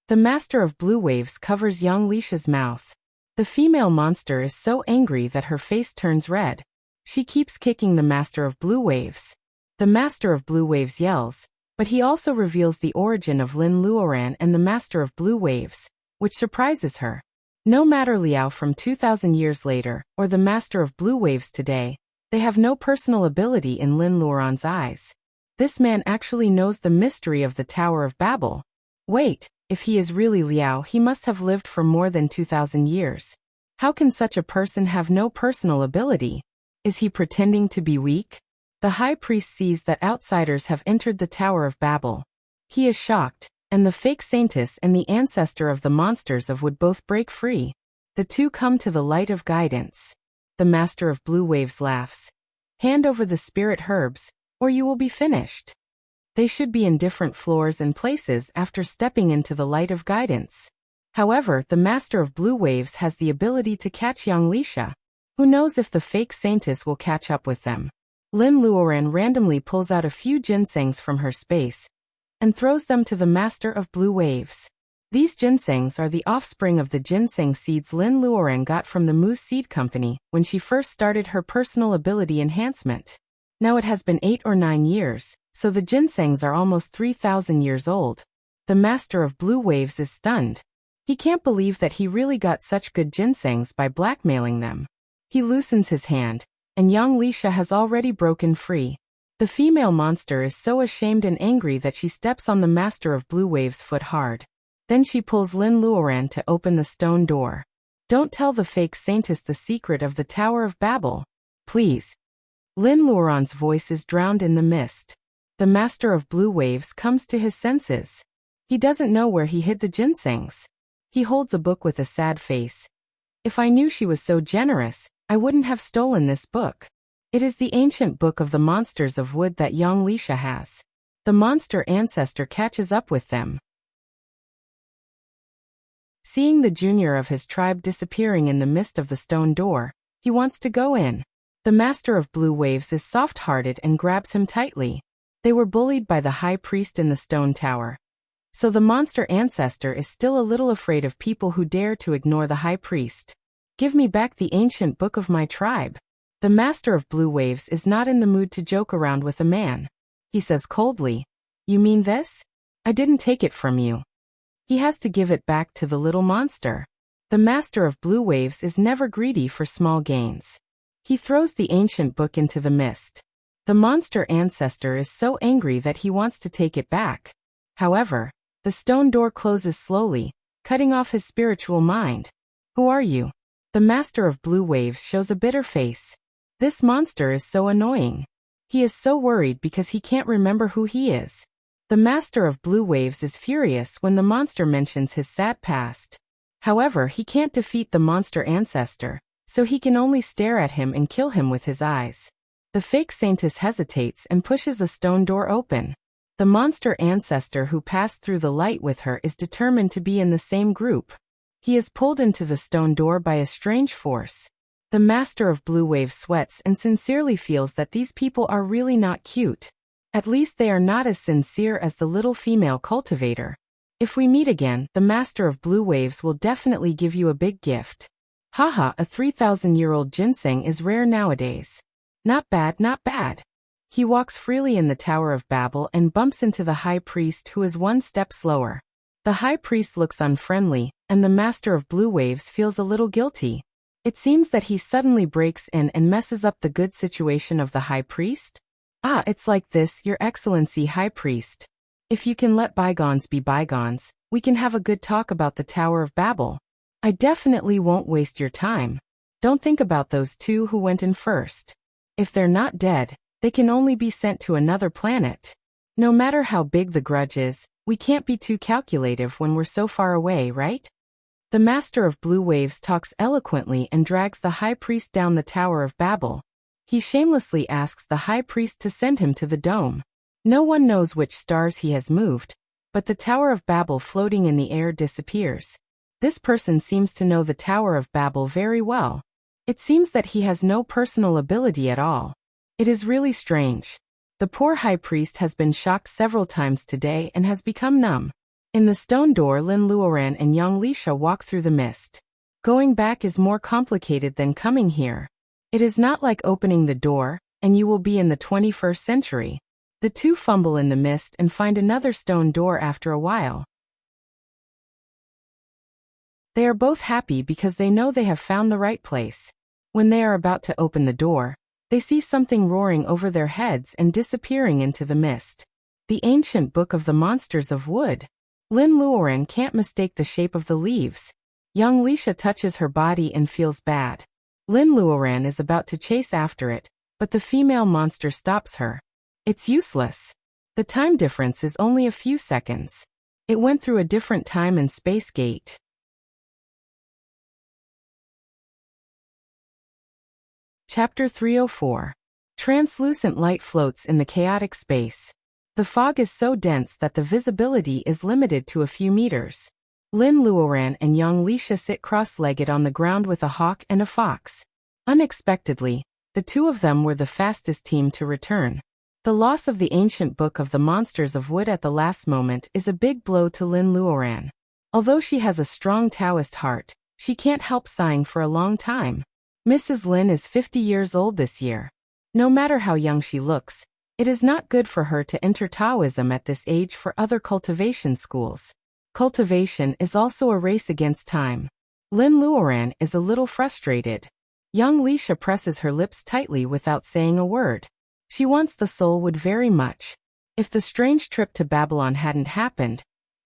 The Master of Blue Waves covers young Leisha's mouth. The female monster is so angry that her face turns red. She keeps kicking the Master of Blue Waves. The Master of Blue Waves yells, but he also reveals the origin of Lin Luoran and the Master of Blue Waves, which surprises her. No matter Liao from 2,000 years later, or the Master of Blue Waves today, they have no personal ability in Lin Luoran's eyes. This man actually knows the mystery of the Tower of Babel. Wait, if he is really Liao, he must have lived for more than 2,000 years. How can such a person have no personal ability? Is he pretending to be weak? The high priest sees that outsiders have entered the Tower of Babel. He is shocked, and the fake saintess and the ancestor of the monsters of wood both break free. The 2 come to the light of guidance. The Master of Blue Waves laughs. Hand over the spirit herbs, or you will be finished. They should be in different floors and places after stepping into the light of guidance. However, the Master of Blue Waves has the ability to catch young Leisha. Who knows if the fake saintess will catch up with them? Lin Luoran randomly pulls out a few ginsengs from her space and throws them to the Master of Blue Waves. These ginsengs are the offspring of the ginseng seeds Lin Luoran got from the Moose Seed Company when she first started her personal ability enhancement. Now it has been 8 or 9 years, so the ginsengs are almost 3,000 years old. The Master of Blue Waves is stunned. He can't believe that he really got such good ginsengs by blackmailing them. He loosens his hand, and young Leisha has already broken free. The female monster is so ashamed and angry that she steps on the Master of Blue Waves' foot hard. Then she pulls Lin Luoran to open the stone door. Don't tell the fake saintess the secret of the Tower of Babel. Please. Lin Luoran's voice is drowned in the mist. The Master of Blue Waves comes to his senses. He doesn't know where he hid the ginsengs. He holds a book with a sad face. If I knew she was so generous, I wouldn't have stolen this book. It is the ancient book of the monsters of wood that young Leisha has. The monster ancestor catches up with them. Seeing the junior of his tribe disappearing in the mist of the stone door, he wants to go in. The Master of Blue Waves is soft-hearted and grabs him tightly. They were bullied by the high priest in the stone tower. So the monster ancestor is still a little afraid of people who dare to ignore the high priest. Give me back the ancient book of my tribe. The Master of Blue Waves is not in the mood to joke around with a man. He says coldly, "You mean this? I didn't take it from you." He has to give it back to the little monster. The master of blue waves is never greedy for small gains. He throws the ancient book into the mist. The monster ancestor is so angry that he wants to take it back. However, the stone door closes slowly, cutting off his spiritual mind. Who are you? The master of blue waves shows a bitter face. This monster is so annoying. He is so worried because he can't remember who he is. The master of blue waves is furious when the monster mentions his sad past. However, he can't defeat the monster ancestor, so he can only stare at him and kill him with his eyes. The fake saintess hesitates and pushes a stone door open. The monster ancestor who passed through the light with her is determined to be in the same group. He is pulled into the stone door by a strange force. The master of blue waves sweats and sincerely feels that these people are really not cute. At least they are not as sincere as the little female cultivator. If we meet again, the master of blue waves will definitely give you a big gift. Haha, a 3,000-year-old ginseng is rare nowadays. Not bad, not bad. He walks freely in the Tower of Babel and bumps into the high priest who is one step slower. The high priest looks unfriendly, and the master of blue waves feels a little guilty. It seems that he suddenly breaks in and messes up the good situation of the high priest. Ah, it's like this, Your Excellency High Priest. If you can let bygones be bygones, we can have a good talk about the Tower of Babel. I definitely won't waste your time. Don't think about those two who went in first. If they're not dead, they can only be sent to another planet. No matter how big the grudge is, we can't be too calculative when we're so far away, right? The master of blue waves talks eloquently and drags the high priest down the Tower of Babel. He shamelessly asks the high priest to send him to the dome. No one knows which stars he has moved, but the Tower of Babel floating in the air disappears. This person seems to know the Tower of Babel very well. It seems that he has no personal ability at all. It is really strange. The poor high priest has been shocked several times today and has become numb. In the stone door, Lin Luoran and Yang Lisha walk through the mist. Going back is more complicated than coming here. It is not like opening the door, and you will be in the 21st century. The two fumble in the mist and find another stone door after a while. They are both happy because they know they have found the right place. When they are about to open the door, they see something roaring over their heads and disappearing into the mist. The ancient book of the monsters of wood. Lin Luoran can't mistake the shape of the leaves. Young Lisha touches her body and feels bad. Lin Luoran is about to chase after it, but the female monster stops her. It's useless. The time difference is only a few seconds. It went through a different time and space gate. Chapter 304. Translucent light floats in the chaotic space. The fog is so dense that the visibility is limited to a few meters. Lin Luoran and Yang Lisha sit cross-legged on the ground with a hawk and a fox. Unexpectedly, the two of them were the fastest team to return. The loss of the ancient book of the monsters of wood at the last moment is a big blow to Lin Luoran. Although she has a strong Taoist heart, she can't help sighing for a long time. Mrs. Lin is 50 years old this year. No matter how young she looks, it is not good for her to enter Taoism at this age for other cultivation schools. Cultivation is also a race against time. Lin Luoran is a little frustrated. Young Lisha presses her lips tightly without saying a word. She wants the soul wood very much. If the strange trip to Babylon hadn't happened,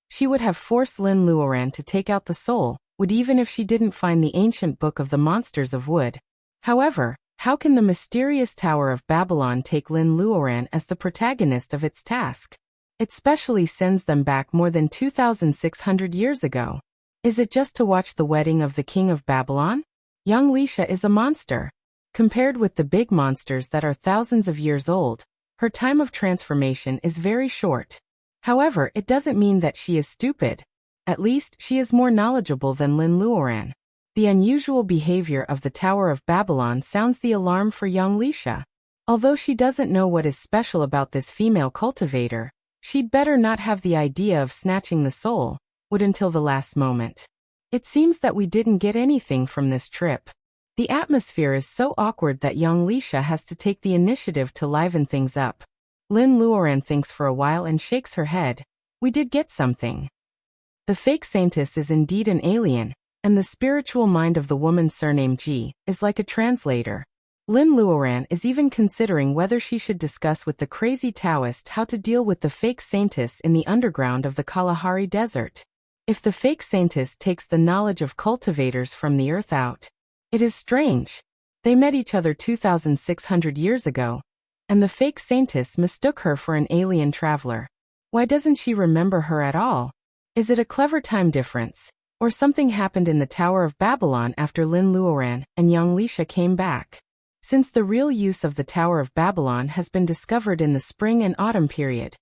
she would have forced Lin Luoran to take out the soul wood even if she didn't find the ancient book of the monsters of wood. However, how can the mysterious Tower of Babylon take Lin Luoran as the protagonist of its task? It specially sends them back more than 2,600 years ago. Is it just to watch the wedding of the king of Babylon? Young Lisha is a monster. Compared with the big monsters that are thousands of years old, her time of transformation is very short. However, it doesn't mean that she is stupid. At least, she is more knowledgeable than Lin Luoran. The unusual behavior of the Tower of Babylon sounds the alarm for young Lisha. Although she doesn't know what is special about this female cultivator, she'd better not have the idea of snatching the soul wood until the last moment. It seems that we didn't get anything from this trip. The atmosphere is so awkward that young Lisha has to take the initiative to liven things up. Lin Luoran thinks for a while and shakes her head. We did get something. The fake saintess is indeed an alien, and the spiritual mind of the woman surnamed Ji is like a translator. Lin Luoran is even considering whether she should discuss with the crazy Taoist how to deal with the fake saintess in the underground of the Kalahari Desert. If the fake saintess takes the knowledge of cultivators from the earth out. It is strange. They met each other 2,600 years ago, and the fake saintess mistook her for an alien traveler. Why doesn't she remember her at all? Is it a clever time difference? Or something happened in the Tower of Babylon after Lin Luoran and Yang Lisha came back? Since the real use of the Tower of Babylon has been discovered in the spring and autumn period,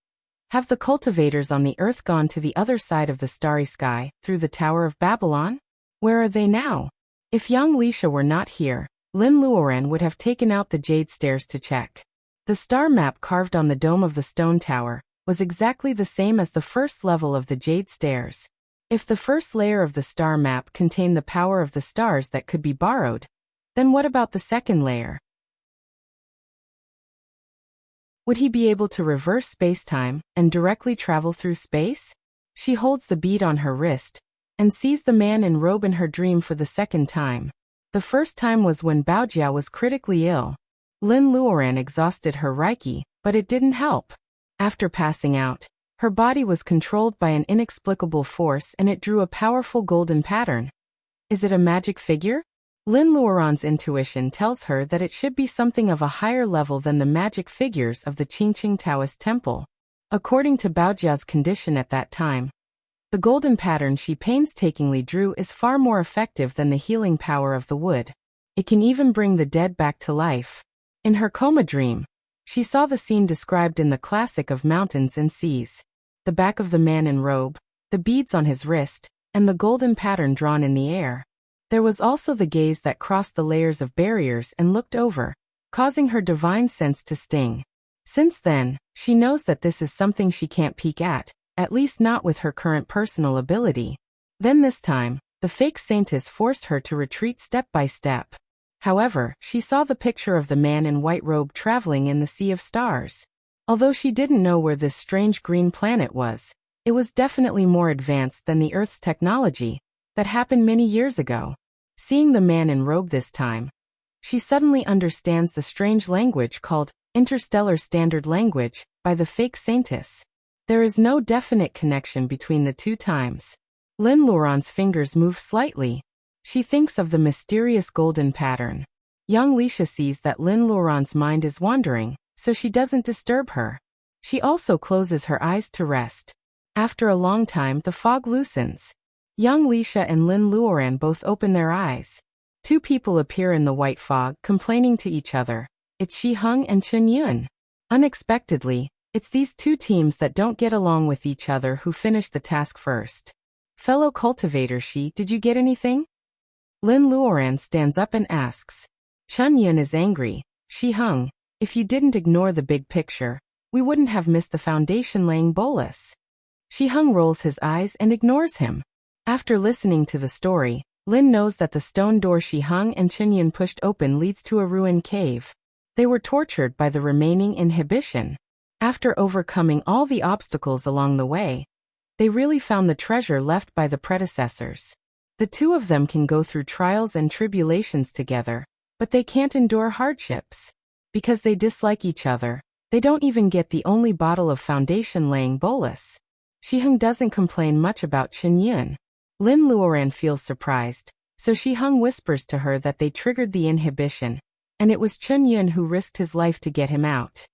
have the cultivators on the earth gone to the other side of the starry sky, through the Tower of Babylon? Where are they now? If Yang Lisha were not here, Lin Luoran would have taken out the jade stairs to check. The star map carved on the dome of the stone tower was exactly the same as the first level of the jade stairs. If the first layer of the star map contained the power of the stars that could be borrowed, then what about the second layer? Would he be able to reverse space-time and directly travel through space? She holds the bead on her wrist and sees the man in robe in her dream for the second time. The first time was when Baojia was critically ill. Lin Luoran exhausted her Reiki, but it didn't help. After passing out, her body was controlled by an inexplicable force and it drew a powerful golden pattern. Is it a magic figure? Lin Luoran's intuition tells her that it should be something of a higher level than the magic figures of the Qingqing Taoist temple. According to Baojia's condition at that time, the golden pattern she painstakingly drew is far more effective than the healing power of the wood. It can even bring the dead back to life. In her coma dream, she saw the scene described in the classic of mountains and seas. The back of the man in robe, the beads on his wrist, and the golden pattern drawn in the air. There was also the gaze that crossed the layers of barriers and looked over, causing her divine sense to sting. Since then, she knows that this is something she can't peek at least not with her current personal ability. Then this time, the fake saintess forced her to retreat step by step. However, she saw the picture of the man in white robe traveling in the sea of stars. Although she didn't know where this strange green planet was, it was definitely more advanced than the Earth's technology that happened many years ago. Seeing the man in robe this time, she suddenly understands the strange language called Interstellar Standard Language by the fake saintess. There is no definite connection between the two times. Lin Luoran's fingers move slightly. She thinks of the mysterious golden pattern. Yang Lisha sees that Lin Luoran's mind is wandering, so she doesn't disturb her. She also closes her eyes to rest. After a long time, the fog loosens. Yang Lisha and Lin Luoran both open their eyes. Two people appear in the white fog, complaining to each other. It's Shi Heng and Chen Yun. Unexpectedly, it's these two teams that don't get along with each other who finish the task first. Fellow cultivator Shi, did you get anything? Lin Luoran stands up and asks. Chen Yun is angry. Shi Heng, if you didn't ignore the big picture, we wouldn't have missed the foundation laying bolus. Shi Heng rolls his eyes and ignores him. After listening to the story, Lin knows that the stone door Shi Heng and Chen Yun pushed open leads to a ruined cave. They were tortured by the remaining inhibition. After overcoming all the obstacles along the way, they really found the treasure left by the predecessors. The two of them can go through trials and tribulations together, but they can't endure hardships. Because they dislike each other, they don't even get the only bottle of foundation-laying bolus. Shi Heng doesn't complain much about Chen Yun. Lin Luoran feels surprised, so Shi Heng whispers to her that they triggered the inhibition, and it was Chen Yun who risked his life to get him out.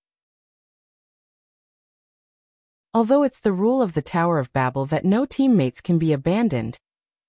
Although it's the rule of the Tower of Babel that no teammates can be abandoned,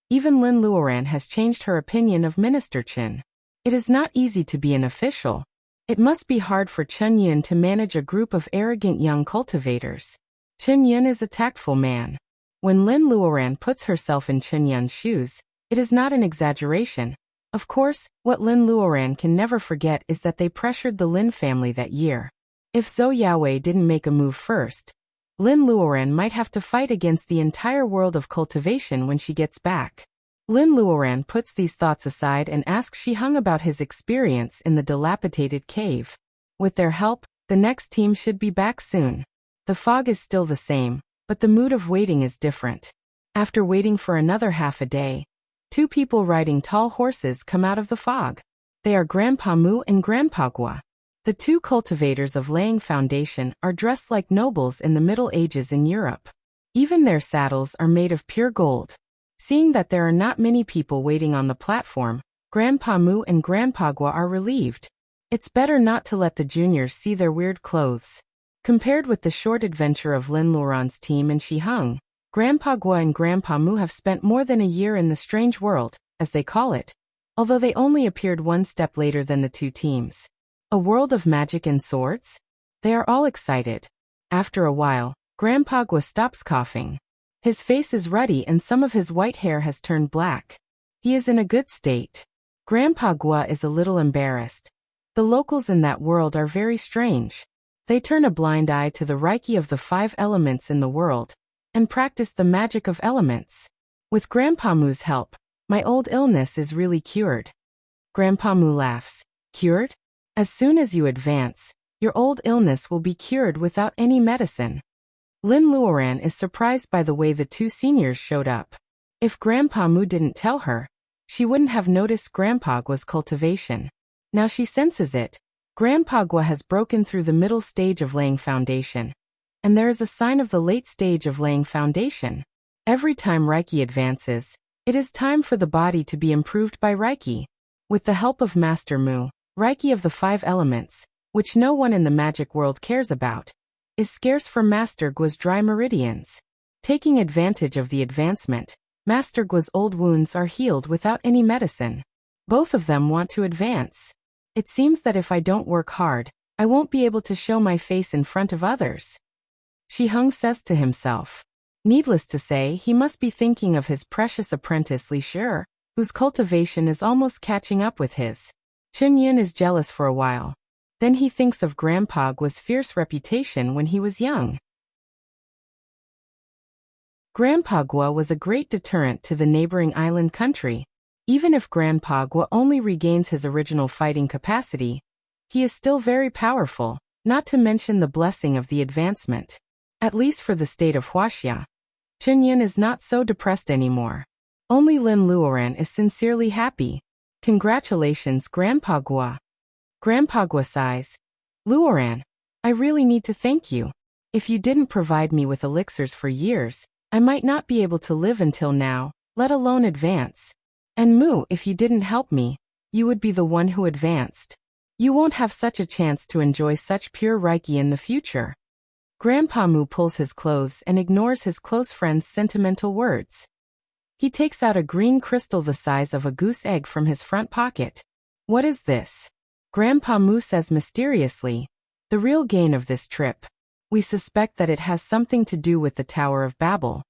even Lin Luoran has changed her opinion of Minister Chen. It is not easy to be an official. It must be hard for Chen Yun to manage a group of arrogant young cultivators. Chen Yun is a tactful man. When Lin Luoran puts herself in Chen Yun's shoes, it is not an exaggeration. Of course, what Lin Luoran can never forget is that they pressured the Lin family that year. If Zhou Yaowei didn't make a move first, Lin Luoran might have to fight against the entire world of cultivation when she gets back. Lin Luoran puts these thoughts aside and asks Shi Heng about his experience in the dilapidated cave. With their help, the next team should be back soon. The fog is still the same, but the mood of waiting is different. After waiting for another half a day, Two people riding tall horses come out of the fog. They are Grandpa Mu and Grandpa Gua. The two cultivators of laying foundation are dressed like nobles in the Middle Ages in Europe. Even their saddles are made of pure gold. Seeing that there are not many people waiting on the platform, Grandpa Mu and Grandpa Gua are relieved. It's better not to let the juniors see their weird clothes. Compared with the short adventure of Lin Luoran's team in Shiheng, Grandpa Gua and Grandpa Mu have spent more than a year in the strange world, as they call it, although they only appeared one step later than the two teams. A world of magic and swords? They are all excited. After a while, Grandpa Gua stops coughing. His face is ruddy and some of his white hair has turned black. He is in a good state. Grandpa Gua is a little embarrassed. The locals in that world are very strange. They turn a blind eye to the Reiki of the 5 elements in the world, and practice the magic of elements. With Grandpa Mu's help, my old illness is really cured. Grandpa Mu laughs. Cured? As soon as you advance, your old illness will be cured without any medicine. Lin Luoran is surprised by the way the two seniors showed up. If Grandpa Mu didn't tell her, she wouldn't have noticed Grandpa Gua's cultivation. Now she senses it. Grandpa Gua has broken through the middle stage of laying foundation. And there is a sign of the late stage of laying foundation. Every time Reiki advances, it is time for the body to be improved by Reiki. With the help of Master Mu, Reiki of the 5 elements, which no one in the magic world cares about, is scarce for Master Gua's dry meridians. Taking advantage of the advancement, Master Gua's old wounds are healed without any medicine. Both of them want to advance. It seems that if I don't work hard, I won't be able to show my face in front of others. Shiheng says to himself. Needless to say, he must be thinking of his precious apprentice Li Shi, whose cultivation is almost catching up with his. Chunyin is jealous for a while. Then he thinks of Grandpa Gua's fierce reputation when he was young. Grandpa Gua was a great deterrent to the neighboring island country. Even if Grandpa Gua only regains his original fighting capacity, he is still very powerful, not to mention the blessing of the advancement. At least for the state of Wuxia. Chunyin is not so depressed anymore. Only Lin Luoran is sincerely happy. Congratulations, Grandpa Gua. Grandpa Gua sighs. Luoran, I really need to thank you. If you didn't provide me with elixirs for years, I might not be able to live until now, let alone advance. And Mu, if you didn't help me, you would be the one who advanced. You won't have such a chance to enjoy such pure Reiki in the future. Grandpa Mu pulls his clothes and ignores his close friend's sentimental words. He takes out a green crystal the size of a goose egg from his front pocket. What is this? Grandpa Mu says mysteriously. The real gain of this trip. We suspect that it has something to do with the Tower of Babel.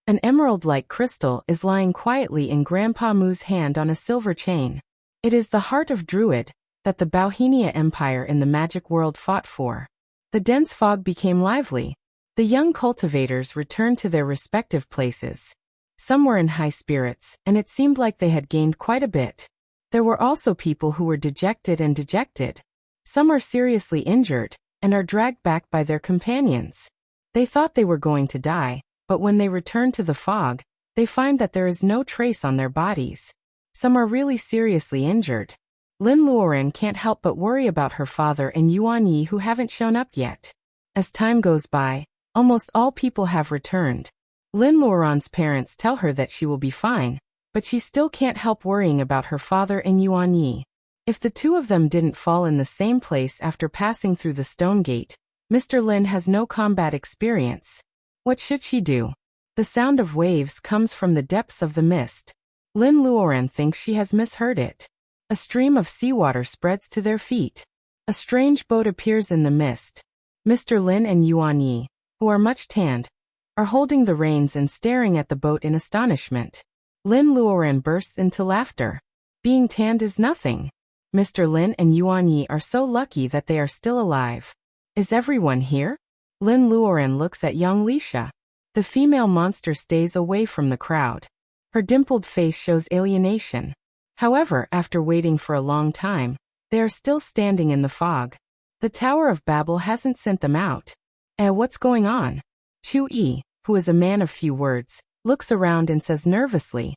An emerald-like crystal is lying quietly in Grandpa Mu's hand on a silver chain. It is the heart of Druid that the Bauhinia Empire in the magic world fought for. The dense fog became lively. The young cultivators returned to their respective places. Some were in high spirits, and it seemed like they had gained quite a bit. There were also people who were dejected. Some are seriously injured, and are dragged back by their companions. They thought they were going to die, but when they return to the fog, they find that there is no trace on their bodies. Some are really seriously injured. Lin Luoran can't help but worry about her father and Yuan Yi who haven't shown up yet. As time goes by, almost all people have returned. Lin Luoran's parents tell her that she will be fine, but she still can't help worrying about her father and Yuan Yi. If the two of them didn't fall in the same place after passing through the stone gate, Mr. Lin has no combat experience. What should she do? The sound of waves comes from the depths of the mist. Lin Luoran thinks she has misheard it. A stream of seawater spreads to their feet. A strange boat appears in the mist. Mr. Lin and Yuan Yi, who are much tanned, are holding the reins and staring at the boat in astonishment. Lin Luoran bursts into laughter. Being tanned is nothing. Mr. Lin and Yuan Yi are so lucky that they are still alive. Is everyone here? Lin Luoran looks at young Lisha. The female monster stays away from the crowd. Her dimpled face shows alienation. However, after waiting for a long time, they are still standing in the fog. The Tower of Babel hasn't sent them out. What's going on? Chu Yi, who is a man of few words, looks around and says nervously,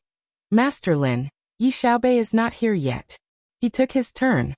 Master Lin, Yi Xiaobei is not here yet. He took his turn.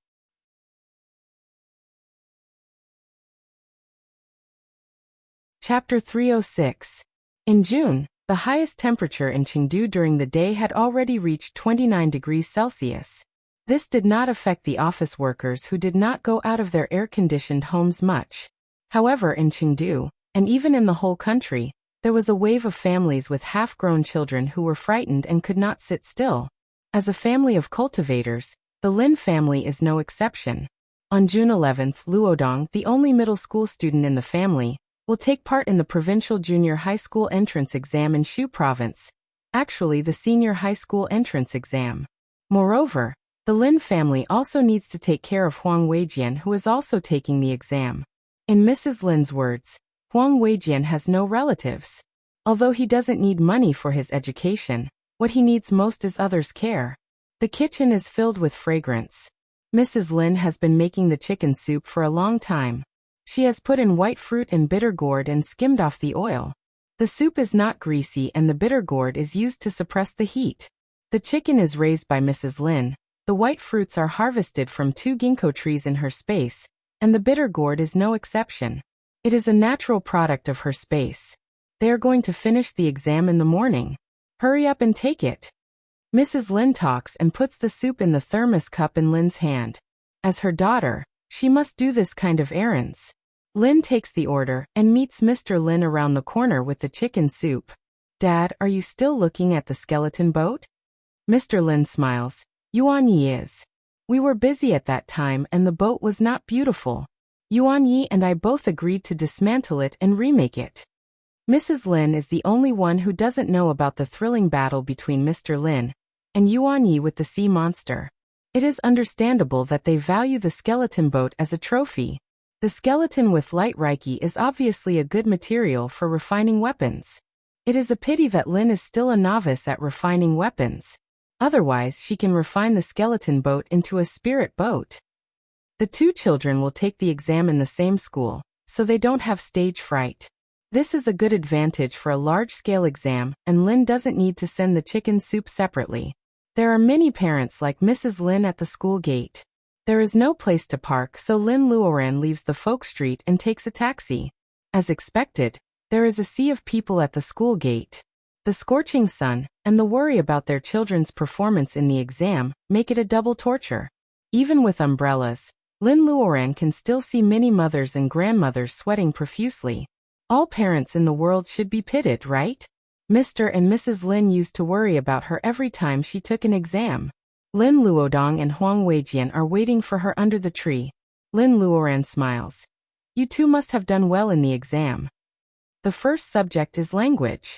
Chapter 306. In June, the highest temperature in Chengdu during the day had already reached 29 degrees Celsius. This did not affect the office workers who did not go out of their air-conditioned homes much. However, in Chengdu, and even in the whole country, there was a wave of families with half-grown children who were frightened and could not sit still. As a family of cultivators, the Lin family is no exception. On June 11th, Luodong, the only middle school student in the family, will take part in the provincial junior high school entrance exam in Shu province, actually the senior high school entrance exam. Moreover, the Lin family also needs to take care of Huang Weijian, who is also taking the exam. In Mrs. Lin's words, Huang Weijian has no relatives. Although he doesn't need money for his education, what he needs most is others' care. The kitchen is filled with fragrance. Mrs. Lin has been making the chicken soup for a long time. She has put in white fruit and bitter gourd and skimmed off the oil. The soup is not greasy and the bitter gourd is used to suppress the heat. The chicken is raised by Mrs. Lin. The white fruits are harvested from 2 ginkgo trees in her space, and the bitter gourd is no exception. It is a natural product of her space. They are going to finish the exam in the morning. Hurry up and take it. Mrs. Lin talks and puts the soup in the thermos cup in Lin's hand. As her daughter, she must do this kind of errands. Lin takes the order and meets Mr. Lin around the corner with the chicken soup. Dad, are you still looking at the skeleton boat? Mr. Lin smiles. Yuan Yi is. We were busy at that time and the boat was not beautiful. Yuan Yi and I both agreed to dismantle it and remake it. Mrs. Lin is the only one who doesn't know about the thrilling battle between Mr. Lin and Yuan Yi with the sea monster. It is understandable that they value the skeleton boat as a trophy. The skeleton with light reiki is obviously a good material for refining weapons. It is a pity that Lin is still a novice at refining weapons. Otherwise, she can refine the skeleton boat into a spirit boat. The 2 children will take the exam in the same school, so they don't have stage fright. This is a good advantage for a large-scale exam, and Lin doesn't need to send the chicken soup separately. There are many parents like Mrs. Lin at the school gate. There is no place to park, so Lin Luoran leaves the folk street and takes a taxi. As expected, there is a sea of people at the school gate. The scorching sun, and the worry about their children's performance in the exam, make it a double torture. Even with umbrellas, Lin Luoran can still see many mothers and grandmothers sweating profusely. All parents in the world should be pitied, right? Mr. and Mrs. Lin used to worry about her every time she took an exam. Lin Luodong and Huang Weijian are waiting for her under the tree. Lin Luoran smiles. You 2 must have done well in the exam. The first subject is language.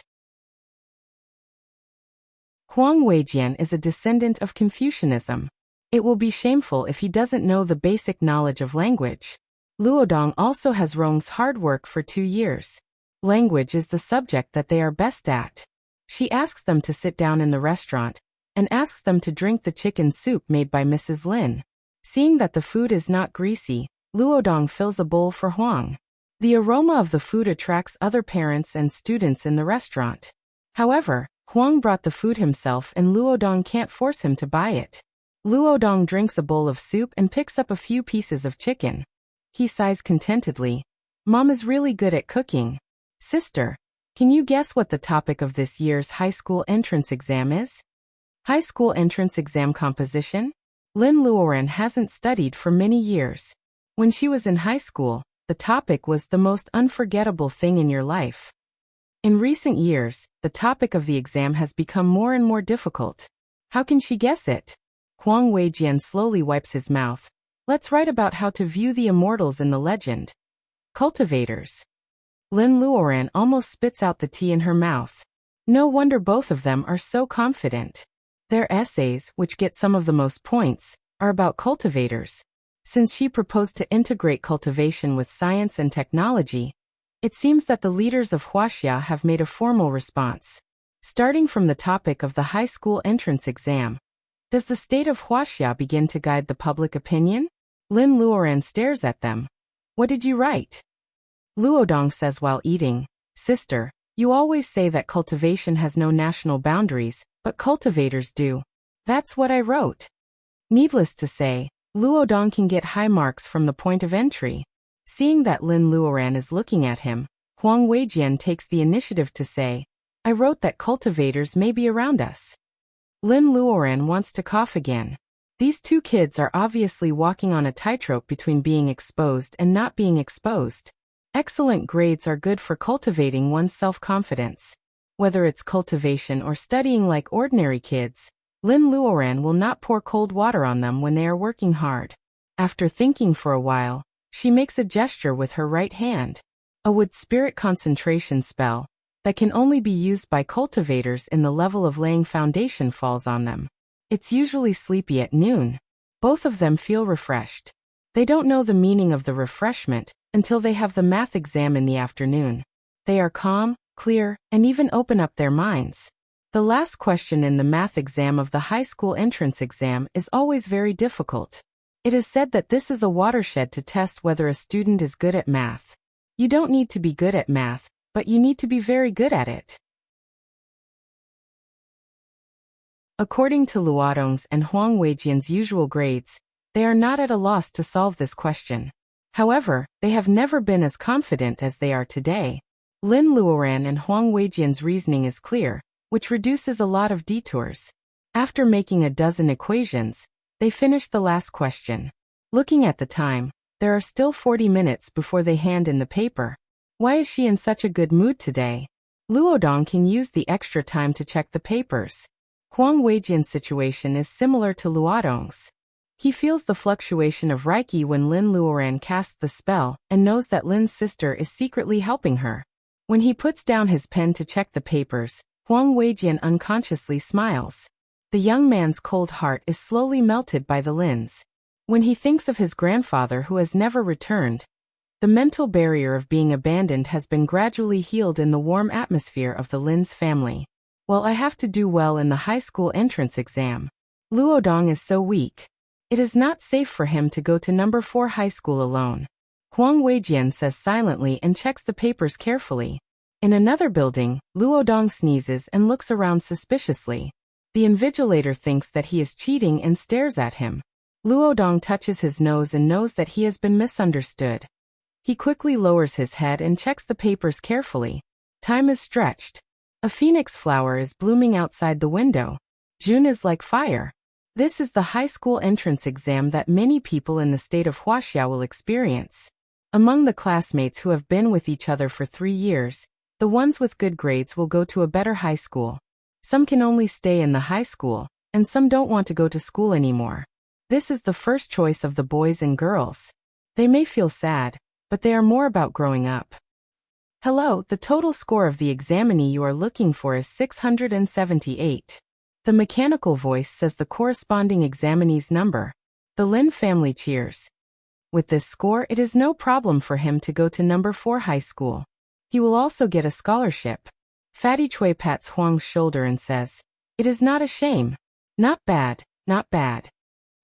Huang Weijian is a descendant of Confucianism. It will be shameful if he doesn't know the basic knowledge of language. Luodong also has Rong's hard work for 2 years. Language is the subject that they are best at. She asks them to sit down in the restaurant, and asks them to drink the chicken soup made by Mrs. Lin. Seeing that the food is not greasy, Luodong fills a bowl for Huang. The aroma of the food attracts other parents and students in the restaurant. However, Huang brought the food himself and Luodong can't force him to buy it. Luodong drinks a bowl of soup and picks up a few pieces of chicken. He sighs contentedly. Mom is really good at cooking. Sister, can you guess what the topic of this year's high school entrance exam is? High school entrance exam composition? Lin Luoran hasn't studied for many years. When she was in high school, the topic was the most unforgettable thing in your life. In recent years, the topic of the exam has become more and more difficult. How can she guess it? Huang Weijian slowly wipes his mouth. Let's write about how to view the immortals in the legend. Cultivators. Lin Luoran almost spits out the tea in her mouth. No wonder both of them are so confident. Their essays, which get some of the most points, are about cultivators. Since she proposed to integrate cultivation with science and technology, it seems that the leaders of Wuxia have made a formal response. Starting from the topic of the high school entrance exam, does the state of Wuxia begin to guide the public opinion? Lin Luoran stares at them. What did you write? Luodong says while eating, Sister, you always say that cultivation has no national boundaries, but cultivators do. That's what I wrote. Needless to say, Luo Dong can get high marks from the point of entry. Seeing that Lin Luoran is looking at him, Huang Weijian takes the initiative to say, I wrote that cultivators may be around us. Lin Luoran wants to cough again. These two kids are obviously walking on a tightrope between being exposed and not being exposed. Excellent grades are good for cultivating one's self-confidence. Whether it's cultivation or studying like ordinary kids, Lin Luoran will not pour cold water on them when they are working hard. After thinking for a while, she makes a gesture with her right hand. A wood spirit concentration spell that can only be used by cultivators in the level of laying foundation falls on them. It's usually sleepy at noon. Both of them feel refreshed. They don't know the meaning of the refreshment until they have the math exam in the afternoon. They are calm, clear, and even open up their minds. The last question in the math exam of the high school entrance exam is always very difficult. It is said that this is a watershed to test whether a student is good at math. You don't need to be good at math, but you need to be very good at it. According to Luodong's and Huang Weijian's usual grades, they are not at a loss to solve this question. However, they have never been as confident as they are today. Lin Luoran and Huang Weijian's reasoning is clear, which reduces a lot of detours. After making a dozen equations, they finish the last question. Looking at the time, there are still 40 minutes before they hand in the paper. Why is she in such a good mood today? Luodong can use the extra time to check the papers. Huang Weijian's situation is similar to Luodong's. He feels the fluctuation of Reiki when Lin Luoran casts the spell and knows that Lin's sister is secretly helping her. When he puts down his pen to check the papers, Huang Weijian unconsciously smiles. The young man's cold heart is slowly melted by the Lin's. When he thinks of his grandfather who has never returned, the mental barrier of being abandoned has been gradually healed in the warm atmosphere of the Lin's family. Well, I have to do well in the high school entrance exam. Luodong is so weak. It is not safe for him to go to number 4 high school alone. Huang Weijian says silently and checks the papers carefully. In another building, Luodong sneezes and looks around suspiciously. The invigilator thinks that he is cheating and stares at him. Luodong touches his nose and knows that he has been misunderstood. He quickly lowers his head and checks the papers carefully. Time is stretched. A phoenix flower is blooming outside the window. June is like fire. This is the high school entrance exam that many people in the state of Wuxia will experience. Among the classmates who have been with each other for 3 years, the ones with good grades will go to a better high school. Some can only stay in the high school, and some don't want to go to school anymore. This is the first choice of the boys and girls. They may feel sad, but they are more about growing up. Hello, the total score of the examinee you are looking for is 678. The mechanical voice says the corresponding examinee's number. The Lin family cheers. With this score, it is no problem for him to go to number 4 high school. He will also get a scholarship. Fatty Chui pats Huang's shoulder and says, it is not a shame. Not bad, not bad.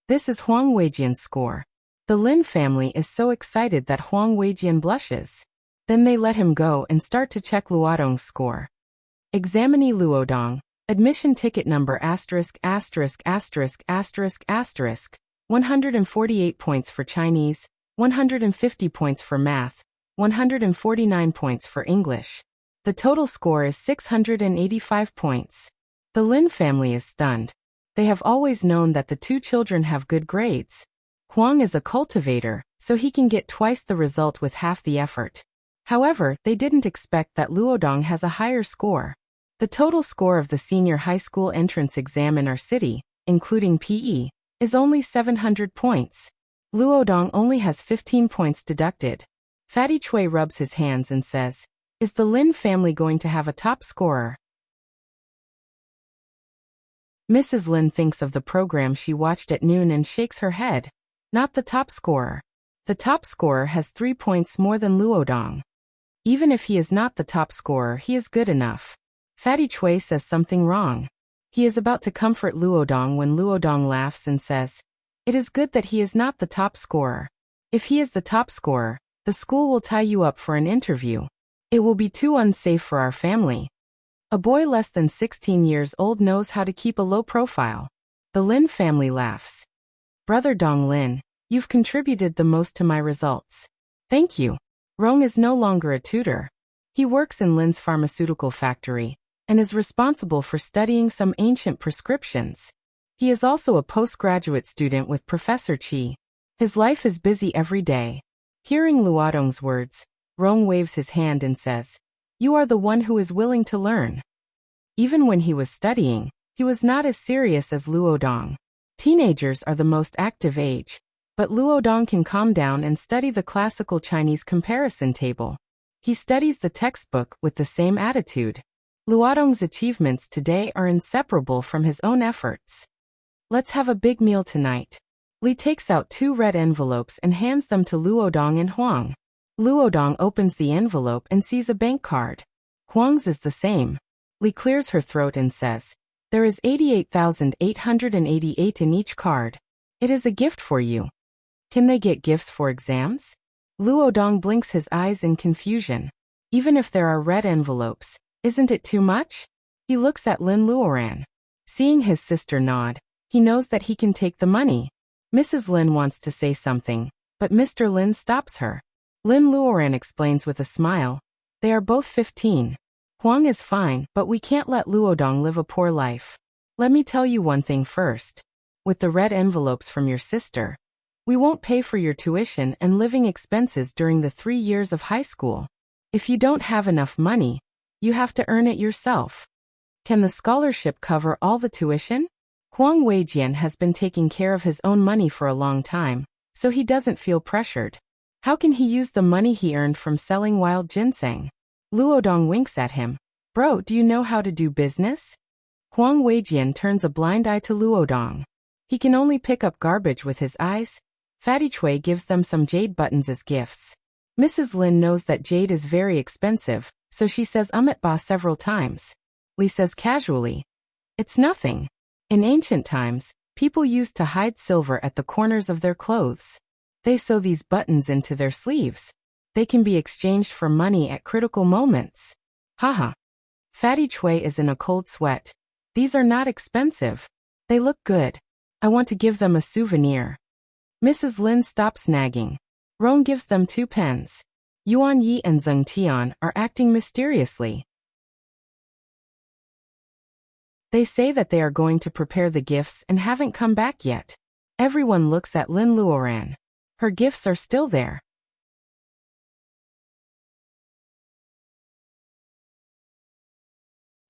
This is Huang Weijian's score. The Lin family is so excited that Huang Weijian blushes. Then they let him go and start to check Luodong's score. Examinee Luodong, admission ticket number *********, 148 points for Chinese, 150 points for math, 149 points for English. The total score is 685 points. The Lin family is stunned. They have always known that the two children have good grades. Huang is a cultivator, so he can get twice the result with half the effort. However, they didn't expect that Luodong has a higher score. The total score of the senior high school entrance exam in our city, including PE, is only 700 points. Luodong only has 15 points deducted. Fatty Chui rubs his hands and says, is the Lin family going to have a top scorer? Mrs. Lin thinks of the program she watched at noon and shakes her head. Not the top scorer. The top scorer has 3 points more than Luodong. Even if he is not the top scorer, he is good enough. Fatty Chui says something wrong. He is about to comfort Luodong when Luodong laughs and says, it is good that he is not the top scorer. If he is the top scorer, the school will tie you up for an interview. It will be too unsafe for our family. A boy less than 16 years old knows how to keep a low profile. The Lin family laughs. Brother Dong Lin, you've contributed the most to my results. Thank you. Rong is no longer a tutor. He works in Lin's pharmaceutical factory and is responsible for studying some ancient prescriptions. He is also a postgraduate student with Professor Qi. His life is busy every day. Hearing Luodong's words, Rong waves his hand and says, "You are the one who is willing to learn." Even when he was studying, he was not as serious as Luodong. Teenagers are the most active age, but Luodong can calm down and study the classical Chinese comparison table. He studies the textbook with the same attitude. Luodong's achievements today are inseparable from his own efforts. Let's have a big meal tonight. Li takes out 2 red envelopes and hands them to Luodong and Huang. Luodong opens the envelope and sees a bank card. Huang's is the same. Li clears her throat and says, "There is 88,888 in each card. It is a gift for you." Can they get gifts for exams? Luodong blinks his eyes in confusion. Even if there are red envelopes, isn't it too much? He looks at Lin Luoran. Seeing his sister nod, he knows that he can take the money. Mrs. Lin wants to say something, but Mr. Lin stops her. Lin Luoran explains with a smile, "They are both 15. Huang is fine, but we can't let Luodong live a poor life. Let me tell you one thing first. With the red envelopes from your sister, we won't pay for your tuition and living expenses during the 3 years of high school. If you don't have enough money, you have to earn it yourself. Can the scholarship cover all the tuition?" Huang Weijian has been taking care of his own money for a long time, so he doesn't feel pressured. How can he use the money he earned from selling wild ginseng? Luodong winks at him. "Bro, do you know how to do business?" Huang Weijian turns a blind eye to Luodong. He can only pick up garbage with his eyes. Fatty Chui gives them some jade buttons as gifts. Mrs. Lin knows that jade is very expensive, so she says at ba several times. Li says casually, "It's nothing." In ancient times, people used to hide silver at the corners of their clothes. They sew these buttons into their sleeves. They can be exchanged for money at critical moments. Haha. Fatty Chui is in a cold sweat. These are not expensive. They look good. I want to give them a souvenir. Mrs. Lin stops nagging. Rong gives them 2 pens. Yuan Yi and Zheng Tian are acting mysteriously. They say that they are going to prepare the gifts and haven't come back yet. Everyone looks at Lin Luoran. Her gifts are still there.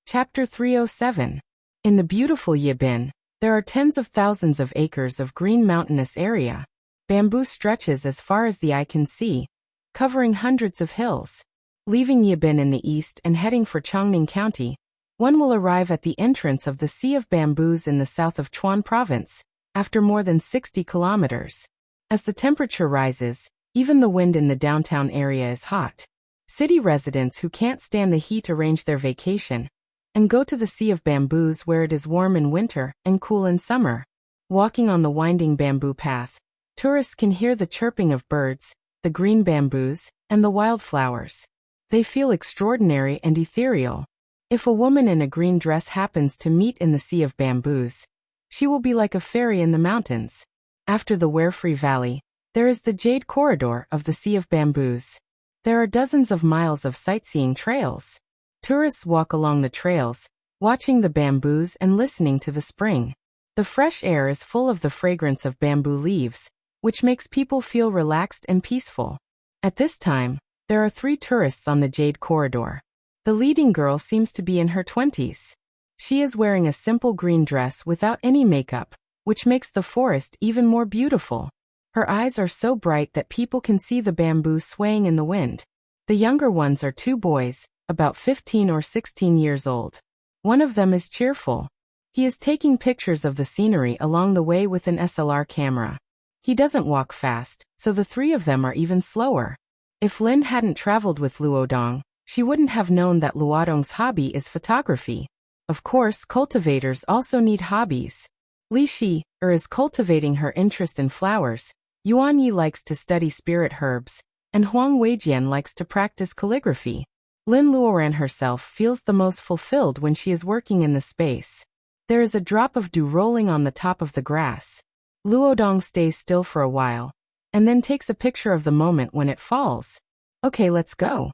Chapter 307. In the beautiful Yibin, there are tens of thousands of acres of green mountainous area. Bamboo stretches as far as the eye can see, covering hundreds of hills. Leaving Yibin in the east and heading for Chongning County, one will arrive at the entrance of the Sea of Bamboos in the south of Chuan Province, after more than 60 kilometers. As the temperature rises, even the wind in the downtown area is hot. City residents who can't stand the heat arrange their vacation and go to the Sea of Bamboos where it is warm in winter and cool in summer. Walking on the winding bamboo path, tourists can hear the chirping of birds, the green bamboos, and the wildflowers. They feel extraordinary and ethereal. If a woman in a green dress happens to meet in the Sea of Bamboos, she will be like a fairy in the mountains. After the Warefree Valley, there is the Jade Corridor of the Sea of Bamboos. There are dozens of miles of sightseeing trails. Tourists walk along the trails, watching the bamboos and listening to the spring. The fresh air is full of the fragrance of bamboo leaves, which makes people feel relaxed and peaceful. At this time, there are 3 tourists on the Jade Corridor. The leading girl seems to be in her 20s. She is wearing a simple green dress without any makeup, which makes the forest even more beautiful. Her eyes are so bright that people can see the bamboo swaying in the wind. The younger ones are 2 boys, about 15 or 16 years old. One of them is cheerful. He is taking pictures of the scenery along the way with an SLR camera. He doesn't walk fast, so the 3 of them are even slower. If Lin hadn't traveled with Luodong, she wouldn't have known that Luodong's hobby is photography. Of course, cultivators also need hobbies. Li Shi is cultivating her interest in flowers, Yuan Yi likes to study spirit herbs, and Huang Weijian likes to practice calligraphy. Lin Luoran herself feels the most fulfilled when she is working in the space. There is a drop of dew rolling on the top of the grass. Luodong stays still for a while, and then takes a picture of the moment when it falls. Okay, let's go.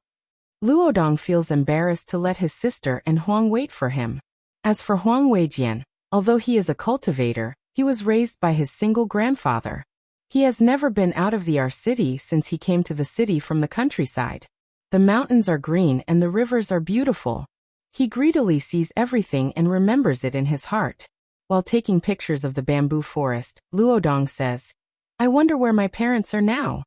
Luodong feels embarrassed to let his sister and Huang wait for him. As for Huang Weijian, although he is a cultivator, he was raised by his single grandfather. He has never been out of the city since he came to the city from the countryside. The mountains are green and the rivers are beautiful. He greedily sees everything and remembers it in his heart. While taking pictures of the bamboo forest, Luodong says, "I wonder where my parents are now."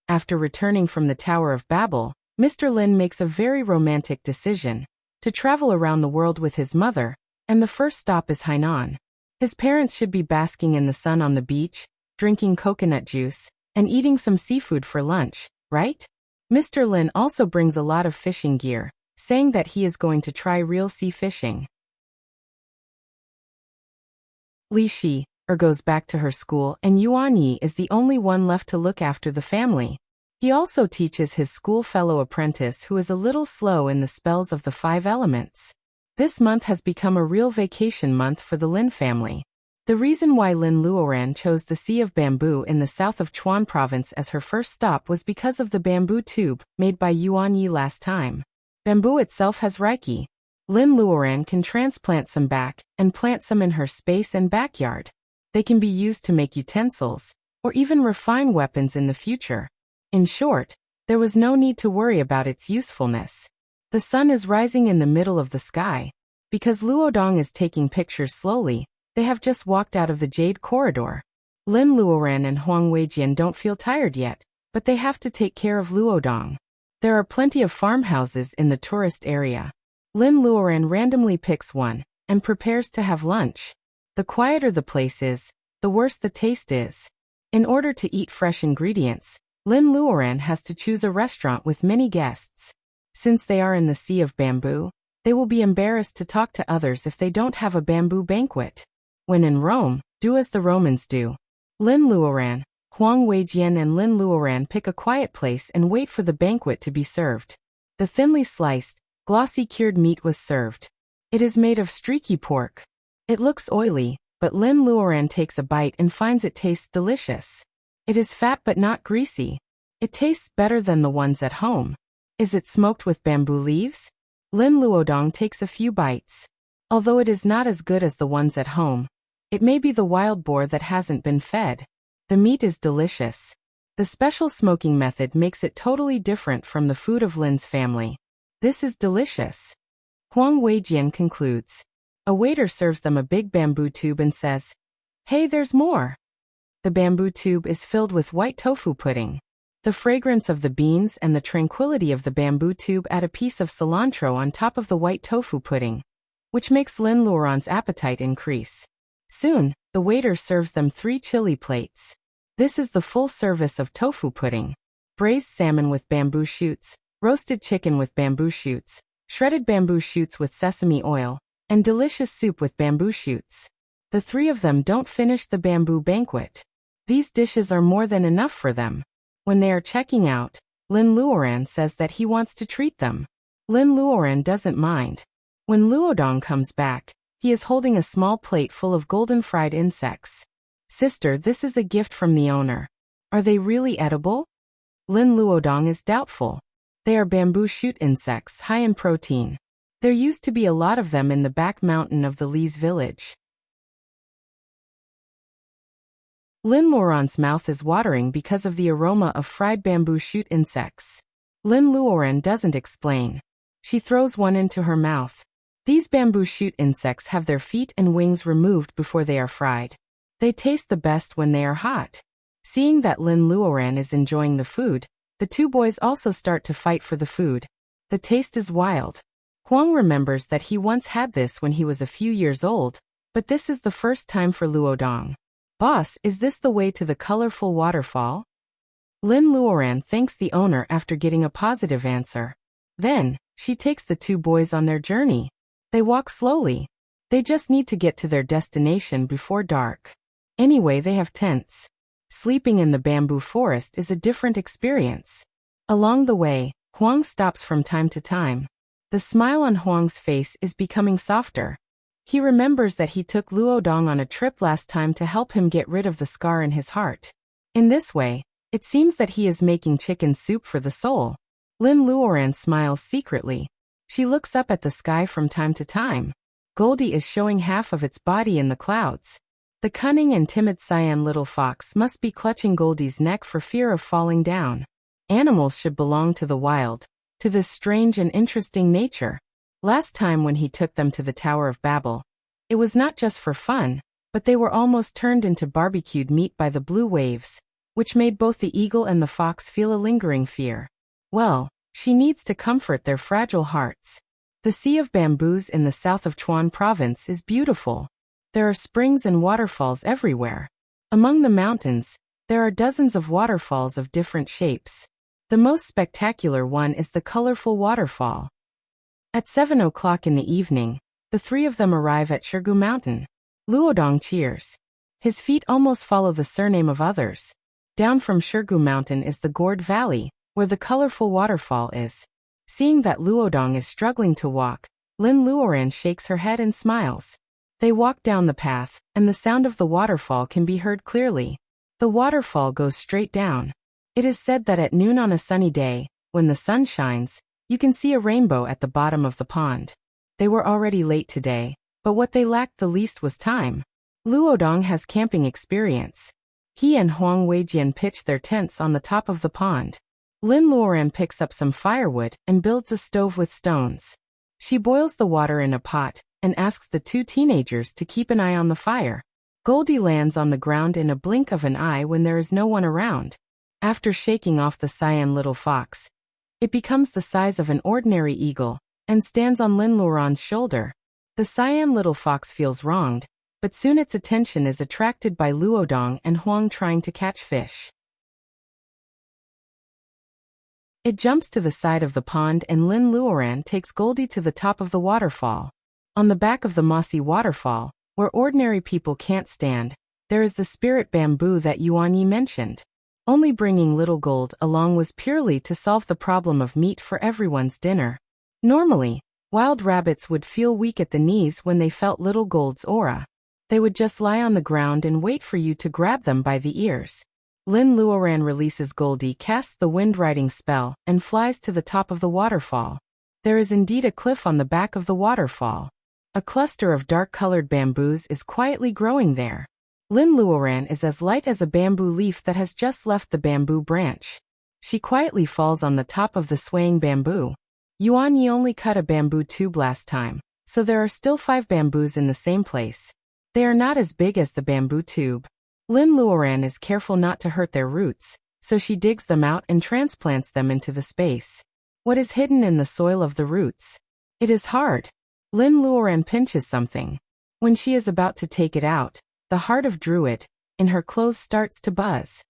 After returning from the Tower of Babel, Mr. Lin makes a very romantic decision to travel around the world with his mother, and the first stop is Hainan. His parents should be basking in the sun on the beach, drinking coconut juice, and eating some seafood for lunch, right? Mr. Lin also brings a lot of fishing gear, saying that he is going to try real sea fishing. Li Shi goes back to her school, and Yuan Yi is the only one left to look after the family. He also teaches his school fellow apprentice who is a little slow in the spells of the 5 elements. This month has become a real vacation month for the Lin family. The reason why Lin Luoran chose the Sea of Bamboo in the south of Chuan province as her first stop was because of the bamboo tube made by Yuan Yi last time. Bamboo itself has reiki. Lin Luoran can transplant some back and plant some in her space and backyard. They can be used to make utensils, or even refine weapons in the future. In short, there was no need to worry about its usefulness. The sun is rising in the middle of the sky. Because Luodong is taking pictures slowly, they have just walked out of the Jade Corridor. Lin Luoran and Huang Weijian don't feel tired yet, but they have to take care of Luodong. There are plenty of farmhouses in the tourist area. Lin Luoran randomly picks one and prepares to have lunch. The quieter the place is, the worse the taste is. In order to eat fresh ingredients, Lin Luoran has to choose a restaurant with many guests. Since they are in the Sea of Bamboo, they will be embarrassed to talk to others if they don't have a bamboo banquet. When in Rome, do as the Romans do. Lin Luoran, Huang Weijian and Lin Luoran pick a quiet place and wait for the banquet to be served. The thinly sliced, glossy cured meat was served. It is made of streaky pork. It looks oily, but Lin Luoran takes a bite and finds it tastes delicious. It is fat but not greasy. It tastes better than the ones at home. Is it smoked with bamboo leaves? Lin Luodong takes a few bites. Although it is not as good as the ones at home, it may be the wild boar that hasn't been fed. The meat is delicious. The special smoking method makes it totally different from the food of Lin's family. This is delicious. Huang Weijian concludes. A waiter serves them a big bamboo tube and says, "Hey, there's more." The bamboo tube is filled with white tofu pudding. The fragrance of the beans and the tranquility of the bamboo tube add a piece of cilantro on top of the white tofu pudding, which makes Lin Luoran's appetite increase. Soon, the waiter serves them 3 chili plates. This is the full service of tofu pudding. Braised salmon with bamboo shoots, roasted chicken with bamboo shoots, shredded bamboo shoots with sesame oil, and delicious soup with bamboo shoots. The 3 of them don't finish the bamboo banquet. These dishes are more than enough for them. When they are checking out, Lin Luoran says that he wants to treat them. Lin Luoran doesn't mind. When Luodong comes back, he is holding a small plate full of golden fried insects. "Sister, this is a gift from the owner. Are they really edible?" Lin Luodong is doubtful. They are bamboo shoot insects high in protein. There used to be a lot of them in the back mountain of the Li's village. Lin Luoran's mouth is watering because of the aroma of fried bamboo shoot insects. Lin Luoran doesn't explain. She throws one into her mouth. These bamboo shoot insects have their feet and wings removed before they are fried. They taste the best when they are hot. Seeing that Lin Luoran is enjoying the food, the 2 boys also start to fight for the food. The taste is wild. Huang remembers that he once had this when he was a few years old, but this is the first time for Luodong. "Boss, is this the way to the colorful waterfall?" Lin Luoran thanks the owner after getting a positive answer. Then, she takes the 2 boys on their journey. They walk slowly. They just need to get to their destination before dark. Anyway, they have tents. Sleeping in the bamboo forest is a different experience. Along the way, Huang stops from time to time. The smile on Huang's face is becoming softer. He remembers that he took Luodong on a trip last time to help him get rid of the scar in his heart. In this way, it seems that he is making chicken soup for the soul. Lin Luoran smiles secretly. She looks up at the sky from time to time. Goldie is showing half of its body in the clouds. The cunning and timid cyan little fox must be clutching Goldie's neck for fear of falling down. Animals should belong to the wild, to this strange and interesting nature. Last time when he took them to the Tower of Babel, it was not just for fun, but they were almost turned into barbecued meat by the blue waves, which made both the eagle and the fox feel a lingering fear. Well, she needs to comfort their fragile hearts. The Sea of Bamboos in the south of Chuan Province is beautiful. There are springs and waterfalls everywhere. Among the mountains, there are dozens of waterfalls of different shapes. The most spectacular one is the colorful waterfall. At 7 o'clock in the evening, the three of them arrive at Shirgu Mountain. Luodong cheers. His feet almost follow the surname of others. Down from Shirgu Mountain is the Gourd Valley, where the colorful waterfall is. Seeing that Luodong is struggling to walk, Lin Luoran shakes her head and smiles. They walk down the path, and the sound of the waterfall can be heard clearly. The waterfall goes straight down. It is said that at noon on a sunny day, when the sun shines, you can see a rainbow at the bottom of the pond. They were already late today, but what they lacked the least was time. Luodong has camping experience. He and Huang Weijian pitch their tents on the top of the pond. Lin Luoran picks up some firewood and builds a stove with stones. She boils the water in a pot and asks the two teenagers to keep an eye on the fire. Goldie lands on the ground in a blink of an eye when there is no one around. After shaking off the cyan little fox, it becomes the size of an ordinary eagle and stands on Lin Luoran's shoulder. The cyan little fox feels wronged, but soon its attention is attracted by Luodong and Huang trying to catch fish. It jumps to the side of the pond and Lin Luoran takes Goldie to the top of the waterfall. On the back of the mossy waterfall, where ordinary people can't stand, there is the spirit bamboo that Yuan Yi mentioned. Only bringing Little Gold along was purely to solve the problem of meat for everyone's dinner. Normally, wild rabbits would feel weak at the knees when they felt Little Gold's aura. They would just lie on the ground and wait for you to grab them by the ears. Lin Luoran releases Goldie, casts the wind-riding spell, and flies to the top of the waterfall. There is indeed a cliff on the back of the waterfall. A cluster of dark-colored bamboos is quietly growing there. Lin Luoran is as light as a bamboo leaf that has just left the bamboo branch. She quietly falls on the top of the swaying bamboo. Yuan Yi only cut a bamboo tube last time, so there are still 5 bamboos in the same place. They are not as big as the bamboo tube. Lin Luoran is careful not to hurt their roots, so she digs them out and transplants them into the space. What is hidden in the soil of the roots? It is hard. Lin Luoran pinches something. When she is about to take it out, the heart of Druid in her clothes starts to buzz.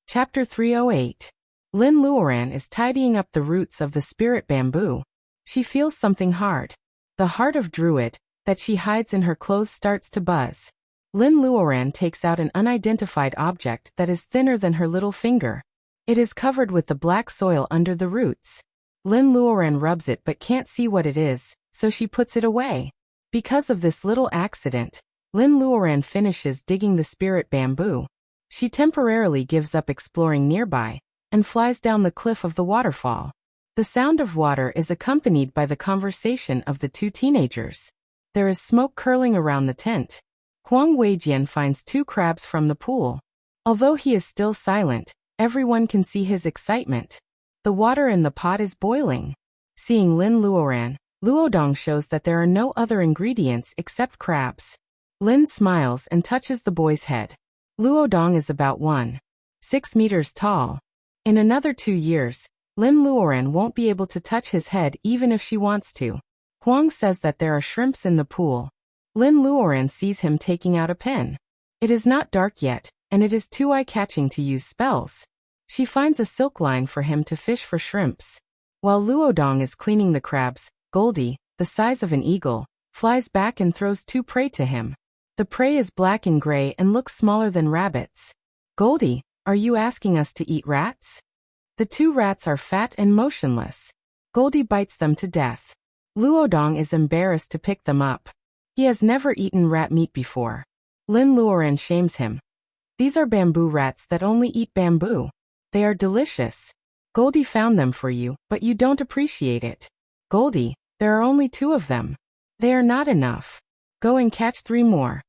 Chapter 308. Lin Luoran is tidying up the roots of the spirit bamboo. She feels something hard. The heart of Druid that she hides in her clothes starts to buzz. Lin Luoran takes out an unidentified object that is thinner than her little finger. It is covered with the black soil under the roots. Lin Luoran rubs it but can't see what it is, so she puts it away. Because of this little accident, Lin Luoran finishes digging the spirit bamboo. She temporarily gives up exploring nearby and flies down the cliff of the waterfall. The sound of water is accompanied by the conversation of the two teenagers. There is smoke curling around the tent. Huang Weijian finds 2 crabs from the pool. Although he is still silent, everyone can see his excitement. The water in the pot is boiling. Seeing Lin Luoran, Luodong shows that there are no other ingredients except crabs. Lin smiles and touches the boy's head. Luodong is about 1.6 meters tall. In another 2 years, Lin Luoran won't be able to touch his head even if she wants to. Huang says that there are shrimps in the pool. Lin Luoran sees him taking out a pen. It is not dark yet, and it is too eye-catching to use spells. She finds a silk line for him to fish for shrimps. While Luodong is cleaning the crabs, Goldie, the size of an eagle, flies back and throws 2 prey to him. The prey is black and gray and looks smaller than rabbits. Goldie, are you asking us to eat rats? The two rats are fat and motionless. Goldie bites them to death. Luodong is embarrassed to pick them up. He has never eaten rat meat before. Lin Luoran shames him. These are bamboo rats that only eat bamboo. They are delicious. Goldie found them for you, but you don't appreciate it. Goldie, there are only 2 of them. They are not enough. Go and catch 3 more.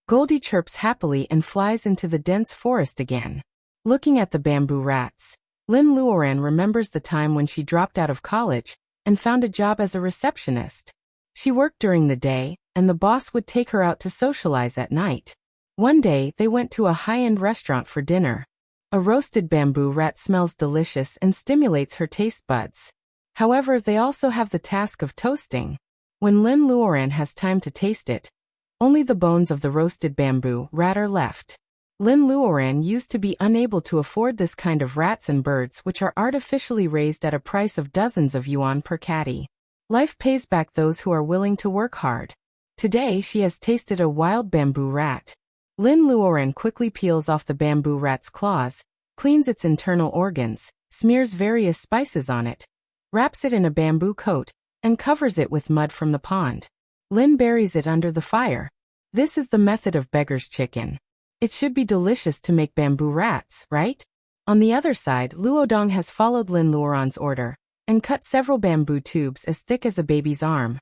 Goldie chirps happily and flies into the dense forest again. Looking at the bamboo rats, Lin Luoran remembers the time when she dropped out of college and found a job as a receptionist. She worked during the day, and the boss would take her out to socialize at night. One day, they went to a high-end restaurant for dinner. A roasted bamboo rat smells delicious and stimulates her taste buds. However, they also have the task of toasting. When Lin Luoran has time to taste it, only the bones of the roasted bamboo rat are left. Lin Luoran used to be unable to afford this kind of rats and birds which are artificially raised at a price of dozens of yuan per catty. Life pays back those who are willing to work hard. Today she has tasted a wild bamboo rat. Lin Luoran quickly peels off the bamboo rat's claws, cleans its internal organs, smears various spices on it, wraps it in a bamboo coat, and covers it with mud from the pond. Lin buries it under the fire. This is the method of beggar's chicken. It should be delicious to make bamboo rats, right? On the other side, Luodong has followed Lin Luoran's order and cut several bamboo tubes as thick as a baby's arm.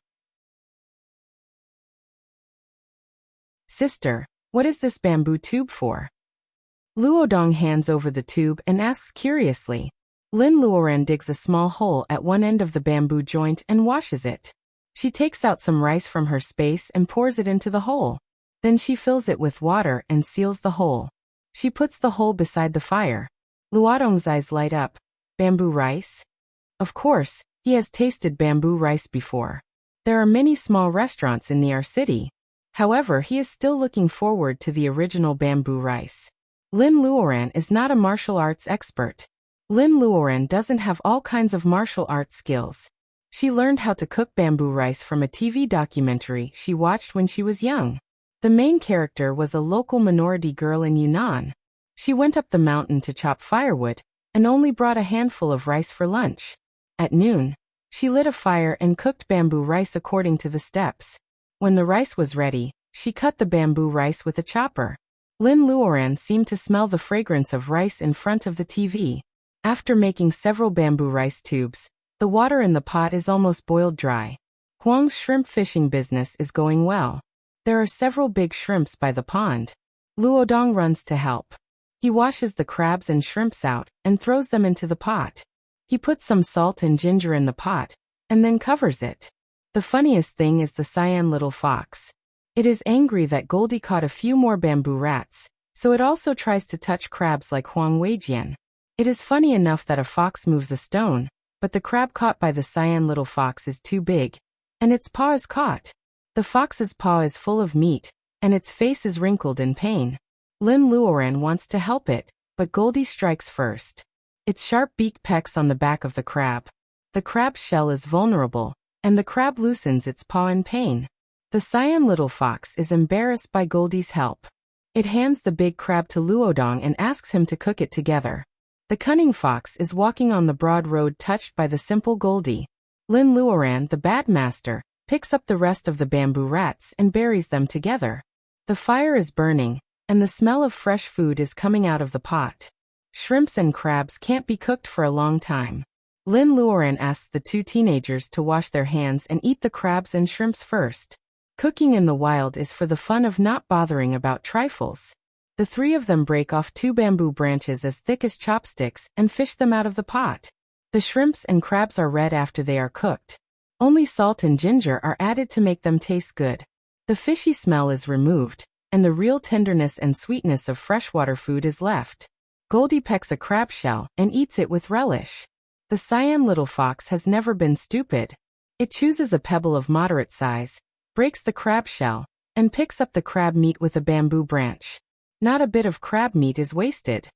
Sister, what is this bamboo tube for? Luodong hands over the tube and asks curiously. Lin Luoran digs a small hole at one end of the bamboo joint and washes it. She takes out some rice from her space and pours it into the hole. Then she fills it with water and seals the hole. She puts the hole beside the fire. Luodong's eyes light up. Bamboo rice? Of course, he has tasted bamboo rice before. There are many small restaurants in our city. However, he is still looking forward to the original bamboo rice. Lin Luoran is not a martial arts expert. Lin Luoran doesn't have all kinds of martial arts skills. She learned how to cook bamboo rice from a TV documentary she watched when she was young. The main character was a local minority girl in Yunnan. She went up the mountain to chop firewood and only brought a handful of rice for lunch. At noon, she lit a fire and cooked bamboo rice according to the steps. When the rice was ready, she cut the bamboo rice with a chopper. Lin Luoran seemed to smell the fragrance of rice in front of the TV. After making several bamboo rice tubes, the water in the pot is almost boiled dry. Huang's shrimp fishing business is going well. There are several big shrimps by the pond. Luodong runs to help. He washes the crabs and shrimps out and throws them into the pot. He puts some salt and ginger in the pot and then covers it. The funniest thing is the cyan little fox. It is angry that Goldie caught a few more bamboo rats, so it also tries to touch crabs like Huang Weijian. It is funny enough that a fox moves a stone, but the crab caught by the cyan little fox is too big, and its paw is caught. The fox's paw is full of meat, and its face is wrinkled in pain. Lin Luoran wants to help it, but Goldie strikes first. Its sharp beak pecks on the back of the crab. The crab's shell is vulnerable, and the crab loosens its paw in pain. The cyan little fox is embarrassed by Goldie's help. It hands the big crab to Luodong and asks him to cook it together. The cunning fox is walking on the broad road touched by the simple Goldie. Lin Luoran, the bad master, picks up the rest of the bamboo rats and buries them together. The fire is burning, and the smell of fresh food is coming out of the pot. Shrimps and crabs can't be cooked for a long time. Lin Luoran asks the 2 teenagers to wash their hands and eat the crabs and shrimps first. Cooking in the wild is for the fun of not bothering about trifles. The 3 of them break off 2 bamboo branches as thick as chopsticks and fish them out of the pot. The shrimps and crabs are red after they are cooked. Only salt and ginger are added to make them taste good. The fishy smell is removed, and the real tenderness and sweetness of freshwater food is left. Goldie pecks a crab shell and eats it with relish. The cyan little fox has never been stupid. It chooses a pebble of moderate size, breaks the crab shell, and picks up the crab meat with a bamboo branch. Not a bit of crab meat is wasted.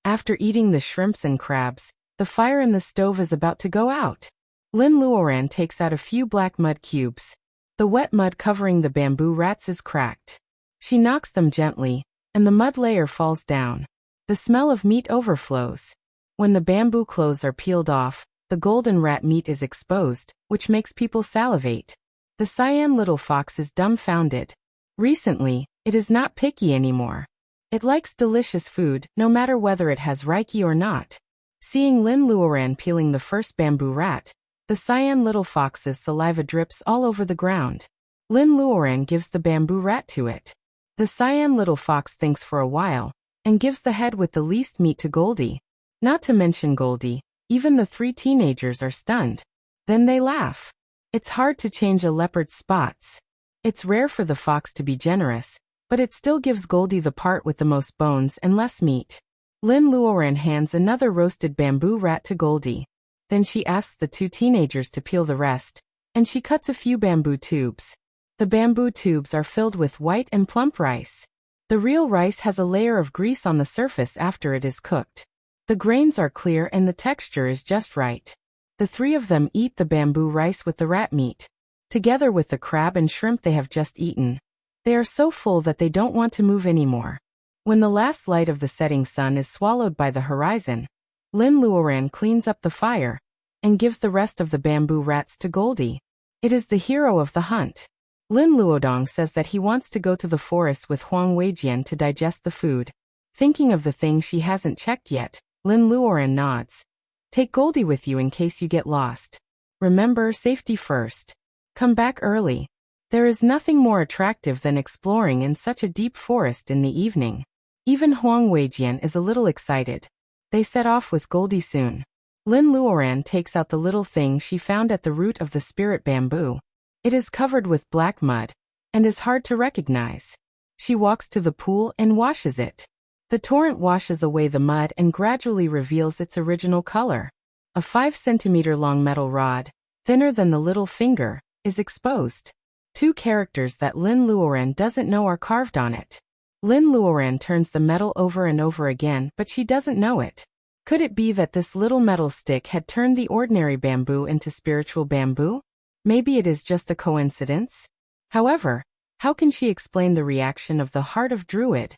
After eating the shrimps and crabs, the fire in the stove is about to go out. Lin Luoran takes out a few black mud cubes. The wet mud covering the bamboo rats is cracked. She knocks them gently, and the mud layer falls down. The smell of meat overflows. When the bamboo clothes are peeled off, the golden rat meat is exposed, which makes people salivate. The cyan little fox is dumbfounded. Recently, it is not picky anymore. It likes delicious food, no matter whether it has reiki or not. Seeing Lin Luoran peeling the first bamboo rat, the cyan little fox's saliva drips all over the ground. Lin Luoran gives the bamboo rat to it. The cyan little fox thinks for a while, and gives the head with the least meat to Goldie. Not to mention Goldie, even the 3 teenagers are stunned. Then they laugh. It's hard to change a leopard's spots. It's rare for the fox to be generous, but it still gives Goldie the part with the most bones and less meat. Lin Luoran hands another roasted bamboo rat to Goldie. Then she asks the 2 teenagers to peel the rest, and she cuts a few bamboo tubes. The bamboo tubes are filled with white and plump rice. The real rice has a layer of grease on the surface after it is cooked. The grains are clear and the texture is just right. The 3 of them eat the bamboo rice with the rat meat, together with the crab and shrimp they have just eaten. They are so full that they don't want to move anymore. When the last light of the setting sun is swallowed by the horizon, Lin Luoran cleans up the fire and gives the rest of the bamboo rats to Goldie. It is the hero of the hunt. Lin Luodong says that he wants to go to the forest with Huang Weijian to digest the food. Thinking of the thing she hasn't checked yet, Lin Luoran nods. Take Goldie with you in case you get lost. Remember, safety first. Come back early. There is nothing more attractive than exploring in such a deep forest in the evening. Even Huang Weijian is a little excited. They set off with Goldie soon. Lin Luoran takes out the little thing she found at the root of the spirit bamboo. It is covered with black mud, and is hard to recognize. She walks to the pool and washes it. The torrent washes away the mud and gradually reveals its original color. A 5-centimeter long metal rod, thinner than the little finger, is exposed. 2 characters that Lin Luoran doesn't know are carved on it. Lin Luoran turns the metal over and over again, but she doesn't know it. Could it be that this little metal stick had turned the ordinary bamboo into spiritual bamboo? Maybe it is just a coincidence. However, how can she explain the reaction of the Heart of Druid?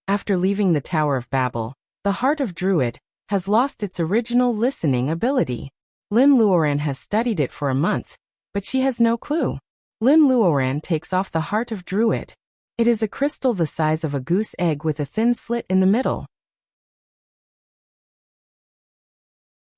After leaving the Tower of Babel, the Heart of Druid has lost its original listening ability. Lin Luoran has studied it for a month, but she has no clue. Lin Luoran takes off the Heart of Druid. It is a crystal the size of a goose egg with a thin slit in the middle.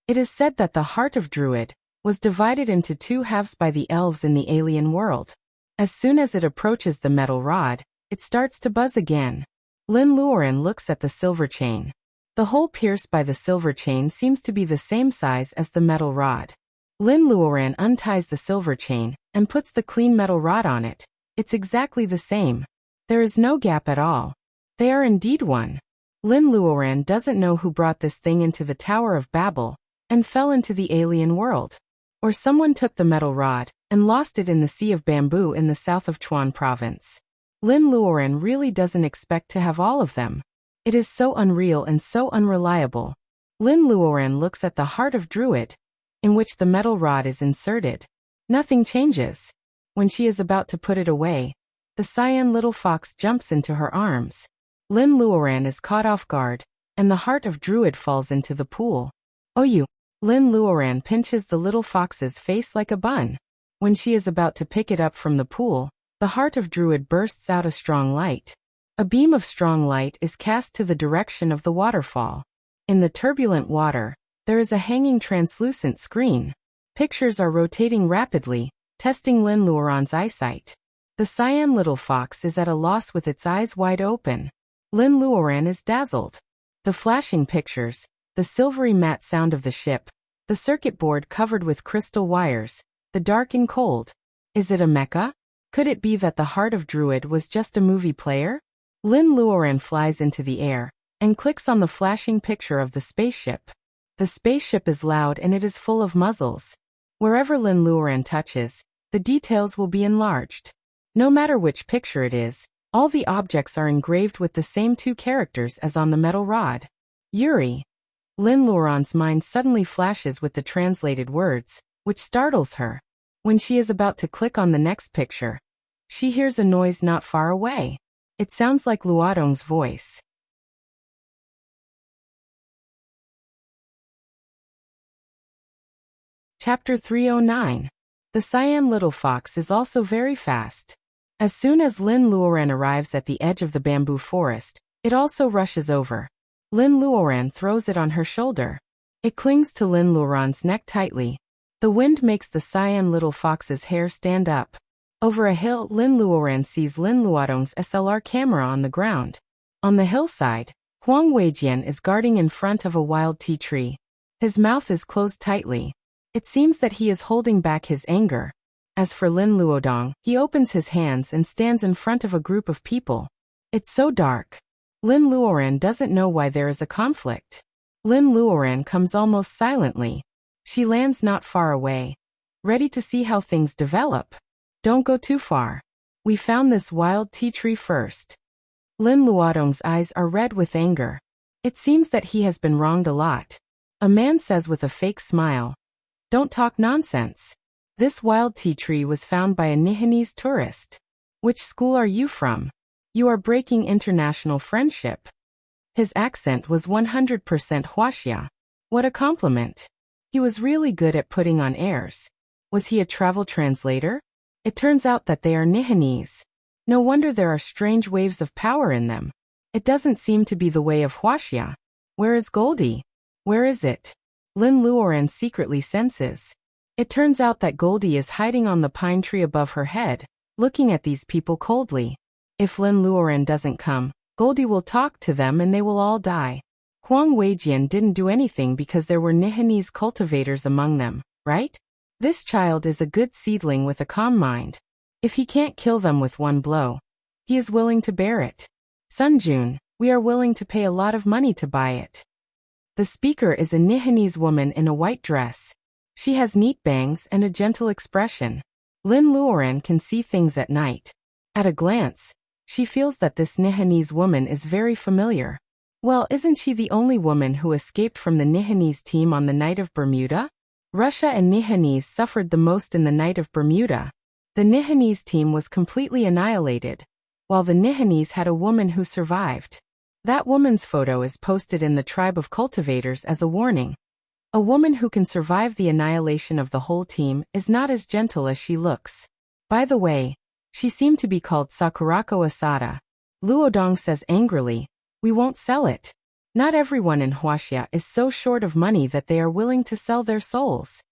It is said that the Heart of Druid was divided into 2 halves by the elves in the alien world. As soon as it approaches the metal rod, it starts to buzz again. Lin Luoran looks at the silver chain. The hole pierced by the silver chain seems to be the same size as the metal rod. Lin Luoran unties the silver chain and puts the clean metal rod on it. It's exactly the same. There is no gap at all. They are indeed one. Lin Luoran doesn't know who brought this thing into the Tower of Babel and fell into the alien world. Or someone took the metal rod and lost it in the Sea of Bamboo in the south of Chuan province. Lin Luoran really doesn't expect to have all of them. It is so unreal and so unreliable. Lin Luoran looks at the Heart of Druid, in which the metal rod is inserted. Nothing changes. When she is about to put it away, the cyan little fox jumps into her arms. Lin Luoran is caught off guard, and the Heart of Druid falls into the pool. Oh you! Lin Luoran pinches the little fox's face like a bun. When she is about to pick it up from the pool, the Heart of Druid bursts out a strong light. A beam of strong light is cast to the direction of the waterfall. In the turbulent water, there is a hanging translucent screen. Pictures are rotating rapidly, testing Lin Luoran's eyesight. The cyan little fox is at a loss with its eyes wide open. Lin Luoran is dazzled. The flashing pictures, the silvery matte sound of the ship, the circuit board covered with crystal wires, the dark and cold. Is it a mecha? Could it be that the Heart of Druid was just a movie player? Lin Luoran flies into the air and clicks on the flashing picture of the spaceship. The spaceship is loud and it is full of muzzles. Wherever Lin Luoran touches, the details will be enlarged. No matter which picture it is, all the objects are engraved with the same 2 characters as on the metal rod. Yuri. Lin Luoran's mind suddenly flashes with the translated words, which startles her. When she is about to click on the next picture, she hears a noise not far away. It sounds like Luodong's voice. Chapter 309. The cyan little fox is also very fast. As soon as Lin Luoran arrives at the edge of the bamboo forest, it also rushes over. Lin Luoran throws it on her shoulder. It clings to Lin Luoran's neck tightly. The wind makes the cyan little fox's hair stand up. Over a hill, Lin Luoran sees Lin Luodong's SLR camera on the ground. On the hillside, Huang Weijian is guarding in front of a wild tea tree. His mouth is closed tightly. It seems that he is holding back his anger. As for Lin Luodong, he opens his hands and stands in front of a group of people. It's so dark. Lin Luoran doesn't know why there is a conflict. Lin Luoran comes almost silently. She lands not far away, ready to see how things develop. Don't go too far. We found this wild tea tree first. Lin Luodong's eyes are red with anger. It seems that he has been wronged a lot. A man says with a fake smile, "Don't talk nonsense. This wild tea tree was found by a Nihanese tourist. Which school are you from? You are breaking international friendship." His accent was 100% Wuxia. What a compliment. He was really good at putting on airs. Was he a travel translator? It turns out that they are Nihanese. No wonder there are strange waves of power in them. It doesn't seem to be the way of Wuxia. Where is Goldie? Where is it? Lin Luoran secretly senses. It turns out that Goldie is hiding on the pine tree above her head, looking at these people coldly. If Lin Luoran doesn't come, Goldie will talk to them and they will all die. Huang Weijian didn't do anything because there were Nihanese cultivators among them, right? This child is a good seedling with a calm mind. If he can't kill them with one blow, he is willing to bear it. Sunjun, we are willing to pay a lot of money to buy it. The speaker is a Nihanese woman in a white dress. She has neat bangs and a gentle expression. Lin Luoran can see things at night. At a glance, she feels that this Nihanese woman is very familiar. Well, isn't she the only woman who escaped from the Nihanese team on the night of Bermuda? Russia and Nihanese suffered the most in the night of Bermuda. The Nihanese team was completely annihilated, while the Nihanese had a woman who survived. That woman's photo is posted in the tribe of cultivators as a warning. A woman who can survive the annihilation of the whole team is not as gentle as she looks. By the way, she seemed to be called Sakurako Asada. Luodong says angrily, "We won't sell it." Not everyone in Wuxia is so short of money that they are willing to sell their souls.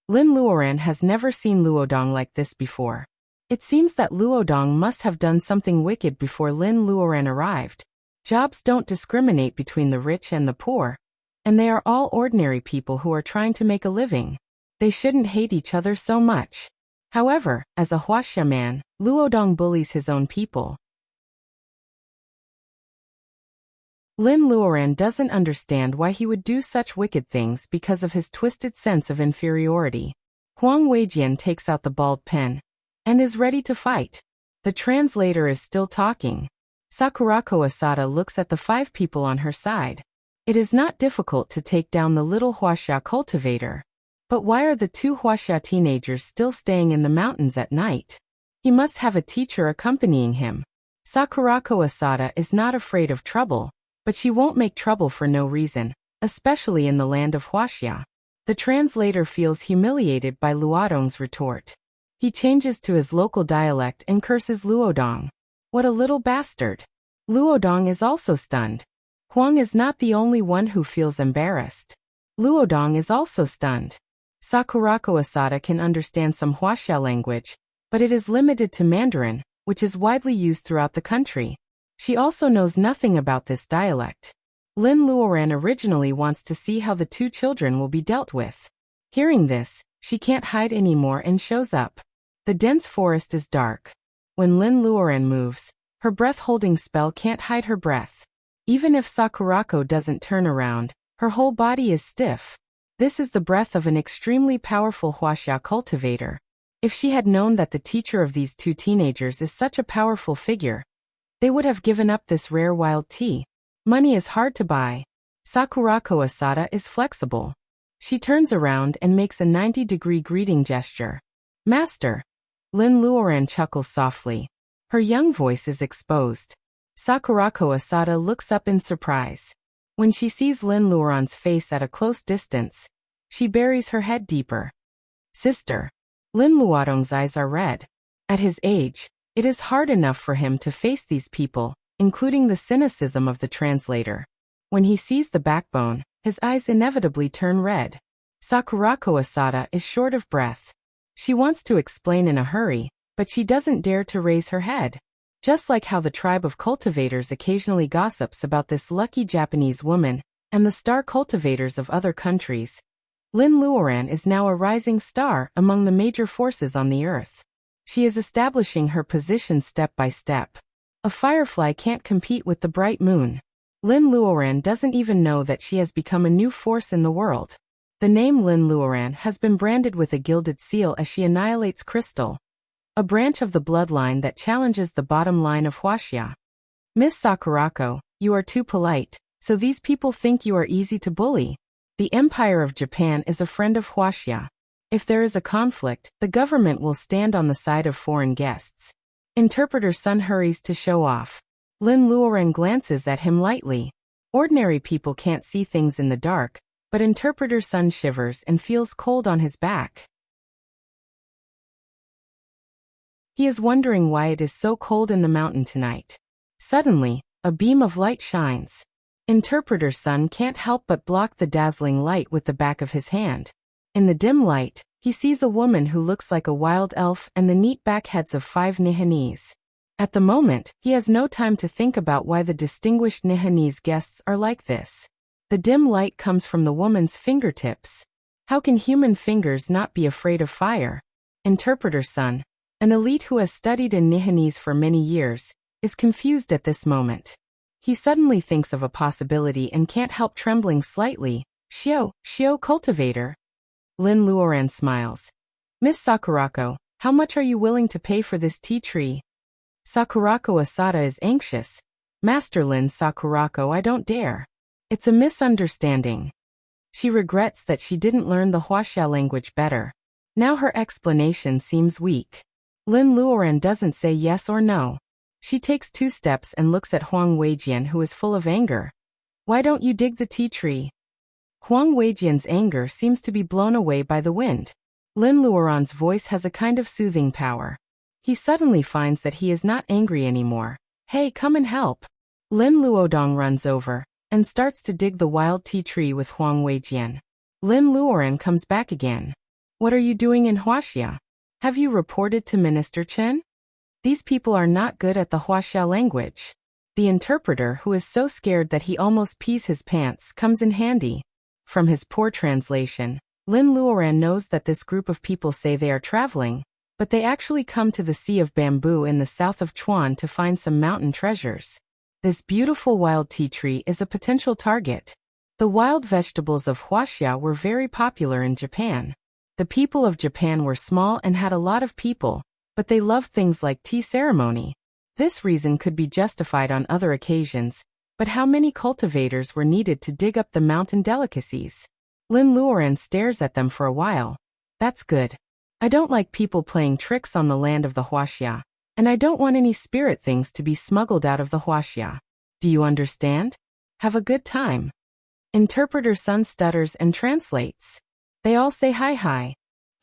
Lin Luoran has never seen Luodong like this before. It seems that Luodong must have done something wicked before Lin Luoran arrived. Jobs don't discriminate between the rich and the poor, and they are all ordinary people who are trying to make a living. They shouldn't hate each other so much. However, as a Wuxia man, Luodong bullies his own people. Lin Luoran doesn't understand why he would do such wicked things because of his twisted sense of inferiority. Huang Weijian takes out the balled pen and is ready to fight. The translator is still talking. Sakurako Asada looks at the 5 people on her side. It is not difficult to take down the little Wuxia cultivator. But why are the 2 Wuxia teenagers still staying in the mountains at night? He must have a teacher accompanying him. Sakurako Asada is not afraid of trouble, but she won't make trouble for no reason, especially in the land of Wuxia. The translator feels humiliated by Luodong's retort. He changes to his local dialect and curses Luodong. What a little bastard. Luodong is also stunned. Huang is not the only one who feels embarrassed. Luodong is also stunned. Sakurako Asada can understand some Wuxia language, but it is limited to Mandarin, which is widely used throughout the country. She also knows nothing about this dialect. Lin Luoran originally wants to see how the 2 children will be dealt with. Hearing this, she can't hide anymore and shows up. The dense forest is dark. When Lin Luoran moves, her breath-holding spell can't hide her breath. Even if Sakurako doesn't turn around, her whole body is stiff. This is the breath of an extremely powerful Wuxia cultivator. If she had known that the teacher of these 2 teenagers is such a powerful figure, they would have given up this rare wild tea. Money is hard to buy. Sakurako Asada is flexible. She turns around and makes a 90-degree greeting gesture. "Master." Lin Luoran chuckles softly. Her young voice is exposed. Sakurako Asada looks up in surprise. When she sees Lin Luoran's face at a close distance, she buries her head deeper. Sister. Lin Luodong's eyes are red. At his age, it is hard enough for him to face these people, including the cynicism of the translator. When he sees the backbone, his eyes inevitably turn red. Sakurako Asada is short of breath. She wants to explain in a hurry, but she doesn't dare to raise her head. Just like how the tribe of cultivators occasionally gossips about this lucky Japanese woman and the star cultivators of other countries, Lin Luoran is now a rising star among the major forces on the earth. She is establishing her position step by step. A firefly can't compete with the bright moon. Lin Luoran doesn't even know that she has become a new force in the world. The name Lin Luoran has been branded with a gilded seal as she annihilates Crystal, a branch of the bloodline that challenges the bottom line of Wuxia. Miss Sakurako, you are too polite, so these people think you are easy to bully. The Empire of Japan is a friend of Wuxia. If there is a conflict, the government will stand on the side of foreign guests. Interpreter Sun hurries to show off. Lin Luoran glances at him lightly. Ordinary people can't see things in the dark, but Interpreter Sun shivers and feels cold on his back. He is wondering why it is so cold in the mountain tonight. Suddenly, a beam of light shines. Interpreter Sun can't help but block the dazzling light with the back of his hand. In the dim light, he sees a woman who looks like a wild elf and the neat back heads of 5 Nihonese. At the moment, he has no time to think about why the distinguished Nihonese guests are like this. The dim light comes from the woman's fingertips. How can human fingers not be afraid of fire? Interpreter Sun, an elite who has studied in Nihonese for many years, is confused at this moment. He suddenly thinks of a possibility and can't help trembling slightly. Shio cultivator. Lin Luoran smiles. Miss Sakurako, how much are you willing to pay for this tea tree? Sakurako Asada is anxious. Master Lin Sakurako, I don't dare. It's a misunderstanding. She regrets that she didn't learn the Wuxia language better. Now her explanation seems weak. Lin Luoran doesn't say yes or no. She takes 2 steps and looks at Huang Weijian, who is full of anger. Why don't you dig the tea tree? Huang Weijian's anger seems to be blown away by the wind. Lin Luoran's voice has a kind of soothing power. He suddenly finds that he is not angry anymore. Hey, come and help. Lin Luodong runs over and starts to dig the wild tea tree with Huang Weijian. Lin Luoran comes back again. What are you doing in Wuxia? Have you reported to Minister Chen? These people are not good at the Wuxia language. The interpreter, who is so scared that he almost pees his pants, comes in handy. From his poor translation, Lin Luoran knows that this group of people say they are traveling, but they actually come to the Sea of Bamboo in the south of Chuan to find some mountain treasures. This beautiful wild tea tree is a potential target. The wild vegetables of Wuxia were very popular in Japan. The people of Japan were small and had a lot of people, but they loved things like tea ceremony. This reason could be justified on other occasions, but how many cultivators were needed to dig up the mountain delicacies? Lin Luoran stares at them for a while. That's good. I don't like people playing tricks on the land of the Wuxia, and I don't want any spirit things to be smuggled out of the Wuxia. Do you understand? Have a good time. Interpreter Sun stutters and translates. They all say hi.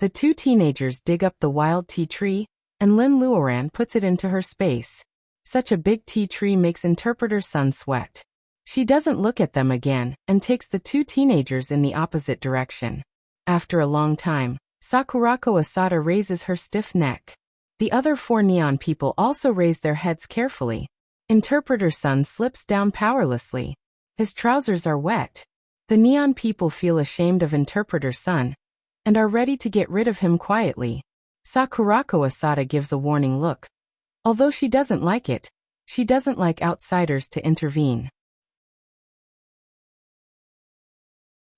The 2 teenagers dig up the wild tea tree, and Lin Luoran puts it into her space. Such a big tea tree makes Interpreter Sun sweat. She doesn't look at them again and takes the 2 teenagers in the opposite direction. After a long time, Sakurako Asada raises her stiff neck. The other 4 neon people also raise their heads carefully. Interpreter Sun slips down powerlessly. His trousers are wet. The neon people feel ashamed of Interpreter Sun and are ready to get rid of him quietly. Sakurako Asada gives a warning look. Although she doesn't like it, she doesn't like outsiders to intervene.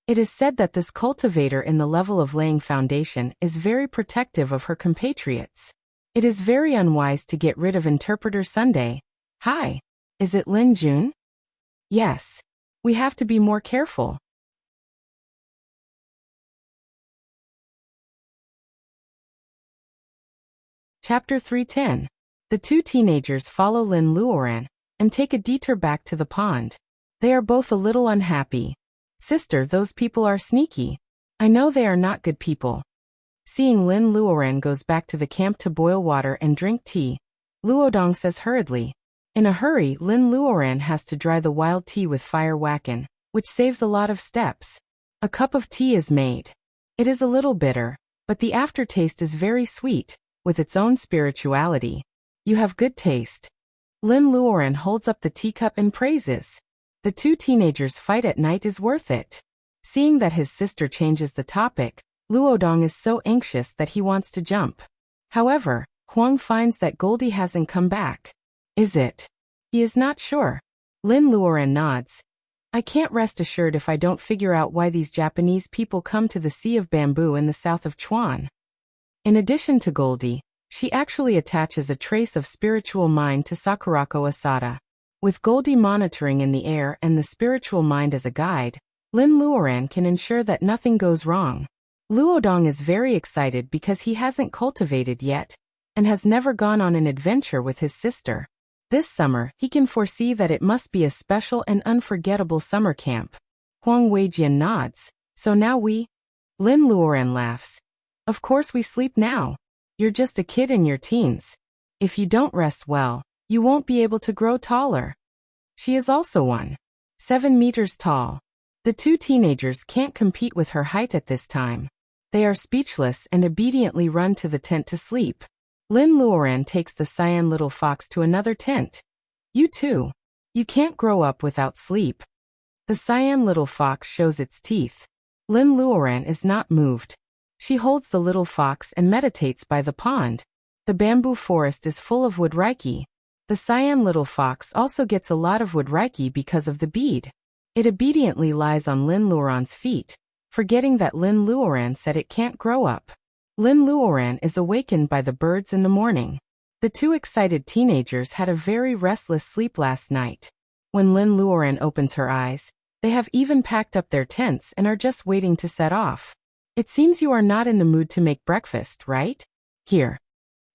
It is said that this cultivator in the level of laying foundation is very protective of her compatriots. It is very unwise to get rid of Interpreter Sunday. Hi. Is it Lin Jun? Yes. We have to be more careful. Chapter 310. The 2 teenagers follow Lin Luoran, and take a detour back to the pond. They are both a little unhappy. Sister, those people are sneaky. I know they are not good people. Seeing Lin Luoran goes back to the camp to boil water and drink tea, Luodong says hurriedly. In a hurry, Lin Luoran has to dry the wild tea with fire wacken, which saves a lot of steps. A cup of tea is made. It is a little bitter, but the aftertaste is very sweet, with its own spirituality. You have good taste. Lin Luoran holds up the teacup and praises. The two teenagers' fight at night is worth it. Seeing that his sister changes the topic, Luodong is so anxious that he wants to jump. However, Huang finds that Goldie hasn't come back. Is it? He is not sure. Lin Luoran nods. I can't rest assured if I don't figure out why these Japanese people come to the Sea of Bamboo in the south of Chuan. In addition to Goldie, she actually attaches a trace of spiritual mind to Sakurako Asada. With Goldie monitoring in the air and the spiritual mind as a guide, Lin Luoran can ensure that nothing goes wrong. Luodong is very excited because he hasn't cultivated yet, and has never gone on an adventure with his sister. This summer, he can foresee that it must be a special and unforgettable summer camp. Huang Weijian nods. So now we? Lin Luoran laughs. Of course we sleep now. You're just a kid in your teens. If you don't rest well, you won't be able to grow taller. She is also 1.7 meters tall. The two teenagers can't compete with her height at this time. They are speechless and obediently run to the tent to sleep. Lin Luoran takes the cyan little fox to another tent. You too. You can't grow up without sleep. The cyan little fox shows its teeth. Lin Luoran is not moved. She holds the little fox and meditates by the pond. The bamboo forest is full of wood reiki. The cyan little fox also gets a lot of wood reiki because of the bead. It obediently lies on Lin Luoran's feet, forgetting that Lin Luoran said it can't grow up. Lin Luoran is awakened by the birds in the morning. The two excited teenagers had a very restless sleep last night. When Lin Luoran opens her eyes, they have even packed up their tents and are just waiting to set off. It seems you are not in the mood to make breakfast, right? Here.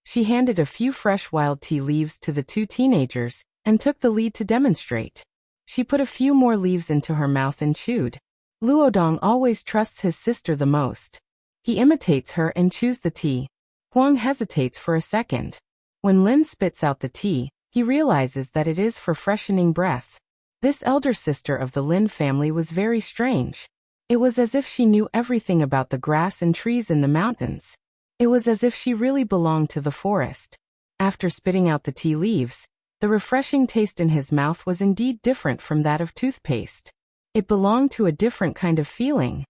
She handed a few fresh wild tea leaves to the two teenagers and took the lead to demonstrate. She put a few more leaves into her mouth and chewed. Luodong always trusts his sister the most. He imitates her and chews the tea. Huang hesitates for a second. When Lin spits out the tea, he realizes that it is for freshening breath. This elder sister of the Lin family was very strange. It was as if she knew everything about the grass and trees in the mountains. It was as if she really belonged to the forest. After spitting out the tea leaves, the refreshing taste in his mouth was indeed different from that of toothpaste. It belonged to a different kind of feeling.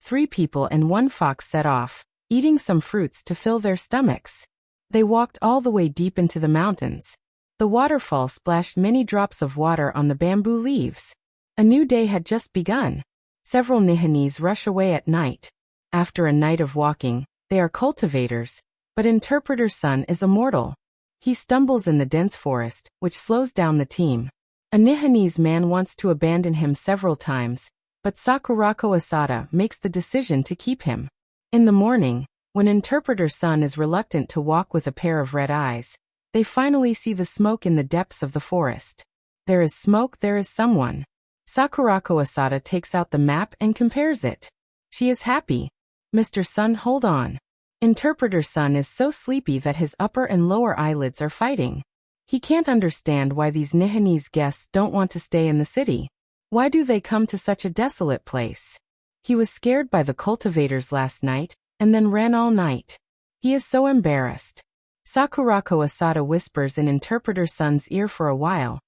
3 people and 1 fox set off, eating some fruits to fill their stomachs. They walked all the way deep into the mountains. The waterfall splashed many drops of water on the bamboo leaves. A new day had just begun. Several Nihanese rush away at night. After a night of walking, they are cultivators, but Interpreter's son is immortal. He stumbles in the dense forest, which slows down the team. A Nihanese man wants to abandon him several times, but Sakurako Asada makes the decision to keep him. In the morning, when Interpreter's son is reluctant to walk with a pair of red eyes, they finally see the smoke in the depths of the forest. There is smoke, there is someone. Sakurako Asada takes out the map and compares it. She is happy. Mr. Sun, hold on. Interpreter's son is so sleepy that his upper and lower eyelids are fighting. He can't understand why these Nihanese guests don't want to stay in the city. Why do they come to such a desolate place? He was scared by the cultivators last night, and then ran all night. He is so embarrassed. Sakurako Asada whispers in Interpreter's son's ear for a while,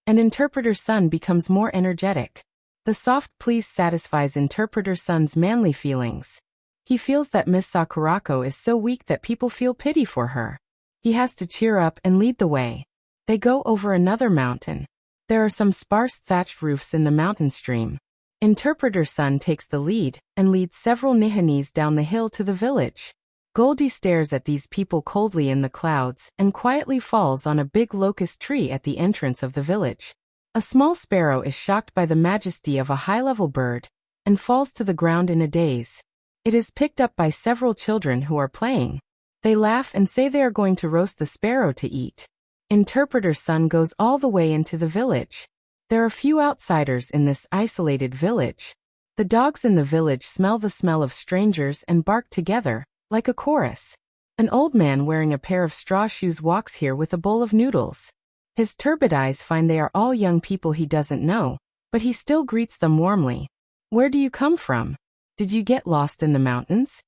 and Interpreter's son becomes more energetic. The soft please satisfies Interpreter's son's manly feelings. He feels that Miss Sakurako is so weak that people feel pity for her. He has to cheer up and lead the way. They go over another mountain. There are some sparse thatched roofs in the mountain stream. Interpreter's son takes the lead and leads several Nihanese down the hill to the village. Goldie stares at these people coldly in the clouds and quietly falls on a big locust tree at the entrance of the village. A small sparrow is shocked by the majesty of a high-level bird and falls to the ground in a daze. It is picked up by several children who are playing. They laugh and say they are going to roast the sparrow to eat. Interpreter's son goes all the way into the village. There are few outsiders in this isolated village. The dogs in the village smell the smell of strangers and bark together, like a chorus. An old man wearing a pair of straw shoes walks here with a bowl of noodles. His turbid eyes find they are all young people he doesn't know, but he still greets them warmly. Where do you come from? Did you get lost in the mountains?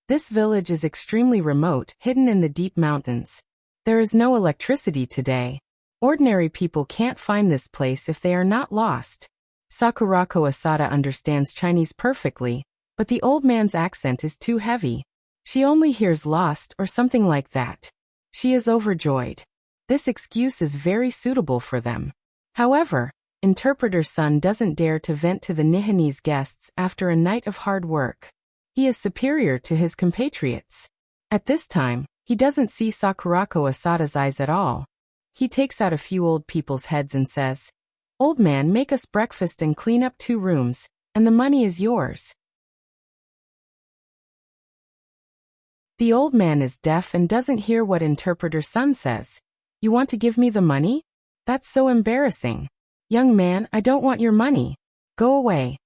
This village is extremely remote, hidden in the deep mountains. There is no electricity today. Ordinary people can't find this place if they are not lost. Sakurako Asada understands Chinese perfectly, but the old man's accent is too heavy. She only hears lost or something like that. She is overjoyed. This excuse is very suitable for them. However, Interpreter's son doesn't dare to vent to the Nihonese guests after a night of hard work. He is superior to his compatriots. At this time, he doesn't see Sakurako Asada's eyes at all. He takes out a few old people's heads and says, "Old man, make us breakfast and clean up 2 rooms, and the money is yours." The old man is deaf and doesn't hear what Interpreter's son says. "You want to give me the money? That's so embarrassing. Young man, I don't want your money. Go away."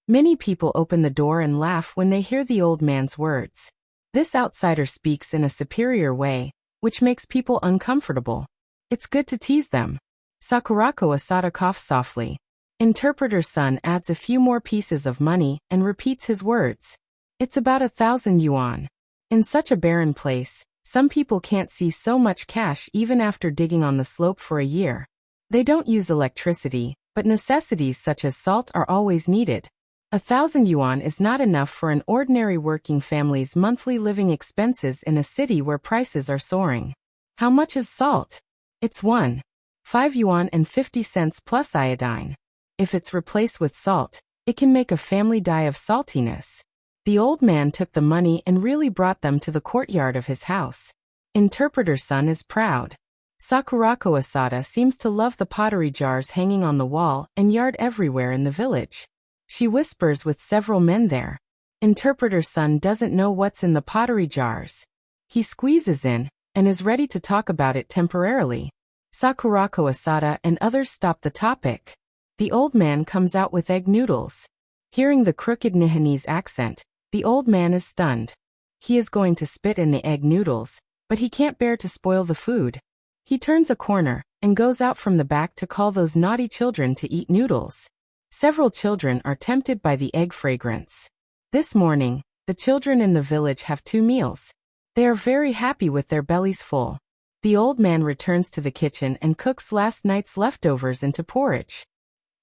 Many people open the door and laugh when they hear the old man's words. This outsider speaks in a superior way, which makes people uncomfortable. It's good to tease them. Sakurako Asada coughs softly. Interpreter's son adds a few more pieces of money and repeats his words. It's about 1,000 yuan. In such a barren place, some people can't see so much cash even after digging on the slope for a year. They don't use electricity, but necessities such as salt are always needed. 1,000 yuan is not enough for an ordinary working family's monthly living expenses in a city where prices are soaring. How much is salt? It's 1.5 yuan and 50 cents plus iodine. If it's replaced with salt, it can make a family die of saltiness. The old man took the money and really brought them to the courtyard of his house. Interpreter's son is proud. Sakurako Asada seems to love the pottery jars hanging on the wall and yard everywhere in the village. She whispers with several men there. Interpreter's son doesn't know what's in the pottery jars. He squeezes in and is ready to talk about it temporarily. Sakurako Asada and others stop the topic. The old man comes out with egg noodles. Hearing the crooked Nihonese accent, the old man is stunned. He is going to spit in the egg noodles, but he can't bear to spoil the food. He turns a corner and goes out from the back to call those naughty children to eat noodles. Several children are tempted by the egg fragrance. This morning, the children in the village have 2 meals. They are very happy with their bellies full. The old man returns to the kitchen and cooks last night's leftovers into porridge.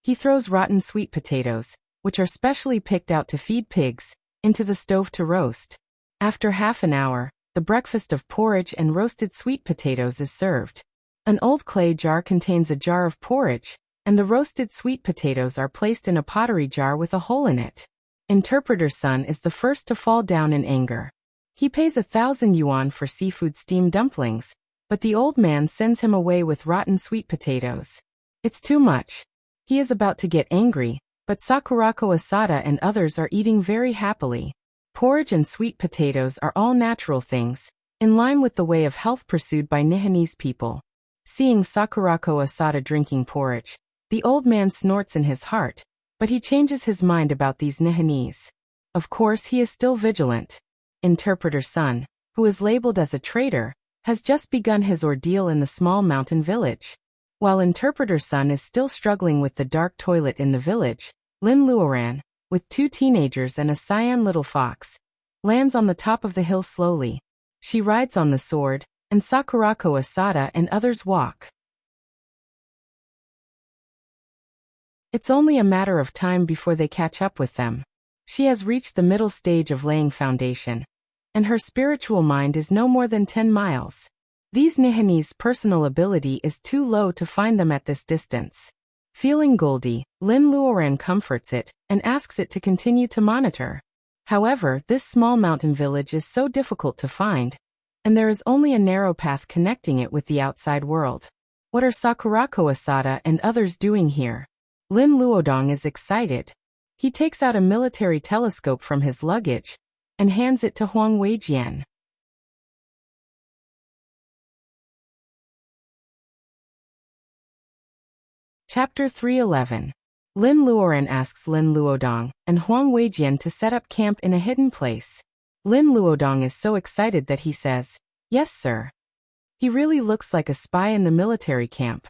He throws rotten sweet potatoes, which are specially picked out to feed pigs, into the stove to roast. After half an hour, the breakfast of porridge and roasted sweet potatoes is served. An old clay jar contains a jar of porridge, and the roasted sweet potatoes are placed in a pottery jar with a hole in it. Interpreter's son is the first to fall down in anger. He pays 1,000 yuan for seafood steamed dumplings, but the old man sends him away with rotten sweet potatoes. It's too much. He is about to get angry, but Sakurako Asada and others are eating very happily. Porridge and sweet potatoes are all natural things, in line with the way of health pursued by Nihonese people. Seeing Sakurako Asada drinking porridge, the old man snorts in his heart, but he changes his mind about these Nihonese. Of course he is still vigilant. Interpreter's son, who is labeled as a traitor, has just begun his ordeal in the small mountain village. While Interpreter's son is still struggling with the dark toilet in the village, Lin Luoran, with 2 teenagers and a cyan little fox, lands on the top of the hill slowly. She rides on the sword, and Sakurako Asada and others walk. It's only a matter of time before they catch up with them. She has reached the middle stage of laying foundation, and her spiritual mind is no more than 10 miles. These Nihonese personal ability is too low to find them at this distance. Feeling goldy, Lin Luoran comforts it and asks it to continue to monitor. However, this small mountain village is so difficult to find, and there is only a narrow path connecting it with the outside world. What are Sakurako Asada and others doing here? Lin Luodong is excited. He takes out a military telescope from his luggage and hands it to Huang Weijian. Chapter 311. Lin Luoran asks Lin Luodong and Huang Weijian to set up camp in a hidden place. Lin Luodong is so excited that he says, "Yes, sir." He really looks like a spy in the military camp.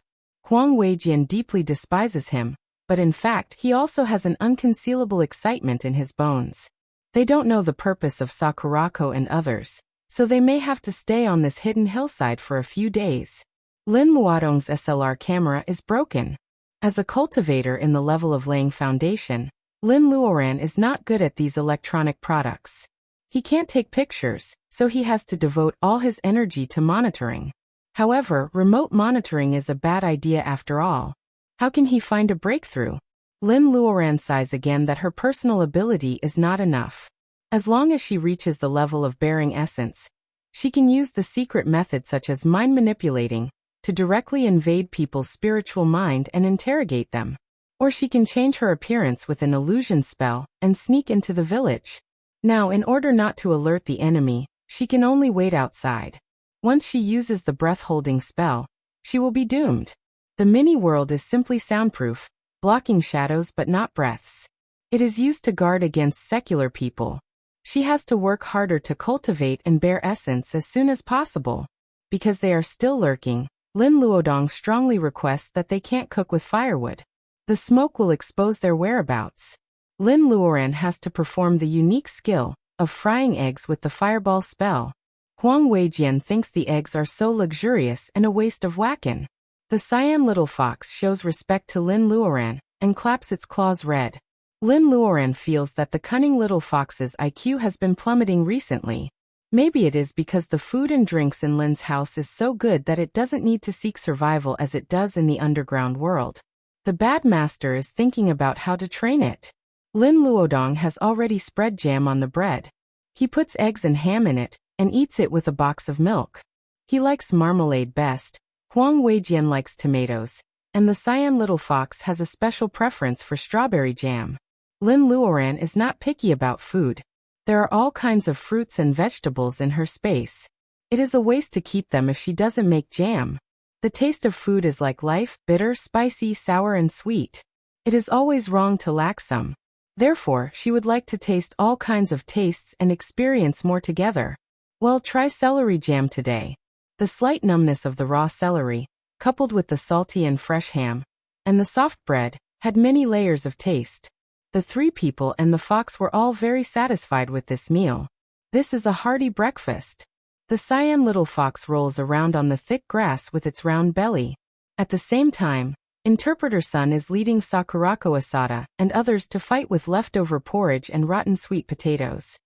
Huang Weijian deeply despises him, but in fact he also has an unconcealable excitement in his bones. They don't know the purpose of Sakurako and others, so they may have to stay on this hidden hillside for a few days. Lin Luodong's SLR camera is broken. As a cultivator in the level of laying foundation, Lin Luoran is not good at these electronic products. He can't take pictures, so he has to devote all his energy to monitoring. However, remote monitoring is a bad idea after all. How can he find a breakthrough? Lin Luoran sighs again that her personal ability is not enough. As long as she reaches the level of bearing essence, she can use the secret method such as mind manipulating to directly invade people's spiritual mind and interrogate them. Or she can change her appearance with an illusion spell and sneak into the village. Now, in order not to alert the enemy, she can only wait outside. Once she uses the breath-holding spell, she will be doomed. The mini-world is simply soundproof, blocking shadows but not breaths. It is used to guard against secular people. She has to work harder to cultivate and bear essence as soon as possible. Because they are still lurking, Lin Luodong strongly requests that they can't cook with firewood. The smoke will expose their whereabouts. Lin Luoran has to perform the unique skill of frying eggs with the fireball spell. Huang Weijian thinks the eggs are so luxurious and a waste of whacken. The cyan little fox shows respect to Lin Luoran and claps its claws red. Lin Luoran feels that the cunning little fox's IQ has been plummeting recently. Maybe it is because the food and drinks in Lin's house is so good that it doesn't need to seek survival as it does in the underground world. The bad master is thinking about how to train it. Lin Luodong has already spread jam on the bread. He puts eggs and ham in it and eats it with a box of milk. He likes marmalade best. Huang Weijian likes tomatoes, and the cyan little fox has a special preference for strawberry jam. Lin Luoran is not picky about food. There are all kinds of fruits and vegetables in her space. It is a waste to keep them if she doesn't make jam. The taste of food is like life, bitter, spicy, sour and sweet. It is always wrong to lack some. Therefore, she would like to taste all kinds of tastes and experience more together. Well, try celery jam today. The slight numbness of the raw celery, coupled with the salty and fresh ham, and the soft bread, had many layers of taste. The three people and the fox were all very satisfied with this meal. This is a hearty breakfast. The cyan little fox rolls around on the thick grass with its round belly. At the same time, Interpreter Sun is leading Sakurako Asada and others to fight with leftover porridge and rotten sweet potatoes.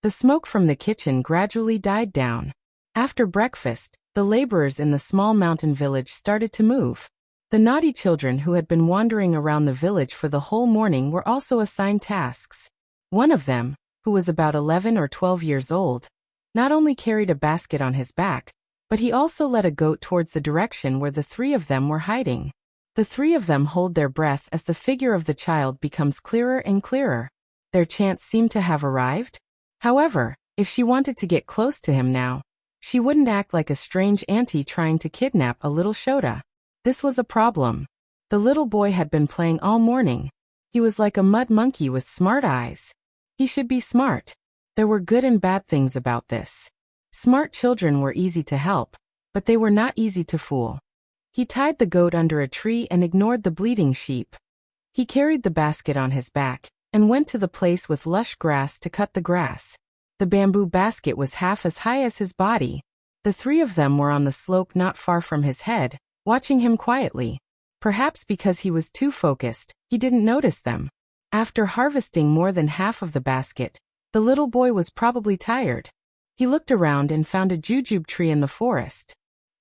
The smoke from the kitchen gradually died down. After breakfast, the laborers in the small mountain village started to move. The naughty children who had been wandering around the village for the whole morning were also assigned tasks. One of them, who was about 11 or 12 years old, not only carried a basket on his back, but he also led a goat towards the direction where the three of them were hiding. The three of them hold their breath as the figure of the child becomes clearer and clearer. Their chance seemed to have arrived. However, if she wanted to get close to him now, she wouldn't act like a strange auntie trying to kidnap a little Shota. This was a problem. The little boy had been playing all morning. He was like a mud monkey with smart eyes. He should be smart. There were good and bad things about this. Smart children were easy to help, but they were not easy to fool. He tied the goat under a tree and ignored the bleeding sheep. He carried the basket on his back and went to the place with lush grass to cut the grass. The bamboo basket was half as high as his body. The three of them were on the slope not far from his head, watching him quietly. Perhaps because he was too focused, he didn't notice them. After harvesting more than half of the basket, the little boy was probably tired. He looked around and found a jujube tree in the forest.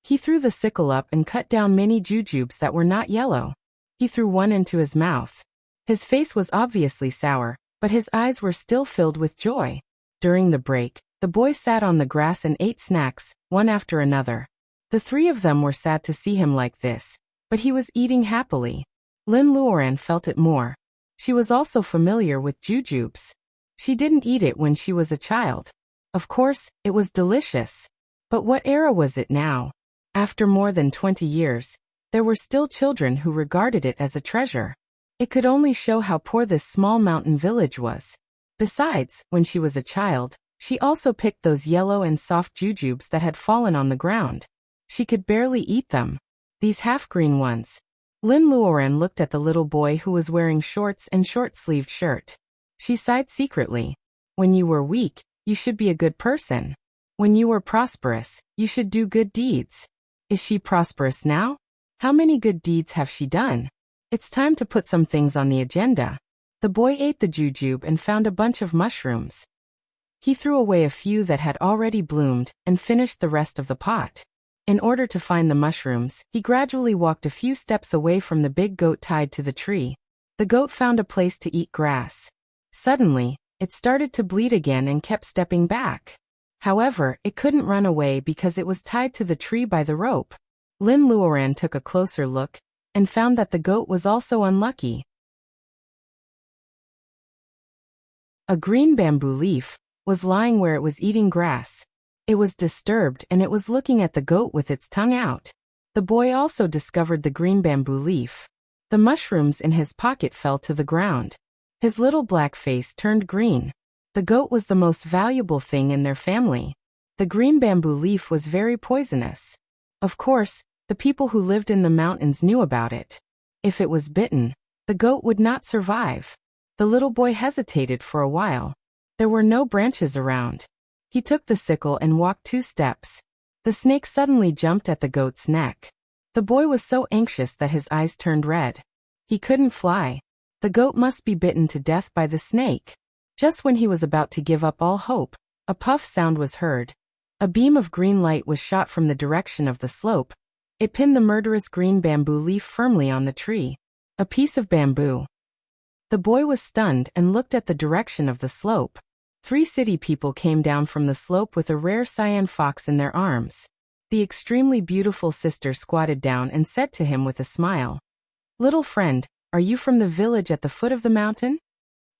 He threw the sickle up and cut down many jujubes that were not yellow. He threw one into his mouth. His face was obviously sour, but his eyes were still filled with joy. During the break, the boy sat on the grass and ate snacks, one after another. The three of them were sad to see him like this, but he was eating happily. Lin Luoran felt it more. She was also familiar with jujubes. She didn't eat it when she was a child. Of course, it was delicious. But what era was it now? After more than 20 years, there were still children who regarded it as a treasure. It could only show how poor this small mountain village was. Besides, when she was a child, she also picked those yellow and soft jujubes that had fallen on the ground. She could barely eat them. These half-green ones. Lin Luoran looked at the little boy who was wearing shorts and short-sleeved shirt. She sighed secretly. When you were weak, you should be a good person. When you were prosperous, you should do good deeds. Is she prosperous now? How many good deeds have she done? It's time to put some things on the agenda. The boy ate the jujube and found a bunch of mushrooms. He threw away a few that had already bloomed and finished the rest of the pot. In order to find the mushrooms, he gradually walked a few steps away from the big goat tied to the tree. The goat found a place to eat grass. Suddenly, it started to bleed again and kept stepping back. However, it couldn't run away because it was tied to the tree by the rope. Lin Luoran took a closer look and found that the goat was also unlucky. A green bamboo leaf was lying where it was eating grass. It was disturbed and it was looking at the goat with its tongue out. The boy also discovered the green bamboo leaf. The mushrooms in his pocket fell to the ground. His little black face turned green. The goat was the most valuable thing in their family. The green bamboo leaf was very poisonous. Of course, the people who lived in the mountains knew about it. If it was bitten, the goat would not survive. The little boy hesitated for a while. There were no branches around. He took the sickle and walked 2 steps. The snake suddenly jumped at the goat's neck. The boy was so anxious that his eyes turned red. He couldn't fly. The goat must be bitten to death by the snake. Just when he was about to give up all hope, a puff sound was heard. A beam of green light was shot from the direction of the slope. It pinned the murderous green bamboo leaf firmly on the tree. A piece of bamboo. The boy was stunned and looked at the direction of the slope. 3 city people came down from the slope with a rare cyan fox in their arms. The extremely beautiful sister squatted down and said to him with a smile, "Little friend, are you from the village at the foot of the mountain?"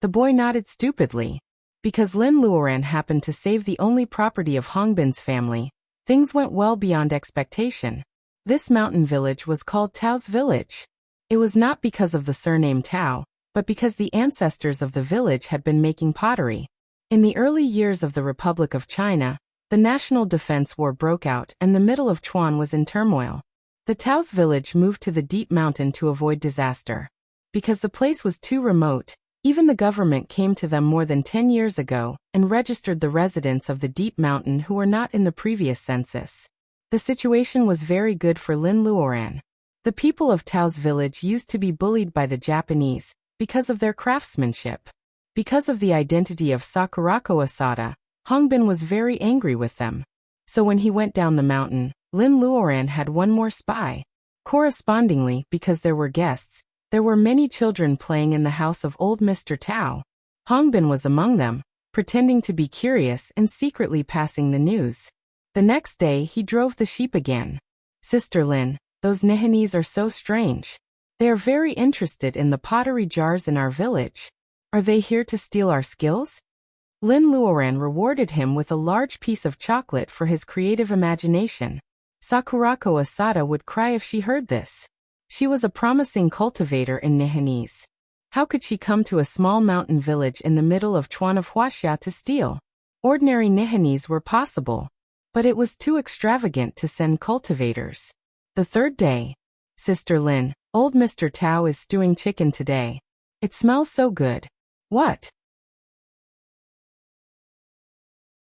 The boy nodded stupidly. Because Lin Luoran happened to save the only property of Hongbin's family, things went well beyond expectation. This mountain village was called Tao's village. It was not because of the surname Tao, but because the ancestors of the village had been making pottery. In the early years of the Republic of China, the National Defense War broke out and the middle of Chuan was in turmoil. The Tao's village moved to the deep mountain to avoid disaster. Because the place was too remote, even the government came to them more than 10 years ago and registered the residents of the deep mountain who were not in the previous census. The situation was very good for Lin Luoran. The people of Tao's village used to be bullied by the Japanese because of their craftsmanship. Because of the identity of Sakurako Asada, Hongbin was very angry with them. So when he went down the mountain, Lin Luoran had one more spy. Correspondingly, because there were guests, there were many children playing in the house of old Mr. Tao. Hongbin was among them, pretending to be curious and secretly passing the news. The next day he drove the sheep again. "Sister Lin, those Nihanese are so strange. They are very interested in the pottery jars in our village. Are they here to steal our skills?" Lin Luoran rewarded him with a large piece of chocolate for his creative imagination. Sakurako Asada would cry if she heard this. She was a promising cultivator in Nihanese. How could she come to a small mountain village in the middle of Chuan of Wuxia to steal? Ordinary Nihanese were possible, but it was too extravagant to send cultivators. The 3rd day. "Sister Lin, old Mr. Tao is stewing chicken today. It smells so good." "What?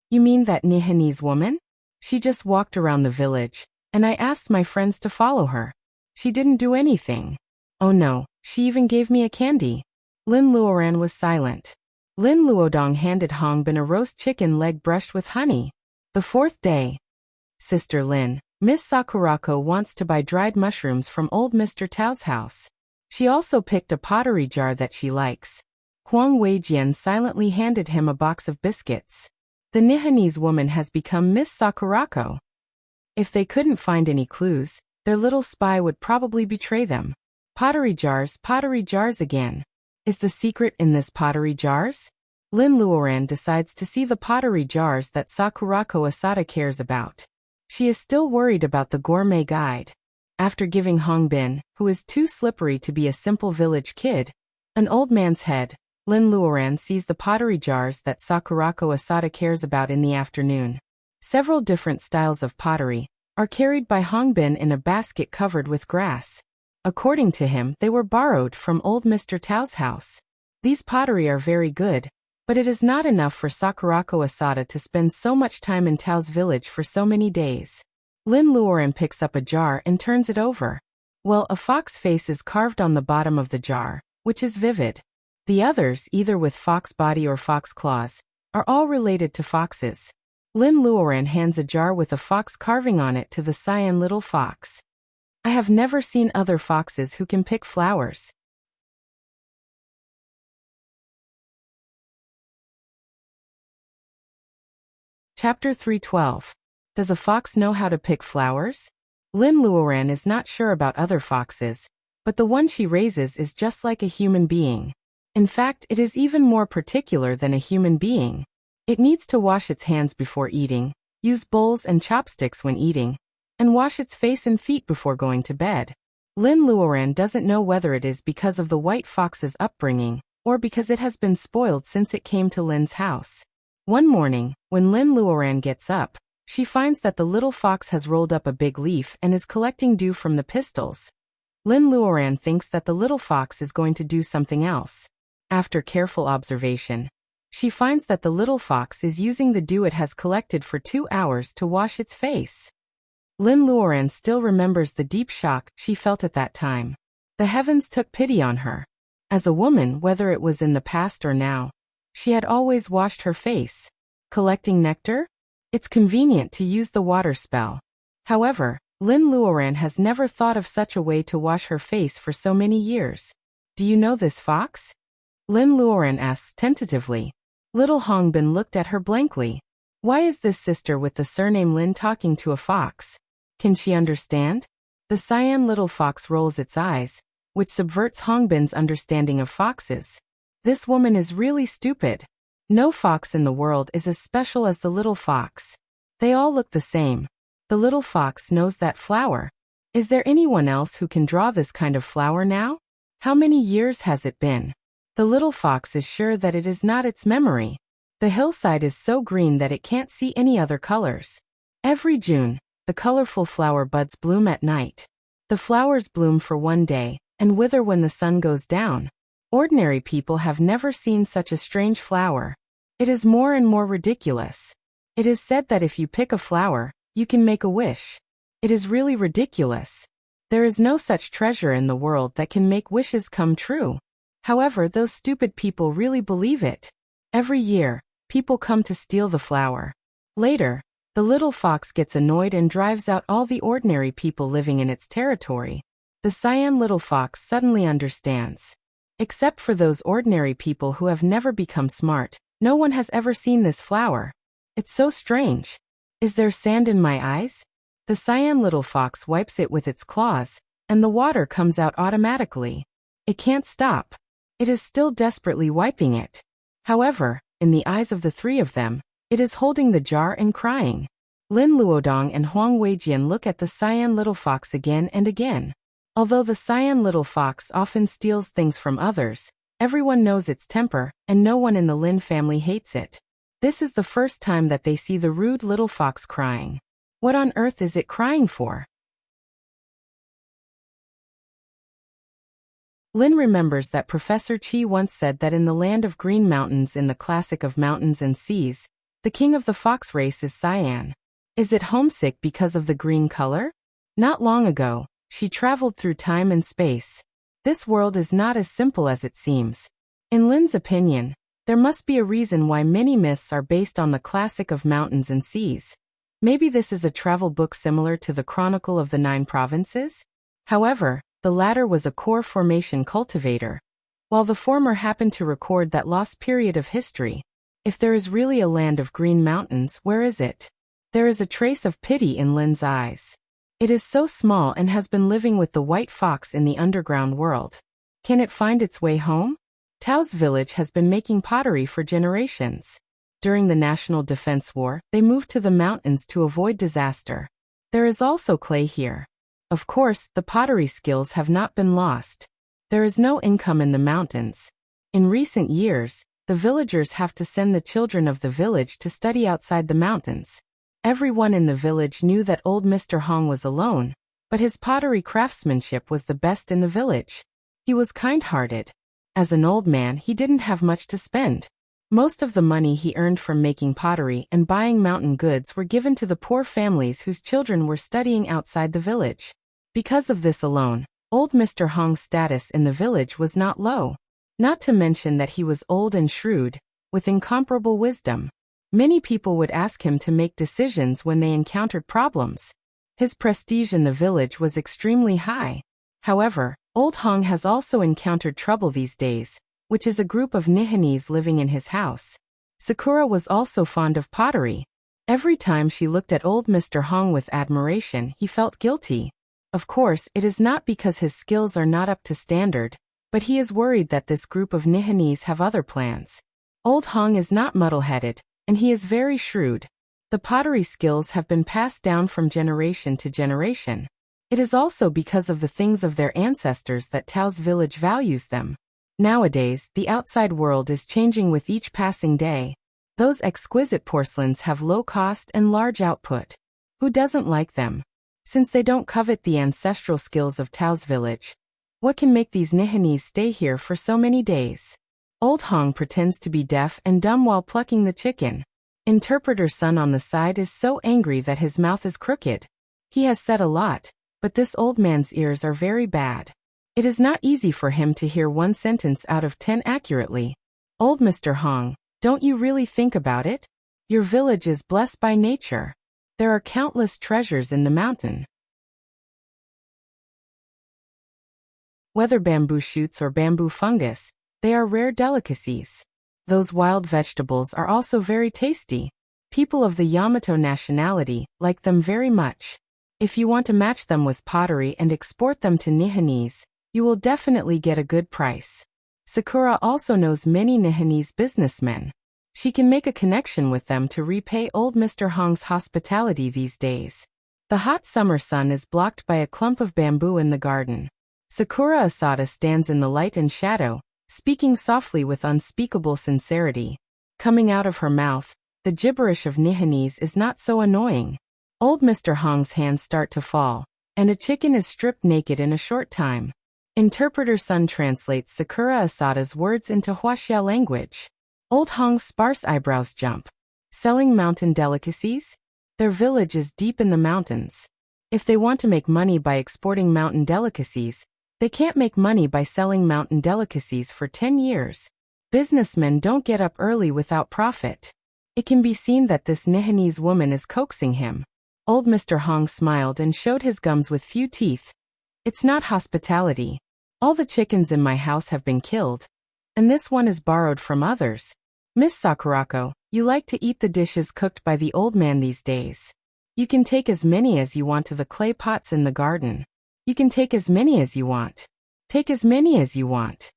You mean that Nihanese woman? She just walked around the village, and I asked my friends to follow her. She didn't do anything. Oh no, she even gave me a candy." Lin Luoran was silent. Lin Luodong handed Hongbin a roast chicken leg brushed with honey. The 4th day. "Sister Lin, Miss Sakurako wants to buy dried mushrooms from old Mr. Tao's house. She also picked a pottery jar that she likes." Huang Weijian silently handed him a box of biscuits. The Nihanese woman has become Miss Sakurako. If they couldn't find any clues, their little spy would probably betray them. Pottery jars again. Is the secret in this pottery jars? Lin Luoran decides to see the pottery jars that Sakurako Asada cares about. She is still worried about the gourmet guide. After giving Hongbin, who is too slippery to be a simple village kid, an old man's head, Lin Luoran sees the pottery jars that Sakurako Asada cares about in the afternoon. Several different styles of pottery are carried by Hongbin in a basket covered with grass. According to him, they were borrowed from old Mr. Tao's house. These pottery are very good, but it is not enough for Sakurako Asada to spend so much time in Tao's village for so many days. Lin Luoran picks up a jar and turns it over. Well, a fox face is carved on the bottom of the jar, which is vivid. The others, either with fox body or fox claws, are all related to foxes. Lin Luoran hands a jar with a fox carving on it to the cyan little fox. I have never seen other foxes who can pick flowers. Chapter 312. Does a fox know how to pick flowers? Lin Luoran is not sure about other foxes, but the one she raises is just like a human being. In fact, it is even more particular than a human being. It needs to wash its hands before eating, use bowls and chopsticks when eating, and wash its face and feet before going to bed. Lin Luoran doesn't know whether it is because of the white fox's upbringing, or because it has been spoiled since it came to Lin's house. One morning, when Lin Luoran gets up, she finds that the little fox has rolled up a big leaf and is collecting dew from the pistils. Lin Luoran thinks that the little fox is going to do something else. After careful observation, she finds that the little fox is using the dew it has collected for 2 hours to wash its face. Lin Luoran still remembers the deep shock she felt at that time. The heavens took pity on her. As a woman, whether it was in the past or now, she had always washed her face. Collecting nectar? It's convenient to use the water spell. However, Lin Luoran has never thought of such a way to wash her face for so many years. Do you know this fox? Lin Luoran asks tentatively. Little Hongbin looked at her blankly. Why is this sister with the surname Lin talking to a fox? Can she understand? The cyan little fox rolls its eyes, which subverts Hongbin's understanding of foxes. This woman is really stupid. No fox in the world is as special as the little fox. They all look the same. The little fox knows that flower. Is there anyone else who can draw this kind of flower now? How many years has it been? The little fox is sure that it is not its memory. The hillside is so green that it can't see any other colors. Every June, the colorful flower buds bloom at night. The flowers bloom for one day and wither when the sun goes down. Ordinary people have never seen such a strange flower. It is more and more ridiculous. It is said that if you pick a flower, you can make a wish. It is really ridiculous. There is no such treasure in the world that can make wishes come true. However, those stupid people really believe it. Every year, people come to steal the flower. Later, the little fox gets annoyed and drives out all the ordinary people living in its territory. The cyan little fox suddenly understands. Except for those ordinary people who have never become smart, no one has ever seen this flower. It's so strange. Is there sand in my eyes? The cyan little fox wipes it with its claws, and the water comes out automatically. It can't stop. It is still desperately wiping it. However, in the eyes of the three of them, it is holding the jar and crying. Lin Luodong and Huang Weijian look at the cyan little fox again and again. Although the cyan little fox often steals things from others, everyone knows its temper, and no one in the Lin family hates it. This is the first time that they see the rude little fox crying. What on earth is it crying for? Lin remembers that Professor Qi once said that in the land of green mountains in the classic of mountains and seas, the king of the fox race is cyan. Is it homesick because of the green color? Not long ago, she traveled through time and space. This world is not as simple as it seems. In Lin's opinion, there must be a reason why many myths are based on the classic of mountains and seas. Maybe this is a travel book similar to the Chronicle of the Nine Provinces? However, the latter was a core formation cultivator, while the former happened to record that lost period of history. If there is really a land of green mountains, where is it? There is a trace of pity in Lin's eyes. It is so small and has been living with the white fox in the underground world. Can it find its way home? Tao's village has been making pottery for generations. During the National Defense War, they moved to the mountains to avoid disaster. There is also clay here. Of course, the pottery skills have not been lost. There is no income in the mountains. In recent years, the villagers have to send the children of the village to study outside the mountains. Everyone in the village knew that old Mr. Hong was alone, but his pottery craftsmanship was the best in the village. He was kind-hearted. As an old man, he didn't have much to spend. Most of the money he earned from making pottery and buying mountain goods were given to the poor families whose children were studying outside the village. Because of this alone, old Mr. Hong's status in the village was not low. Not to mention that he was old and shrewd, with incomparable wisdom. Many people would ask him to make decisions when they encountered problems. His prestige in the village was extremely high. However, old Hong has also encountered trouble these days, which is a group of Nihanese living in his house. Sakura was also fond of pottery. Every time she looked at old Mr. Hong with admiration, he felt guilty. Of course, it is not because his skills are not up to standard, but he is worried that this group of Nihanese have other plans. Old Hong is not muddle-headed, and he is very shrewd. The pottery skills have been passed down from generation to generation. It is also because of the things of their ancestors that Tao's village values them. Nowadays, the outside world is changing with each passing day. Those exquisite porcelains have low cost and large output. Who doesn't like them? Since they don't covet the ancestral skills of Tao's village, what can make these Nihanese stay here for so many days? Old Hong pretends to be deaf and dumb while plucking the chicken. Interpreter Sun on the side is so angry that his mouth is crooked. He has said a lot, but this old man's ears are very bad. It is not easy for him to hear one sentence out of 10 accurately. Old Mr. Hong, don't you really think about it? Your village is blessed by nature. There are countless treasures in the mountain. Whether bamboo shoots or bamboo fungus, they are rare delicacies. Those wild vegetables are also very tasty. People of the Yamato nationality like them very much. If you want to match them with pottery and export them to Nihanese, you will definitely get a good price. Sakura also knows many Nihanese businessmen. She can make a connection with them to repay old Mr. Hong's hospitality these days. The hot summer sun is blocked by a clump of bamboo in the garden. Sakura Asada stands in the light and shadow, speaking softly with unspeakable sincerity. Coming out of her mouth, the gibberish of Nihanese is not so annoying. Old Mr. Hong's hands start to fall, and a chicken is stripped naked in a short time. Interpreter Sun translates Sakura Asada's words into Wuxia language. Old Hong's sparse eyebrows jump. Selling mountain delicacies? Their village is deep in the mountains. If they want to make money by exporting mountain delicacies, they can't make money by selling mountain delicacies for 10 years. Businessmen don't get up early without profit. It can be seen that this Nihanese woman is coaxing him. Old Mr. Hong smiled and showed his gums with few teeth. It's not hospitality. All the chickens in my house have been killed, and this one is borrowed from others. Miss Sakurako, you like to eat the dishes cooked by the old man these days. You can take as many as you want to the clay pots in the garden. You can take as many as you want. Take as many as you want.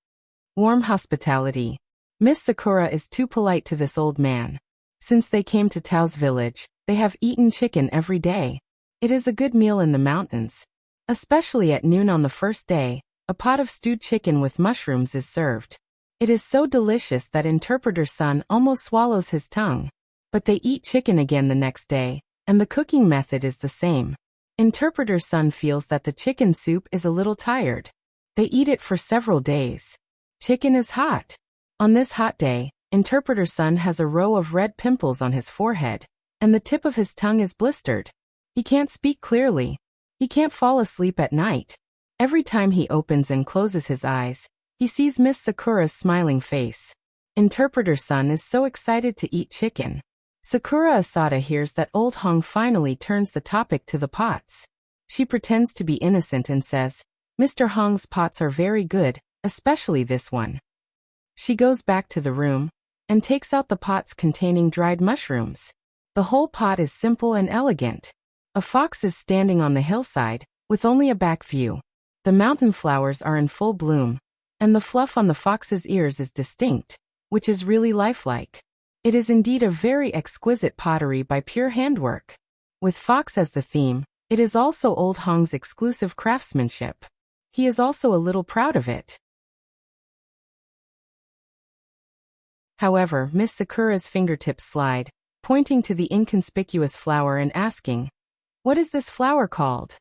Warm hospitality. Miss Sakura is too polite to this old man. Since they came to Tao's village, they have eaten chicken every day. It is a good meal in the mountains. Especially at noon on the first day, a pot of stewed chicken with mushrooms is served. It is so delicious that Interpreter Sun almost swallows his tongue. But they eat chicken again the next day, and the cooking method is the same. Interpreter Sun feels that the chicken soup is a little tired. They eat it for several days. Chicken is hot. On this hot day, Interpreter Sun has a row of red pimples on his forehead, and the tip of his tongue is blistered. He can't speak clearly. He can't fall asleep at night. Every time he opens and closes his eyes, he sees Miss Sakura's smiling face. Interpreter Sun is so excited to eat chicken. Sakura Asada hears that old Hong finally turns the topic to the pots. She pretends to be innocent and says, Mr. Hong's pots are very good, especially this one. She goes back to the room and takes out the pots containing dried mushrooms. The whole pot is simple and elegant. A fox is standing on the hillside, with only a back view. The mountain flowers are in full bloom, and the fluff on the fox's ears is distinct, which is really lifelike. It is indeed a very exquisite pottery by pure handwork. With fox as the theme, It is also Old Hong's exclusive craftsmanship. He is also a little proud of it. However, Miss Sakura's fingertips slide, pointing to the inconspicuous flower and asking, "What is this flower called?"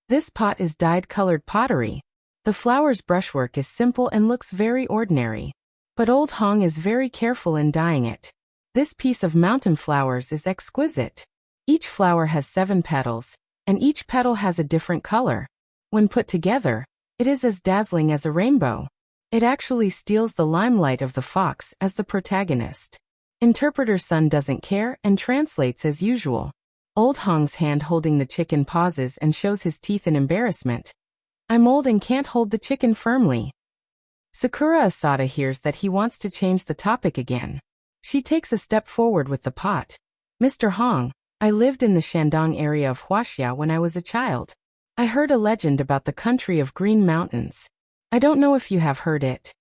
This pot is dyed-colored pottery. The flower's brushwork is simple and looks very ordinary. But Old Hong is very careful in dyeing it. This piece of mountain flowers is exquisite. Each flower has 7 petals, and each petal has a different color. When put together, it is as dazzling as a rainbow. It actually steals the limelight of the fox as the protagonist. Interpreter Sun doesn't care and translates as usual. Old Hong's hand holding the chicken pauses and shows his teeth in embarrassment. "I'm old and can't hold the chicken firmly." Sakura Asada hears that he wants to change the topic again. She takes a step forward with the pot. "Mr. Hong, I lived in the Shandong area of Wuxia when I was a child. I heard a legend about the country of green mountains. I don't know if you have heard it."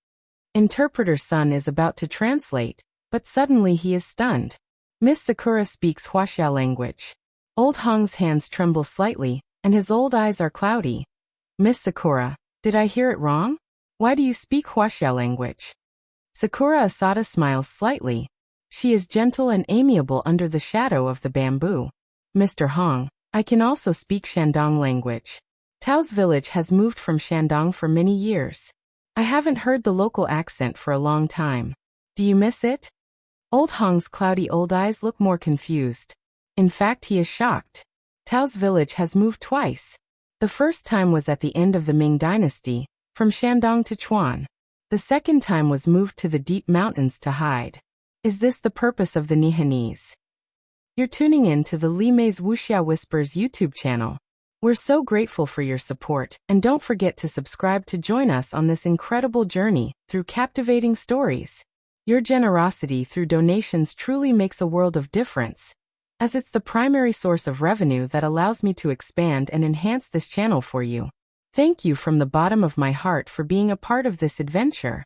Interpreter Sun is about to translate, but suddenly he is stunned. Miss Sakura speaks Wuxia language. Old Hong's hands tremble slightly, and his old eyes are cloudy. "Miss Sakura, did I hear it wrong? Why do you speak Wuxia language?" Sakura Asada smiles slightly. She is gentle and amiable under the shadow of the bamboo. "Mr. Hong, I can also speak Shandong language. Tao's village has moved from Shandong for many years. I haven't heard the local accent for a long time. Do you miss it?" Old Hong's cloudy old eyes look more confused. In fact, he is shocked. Tao's village has moved twice. The first time was at the end of the Ming dynasty, from Shandong to Chuan. The second time was moved to the deep mountains to hide. Is this the purpose of the Nihanese? You're tuning in to the Li Mei's Wuxia Whispers YouTube channel. We're so grateful for your support, and don't forget to subscribe to join us on this incredible journey through captivating stories. Your generosity through donations truly makes a world of difference, as it's the primary source of revenue that allows me to expand and enhance this channel for you. Thank you from the bottom of my heart for being a part of this adventure.